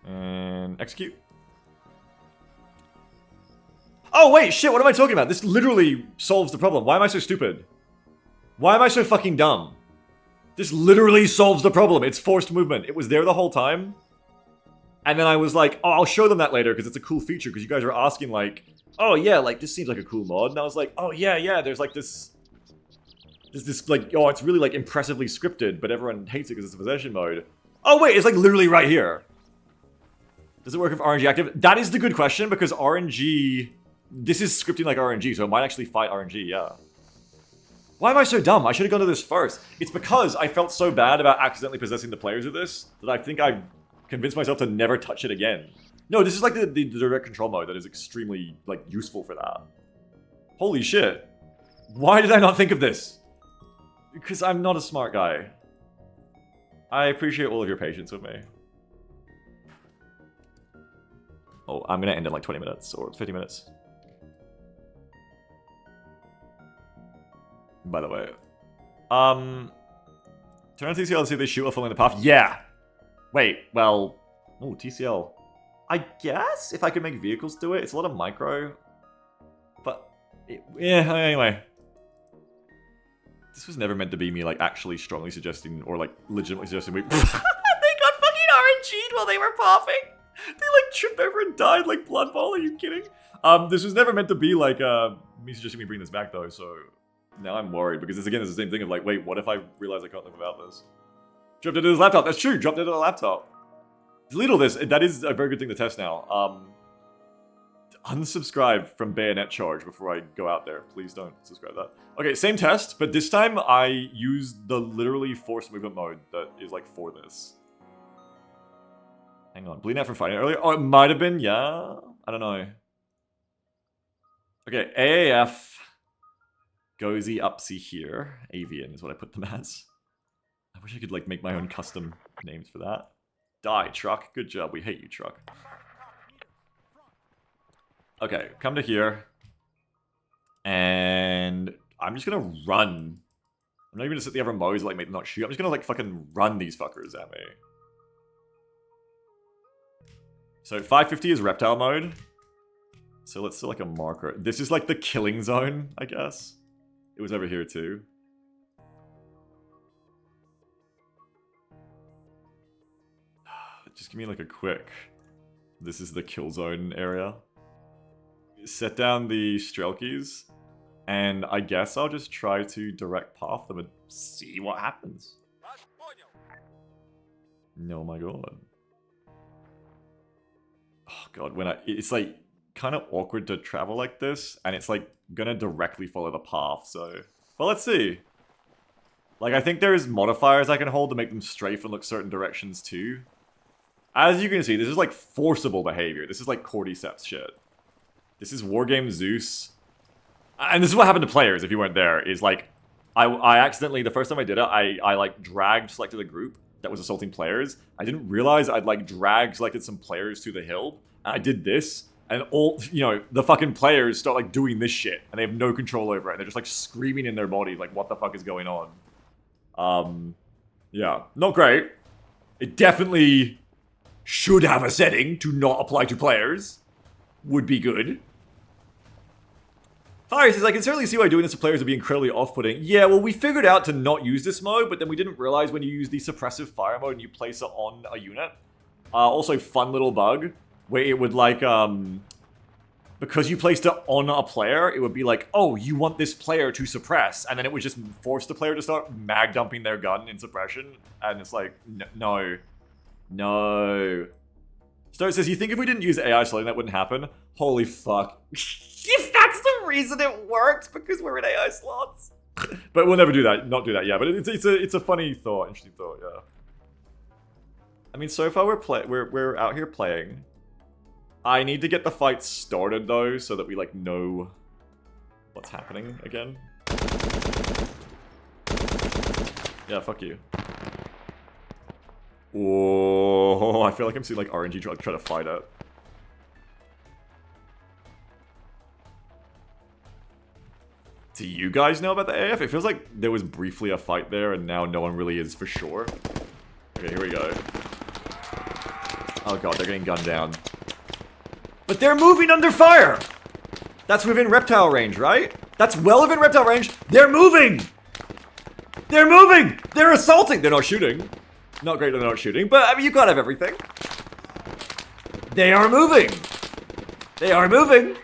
S1: And execute. Oh wait, shit, what am I talking about? This literally solves the problem. Why am I so stupid? Why am I so fucking dumb? This literally solves the problem. It's forced movement. It was there the whole time. And then I was like, oh, I'll show them that later because it's a cool feature. Because you guys were asking like, oh yeah, like this seems like a cool mod. And I was like, oh yeah, there's like this like, oh, it's really like impressively scripted, but everyone hates it because it's a possession mode. Oh wait, it's like literally right here. Does it work if RNG active? That is the good question because RNG, this is scripting like RNG, so it might actually fight RNG, yeah. Why am I so dumb? I should have gone to this first. It's because I felt so bad about accidentally possessing the players of this that I think I convinced myself to never touch it again. No, this is like the direct control mode that is extremely like useful for that. Holy shit. Why did I not think of this? Because I'm not a smart guy. I appreciate all of your patience with me. Oh, I'm gonna end in like 20 minutes or 50 minutes. By the way. Turn on TCL and see if they shoot or following the path. Yeah! Wait, well... Oh, TCL. I guess if I could make vehicles do it. It's a lot of micro. But... yeah, anyway. This was never meant to be me, like, actually strongly suggesting, or, like, legitimately suggesting we... They got fucking RNG'd while they were popping! They, like, tripped over and died like Blood Bowl, are you kidding? This was never meant to be, like, me suggesting we bring this back, though, so... Now I'm worried, because this, again, is the same thing of, like, wait, what if I realize I can't live without this? Dropped it into his laptop, that's true, dropped it into the laptop. Delete all this, that is a very good thing to test now. Unsubscribe from Bayonet Charge before I go out there. Please don't subscribe to that. Okay, same test, but this time I used the literally forced movement mode that is, like, for this. Hang on, bleeding out from fighting earlier? Oh, it might have been, yeah? I don't know. Okay, AAF... Gozy Upsy here. Avian is what I put them as. I wish I could like make my own custom names for that. Die, Truck. Good job. We hate you, Truck. Okay, come to here. And I'm just gonna run. I'm not even gonna sit the other modes like make them not shoot. I'm just gonna like fucking run these fuckers at me. So 550 is reptile mode. So let's do like a marker. This is like the killing zone, I guess. It was over here too. Just give me like a quick... This is the kill zone area. Set down the Strelkies. And I guess I'll just try to direct path them and see what happens. Oh my god. Oh god, when it's like kind of awkward to travel like this, and it's like gonna directly follow the path, so... Well, let's see. Like, I think there's modifiers I can hold to make them strafe and look certain directions too. As you can see, this is like forcible behavior. This is like Cordyceps shit. This is Wargame Zeus. And this is what happened to players if you weren't there, is like... I accidentally, the first time I did it, I like selected a group that was assaulting players. I didn't realize I'd like selected some players to the hill, and I did this. And all, you know, the fucking players start, like, doing this shit. And they have no control over it. They're just, like, screaming in their body, like, what the fuck is going on? Yeah. Not great. It definitely should have a setting to not apply to players. Would be good. Fire says, I can certainly see why doing this to players would be incredibly off-putting. Yeah, well, we figured out to not use this mode, but then we didn't realize when you use the suppressive fire mode and you place it on a unit. Also, fun little bug. Where it would like, because you placed it on a player, it would be like, oh, you want this player to suppress. And then it would just force the player to start mag dumping their gun in suppression. And it's like, no. No. Start says, you think if we didn't use AI slowing that wouldn't happen? Holy fuck. If that's the reason it works, because we're in AI slots. But we'll never do that, not do that, yeah. But it's a funny thought, interesting thought, yeah. I mean, so far we're out here playing. I need to get the fight started, though, so that we, like, know what's happening again. Yeah, fuck you. Oh, Oh, I feel like I'm seeing like RNG try to fight it. Do you guys know about the AF? It feels like there was briefly a fight there and now no one really is for sure. Okay, here we go. Oh god, they're getting gunned down. But they're moving under fire! That's within reptile range, right? That's well within reptile range. They're moving! They're moving! They're assaulting! They're not shooting. Not great that they're not shooting, but I mean, you gotta have everything. They are moving! They are moving!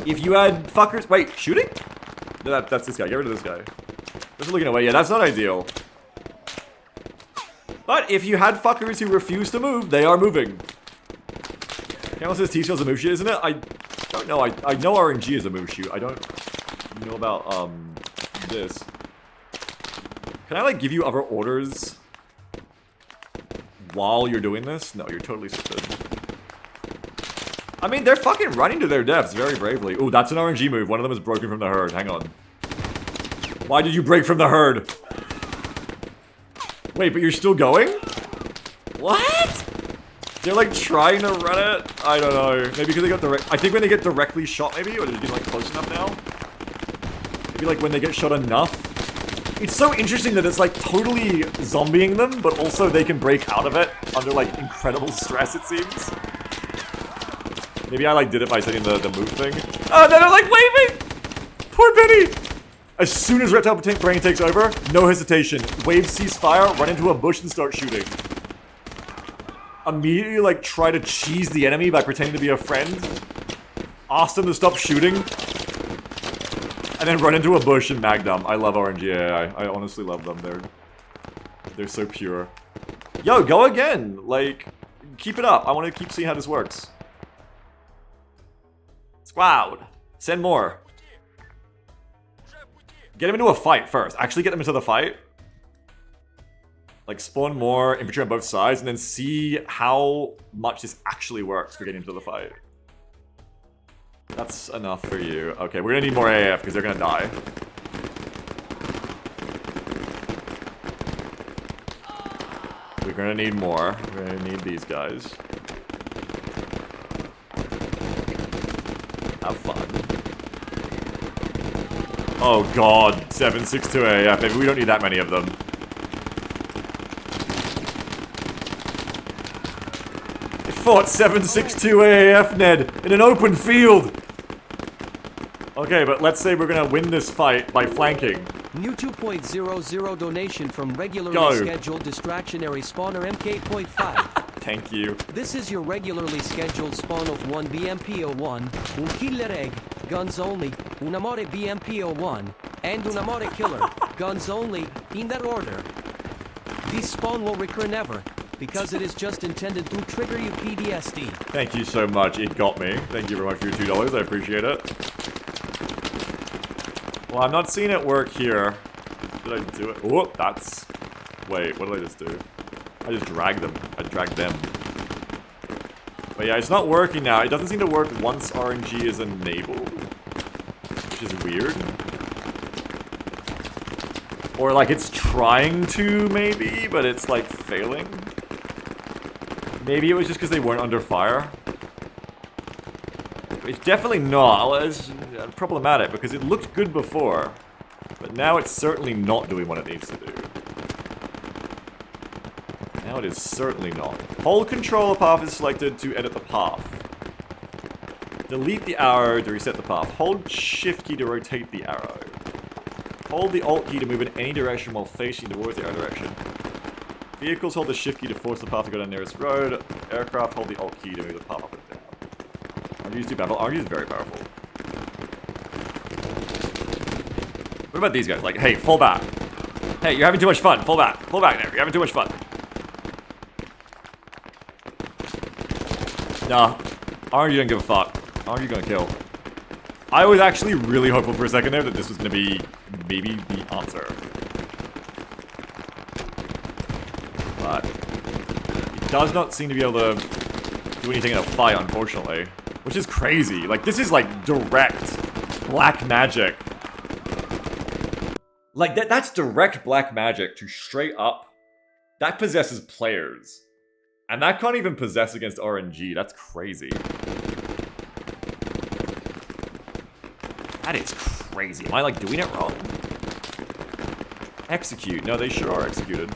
S1: If you had fuckers... Wait, shooting? No, that's this guy. Get rid of this guy. Just looking away. Yeah, that's not ideal. But if you had fuckers who refuse to move, they are moving. Camel says T-Shell's a move shoot, isn't it? I don't know. I know RNG is a move shoot. I don't know about, this. Can I, like, give you other orders while you're doing this? No, you're totally stupid. I mean, they're fucking running to their deaths very bravely. Ooh, that's an RNG move. One of them is broken from the herd. Hang on. Why did you break from the herd? Wait, but you're still going? What? They're like trying to run it? I don't know. Maybe because they got direct... I think when they get directly shot maybe? Or they're getting like close enough now? Maybe like when they get shot enough? It's so interesting that it's like totally zombieing them, but also they can break out of it under like incredible stress, it seems. Maybe I like did it by setting the move thing. Oh, then they're like waving! Poor Benny! As soon as Reptile Brain takes over, no hesitation. Wave ceasefire, run into a bush and start shooting. Immediately like try to cheese the enemy by pretending to be a friend. Ask them to stop shooting. And then run into a bush and mag them. I love RNG AI. I honestly love them. They're so pure. Yo, go again! Like, keep it up. I want to keep seeing how this works. Squad! Send more. Get them into a fight first. Actually get them into the fight. Like, spawn more infantry on both sides, and then see how much this actually works for getting into the fight. That's enough for you. Okay, we're gonna need more AF, because they're gonna die. We're gonna need more. We're gonna need these guys. Have fun. Oh god, 762 AF. Maybe we don't need that many of them. It fought 762 AF, Ned, in an open field. Okay, but let's say we're gonna win this fight by flanking.
S2: New 2.00 donation from regularly scheduled distractionary spawner MK.5.
S1: Thank you.
S2: This is your regularly scheduled spawn of 1 BMP01, un killer egg, guns only, un amore BMP01, and un amore killer, guns only, in that order. This spawn will recur never, because it is just intended to trigger you PTSD. Thank
S1: you so much, it got me. Thank you very much for your $2, I appreciate it. Well, I'm not seeing it work here. Did I do it? Oh, that's... Wait, what did I just do? I just dragged them. I dragged them. But yeah, it's not working now. It doesn't seem to work once RNG is enabled. Which is weird. Or like it's trying to, maybe, but it's like failing. Maybe it was just because they weren't under fire. It's definitely not. Well, it's problematic because it looked good before. But now it's certainly not doing what it needs to do. Now it is certainly not. Hold controller path is selected to edit the path. Delete the arrow to reset the path. Hold shift key to rotate the arrow. Hold the alt key to move in any direction while facing towards the arrow direction. Vehicles hold the shift key to force the path to go down the nearest road. Aircraft hold the alt key to move the path up and down. RNG is too powerful. RNG is very powerful. What about these guys? Like, hey, fall back. Hey, you're having too much fun. Fall back. Fall back there. You're having too much fun. Nah. RNG don't give a fuck. RNG gonna kill. I was actually really hopeful for a second there that this was gonna be maybe the answer. But it does not seem to be able to do anything in a fight, unfortunately. Which is crazy. Like, this is like direct black magic. Like, that's direct black magic to straight up. That possesses players. And that can't even possess against RNG. That's crazy. That is crazy. Am I, like, doing it wrong? Execute. No, they sure are executed.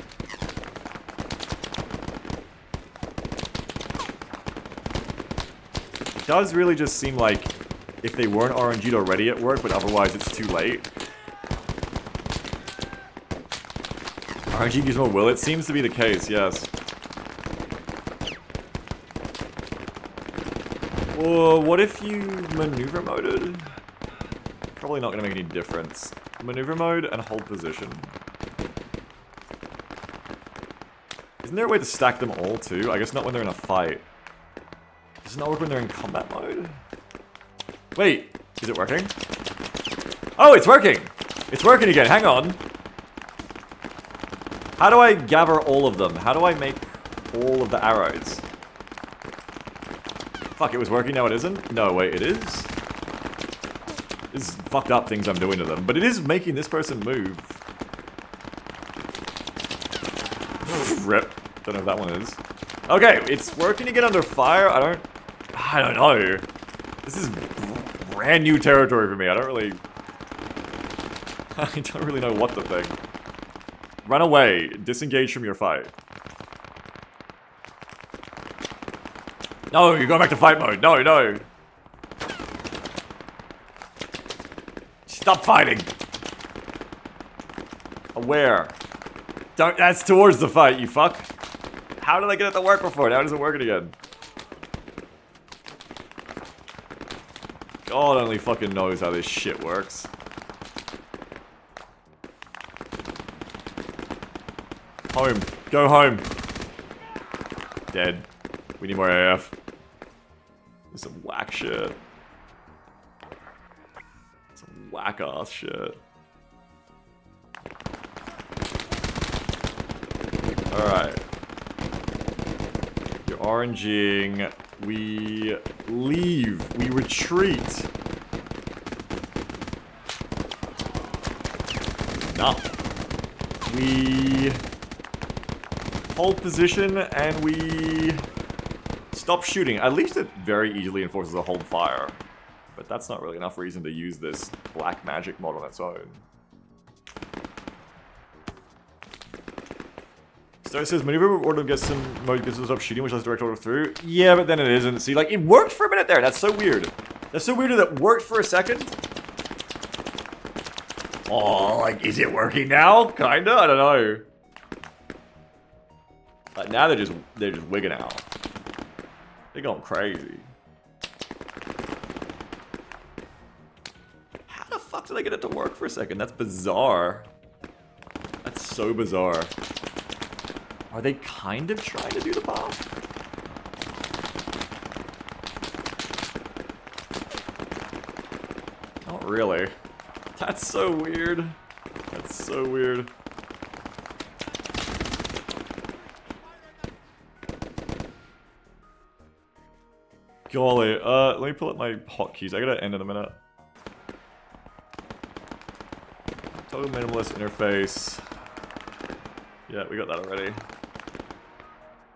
S1: It does really just seem like if they weren't RNG'd already at work, but otherwise it's too late. RNG gives more will. It seems to be the case, yes. Well, what if you maneuver moded? Probably not going to make any difference. Maneuver mode and hold position. Isn't there a way to stack them all too? I guess not when they're in a fight. Does it not work when they're in combat mode? Wait, is it working? Oh, it's working! It's working again, hang on. How do I gather all of them? How do I make all of the arrows? Fuck, it was working, now it isn't? No, wait, it is? This is fucked up things I'm doing to them, but it is making this person move. Rip. Don't know if that one is. Okay, it's working to get under fire. I don't know. This is brand new territory for me. I don't really know what to think. Run away. Disengage from your fight. No, you're going back to fight mode. No, no. Stop fighting. Aware. Don't. That's towards the fight, you fuck. How did I get it to work before? Now it isn't working again. God only fucking knows how this shit works. Home. Go home. Dead. We need more AF. This is some whack shit. Some whack ass shit. Alright. You're RNGing. We leave. We retreat. No. We hold position and we stop shooting. At least it very easily enforces a hold fire. But that's not really enough reason to use this black magic mod on its own. So it says maneuver order gets some mode gets us up shooting, which has direct order through. Yeah, but then it isn't. See, like, it worked for a minute there. That's so weird. That's so weird that it worked for a second. Oh, like, is it working now? Kinda? I don't know. Like, now they're just wigging out. They're going crazy. How the fuck did I get it to work for a second? That's bizarre. That's so bizarre. Are they kind of trying to do the path? Not really. That's so weird. That's so weird. Golly, let me pull up my hotkeys. I gotta end in a minute. Total minimalist interface. Yeah, we got that already.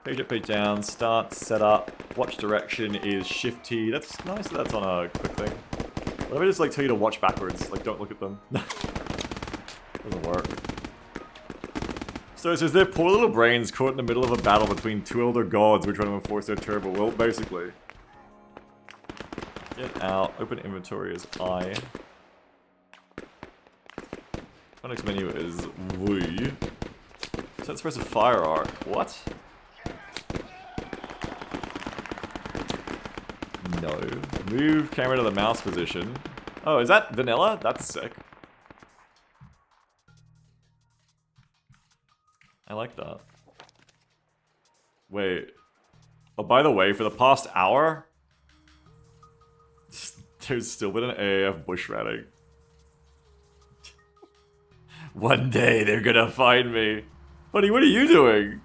S1: Page up, page down, start, setup, watch direction is Shift T. That's nice that that's on a quick thing. What if I just like tell you to watch backwards? Like, don't look at them. Doesn't work. So it says their poor little brains caught in the middle of a battle between two elder gods who are trying to enforce their terrible will, basically. Get out, open inventory is I. My next menu is V. So let's press a fire arc. What? No. Move camera to the mouse position. Oh, is that vanilla? That's sick. I like that. Wait. Oh, by the way, for the past hour, there's still been an AAF bush ratting. One day they're gonna find me. Buddy, what are you doing?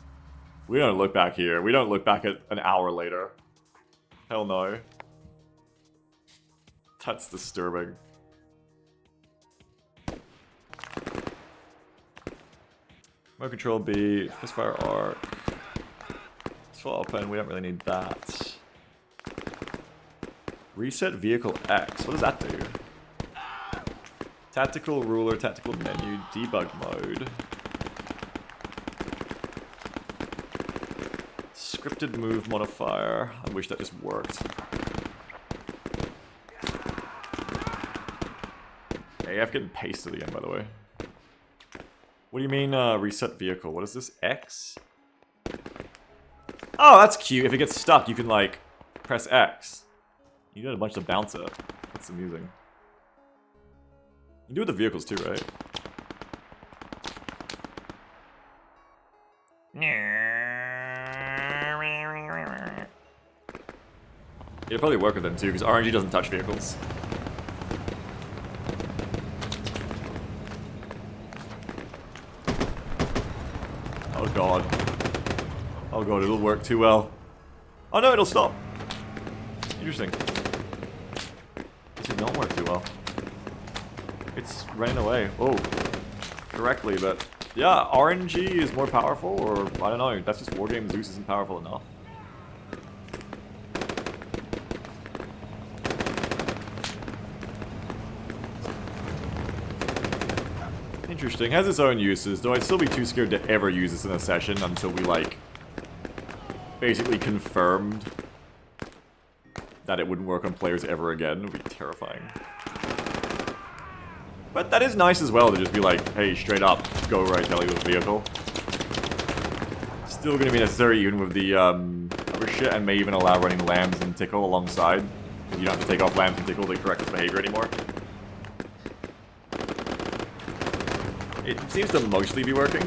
S1: We don't look back here. We don't look back at an hour later. Hell no. That's disturbing. Remote control B, fire arc. swap, and we don't really need that. Reset vehicle X. What does that do? Tactical ruler, tactical menu, debug mode. Scripted move modifier. I wish that just worked. AF getting pasted again, by the way. What do you mean, reset vehicle? What is this? X? Oh, that's cute. If it gets stuck, you can, like, press X. You got a bunch to bounce it. That's amusing. You can do it with the vehicles too, right? It'll probably work with them too, because RNG doesn't touch vehicles. Oh god. Oh god, it'll work too well. Oh no, it'll stop. Interesting. This did not work too well. It's running away. Oh. Correctly, but... Yeah, RNG is more powerful, or... I don't know, that's just Wargame Zeus isn't powerful enough. Interesting. Has its own uses, though I'd still be too scared to ever use this in a session until we, like... basically confirmed that it wouldn't work on players ever again. It would be terrifying. But that is nice as well to just be like, hey, straight up, go right belly with the vehicle. Still gonna be necessary even with the other shit, and may even allow running lambs and tickle alongside. You don't have to take off lambs and tickle to correct its behavior anymore. It seems to mostly be working.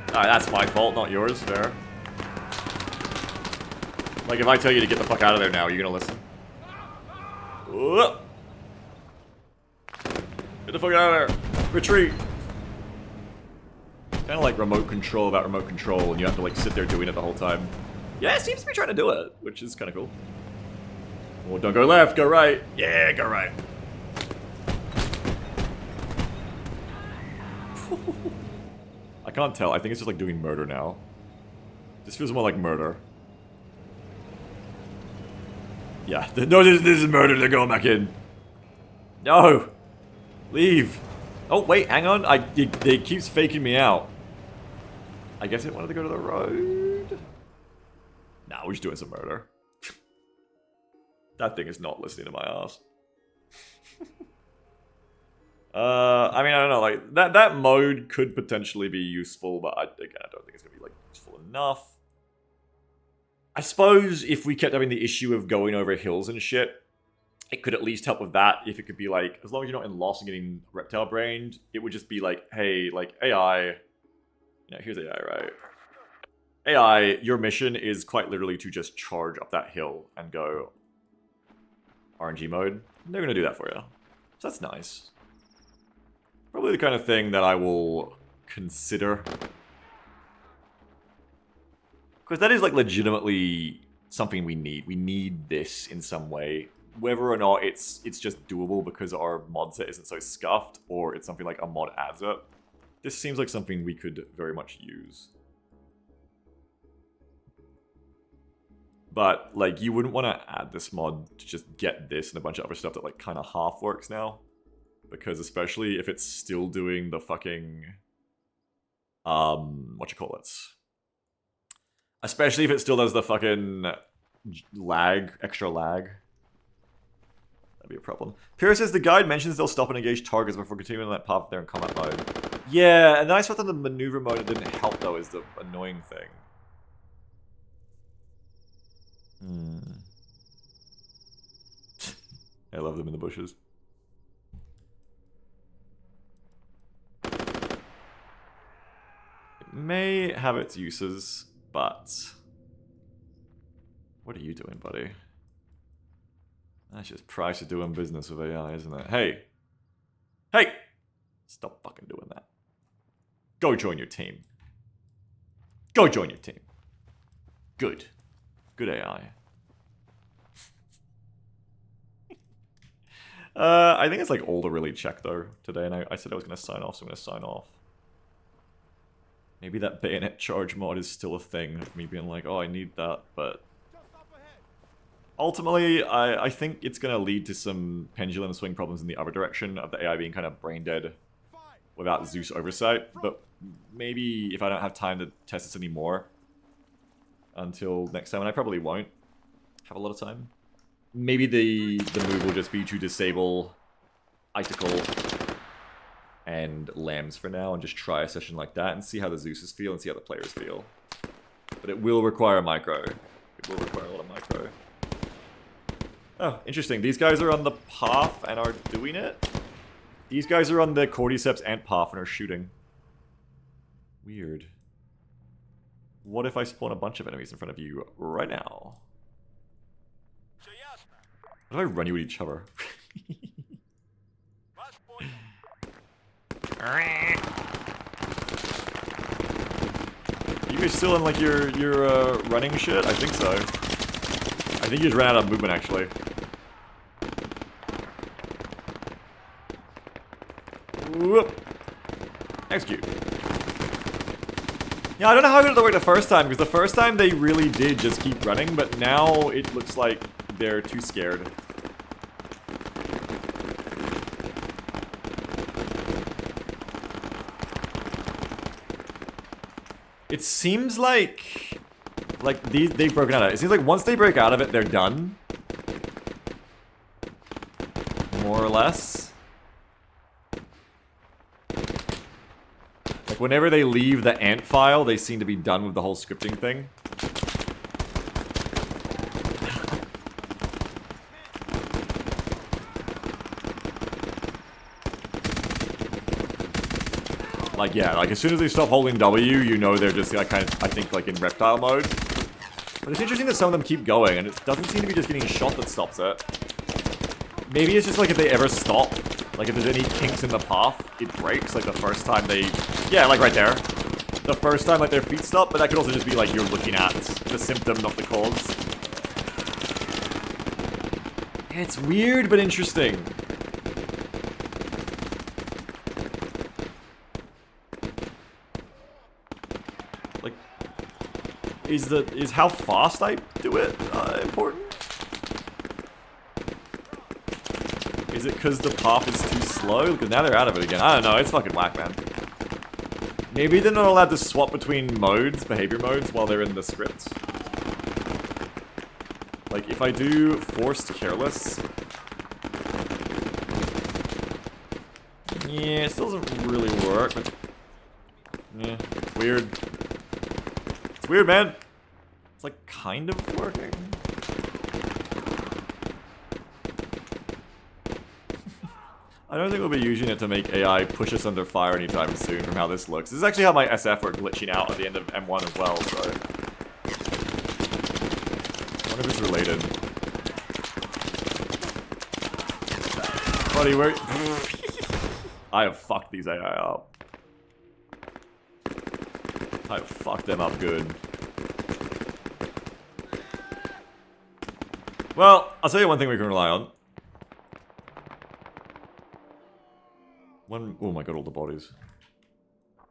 S1: Alright, that's my fault, not yours, fair. Like, if I tell you to get the fuck out of there now, are you gonna listen? Whoop. Get the fuck out of there! Retreat! Kind of like remote control about remote control, and you have to like sit there doing it the whole time. Yeah, it seems to be trying to do it, which is kind of cool. Oh, don't go left, go right. Yeah, go right. I can't tell. I think it's just like doing murder now. This feels more like murder. Yeah, no, this is murder. They're going back in. No! Leave! Oh, wait, hang on. It keeps faking me out. I guess it wanted to go to the road? Nah, we're just doing some murder. That thing is not listening to my ass. I mean, I don't know, like, that mode could potentially be useful, but again, I don't think it's gonna be, like, useful enough. I suppose if we kept having the issue of going over hills and shit, it could at least help with that. If it could be like, as long as you're not in loss and getting reptile brained, it would just be like, hey, like AI. Yeah, here's AI, right? AI, your mission is quite literally to just charge up that hill and go RNG mode. They're gonna do that for you. So that's nice. Probably the kind of thing that I will consider. Because that is, like, legitimately something we need. We need this in some way. Whether or not it's just doable because our mod set isn't so scuffed, or it's something like a mod adds it. This seems like something we could very much use. But, like, you wouldn't want to add this mod to just get this and a bunch of other stuff that, like, kind of half works now. Because especially if it's still doing the fucking... whatchamacallit? Especially if it still does the fucking lag, extra lag. That'd be a problem. Pierce says the guide mentions they'll stop and engage targets before continuing on that path there in combat mode. Yeah, and then I saw that the maneuver mode didn't help though, is the annoying thing. I love them in the bushes. It may have its uses, but what are you doing, buddy? That's just price of doing business with AI, isn't it? Hey! Hey! Stop fucking doing that. Go join your team. Go join your team. Good. Good AI. I think it's like all to really check though today, and I said I was going to sign off, so I'm going to sign off. Maybe that bayonet charge mod is still a thing of me being like, oh, I need that, but... Ultimately, I think it's going to lead to some pendulum swing problems in the other direction of the AI being kind of brain dead without Zeus oversight, but maybe if I don't have time to test this anymore until next time, and I probably won't have a lot of time, maybe the move will just be to disable Icicle and Lambs for now and just try a session like that and see how the Zeuses feel and see how the players feel. But it will require micro. It will require a lot of micro. Oh, interesting. These guys are on the path and are doing it? These guys are on the Cordyceps and path and are shooting. Weird. What if I spawn a bunch of enemies in front of you right now? What if I run you at each other? You guys still in like your running shit? I think so. I think you just ran out of movement actually. Whoop. Execute. Yeah, I don't know how I got it to work the first time, because the first time they really did just keep running, but now it looks like they're too scared. It seems like they've broken out of it. It seems like once they break out of it, they're done. More or less. Like whenever they leave the ant file, they seem to be done with the whole scripting thing. Like, yeah, like as soon as they stop holding W, you know they're just like kind of, I think, like in reptile mode. But it's interesting that some of them keep going, and it doesn't seem to be just getting shot that stops it. Maybe it's just like if they ever stop, like if there's any kinks in the path, it breaks, like the first time they... Yeah, like right there. The first time like their feet stop, but that could also just be like you're looking at the symptom, not the cause. It's weird, but interesting. Like, is how fast I do it important? Is it because the path is too slow? Because now they're out of it again. I don't know, it's fucking whack, man. Maybe they're not allowed to swap between modes, behavior modes, while they're in the script. Like, if I do forced careless... Yeah, it still doesn't really work, but... Yeah, it's weird. It's weird, man. It's like, kind of working. I don't think we'll be using it to make AI push us under fire anytime soon from how this looks. This is actually how my SF were glitching out at the end of M1 as well, so... I wonder if it's related. Buddy, where... I have fucked these AI up. I have fucked them up good. Well, I'll tell you one thing we can rely on. Oh my god, all the bodies.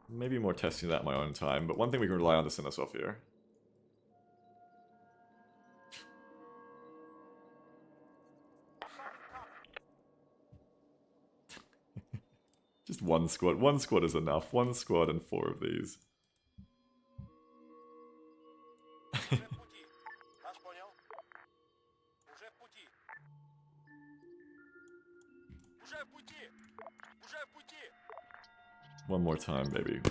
S1: Maybe more testing that in my own time, but one thing we can rely on to send us off here. Just one squad. One squad is enough. One squad and 4 of these. One more time, baby.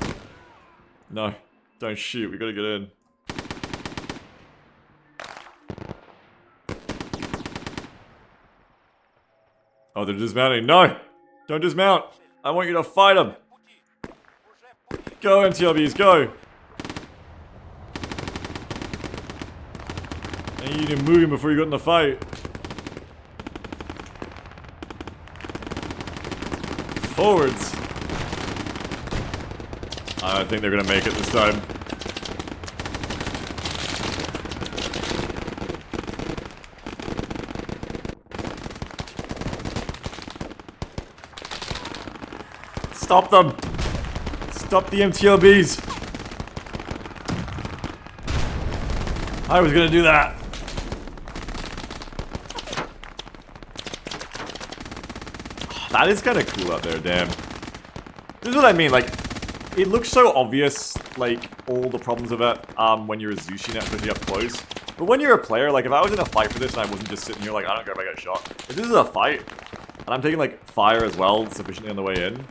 S1: No, don't shoot. We gotta get in. Oh, they're dismounting. No! Don't dismount! I want you to fight them! Go, MTLBs, go! I need you to move him before you got in the fight. Forwards! I don't think they're gonna make it this time. Stop them! Stop the MTLBs! I was gonna do that. That is kind of cool out there, damn. This is what I mean, like, it looks so obvious, like, all the problems of it, when you're a Zeus unit, especially up close. But when you're a player, like, if I was in a fight for this and I wasn't just sitting here like, I don't care if I get shot. If this is a fight, and I'm taking, like, fire as well, sufficiently on the way in,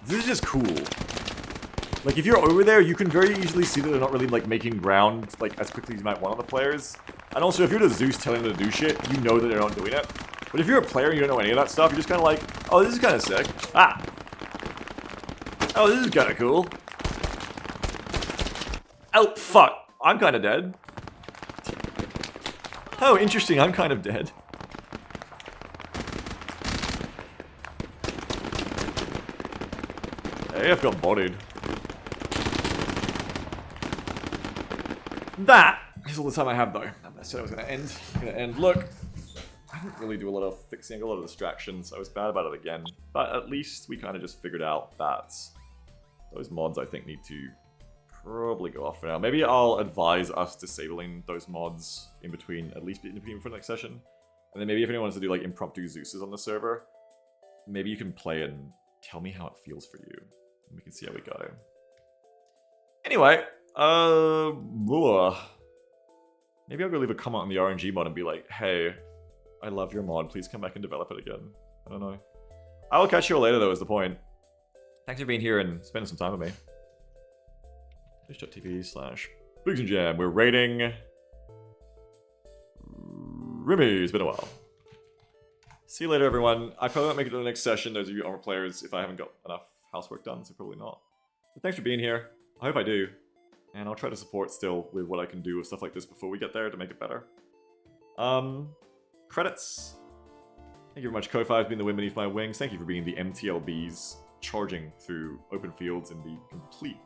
S1: this is just cool. Like, if you're over there, you can very easily see that they're not really, like, making ground, like, as quickly as you might want on the players. And also, if you're the Zeus telling them to do shit, you know that they're not doing it. But if you're a player and you don't know any of that stuff, you're just kind of like, oh, this is kind of sick. Ah! Oh, this is kind of cool. Oh, fuck. I'm kind of dead. Oh, interesting. I'm kind of dead. Hey, I've got bodied. That is all the time I have, though. I said I was going to end. Look, I didn't really do a lot of fixing, a lot of distractions. I was bad about it again. But at least we kind of just figured out that those mods, I think, need to probably go off for now. Maybe I'll advise us disabling those mods in between, at least in between for the next session. And then maybe if anyone wants to do, like, impromptu Zeuses on the server, maybe you can play and tell me how it feels for you. And we can see how we go. Anyway, maybe I'll go leave a comment on the RNG mod and be like, hey, I love your mod, please come back and develop it again. I don't know. I will catch you all later, though, is the point. Thanks for being here and spending some time with me. Twitch.tv/BoogsandJam. We're raiding Remy. It's been a while. See you later, everyone. I probably won't make it to the next session, those of you Arma players, if I haven't got enough housework done, so probably not. But thanks for being here. I hope I do. And I'll try to support still with what I can do with stuff like this before we get there to make it better. Credits. Thank you very much, Ko-Fi, for being the wind beneath my wings. Thank you for being the MTLBs charging through open fields in the complete,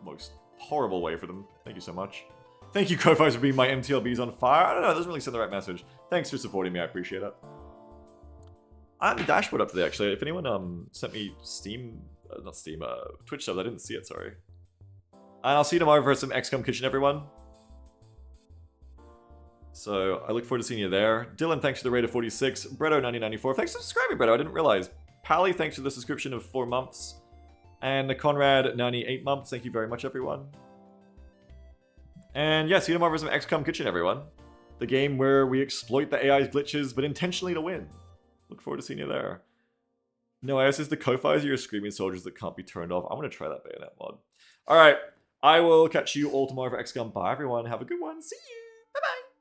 S1: most horrible way for them. Thank you so much. Thank you, Ko-Fi, for being my MTLBs on fire. I don't know, it doesn't really send the right message. Thanks for supporting me, I appreciate it. I have the dashboard up today, actually. If anyone sent me Steam, not Steam, Twitch subs, I didn't see it, sorry. And I'll see you tomorrow for some XCOM Kitchen, everyone. So, I look forward to seeing you there. Dylan, thanks for the raid of 46. Bretto9094, thanks for subscribing, Bretto, I didn't realize. Pally, thanks for the subscription of 4 months. And Conrad, 98 months, thank you very much, everyone. And yeah, see you tomorrow for some XCOM Kitchen, everyone. The game where we exploit the AI's glitches, but intentionally to win. Look forward to seeing you there. No, I says the Ko-Fis are your screaming soldiers that can't be turned off. I'm going to try that bayonet mod. Alright, I will catch you all tomorrow for XCOM. Bye, everyone. Have a good one. See you. Bye-bye.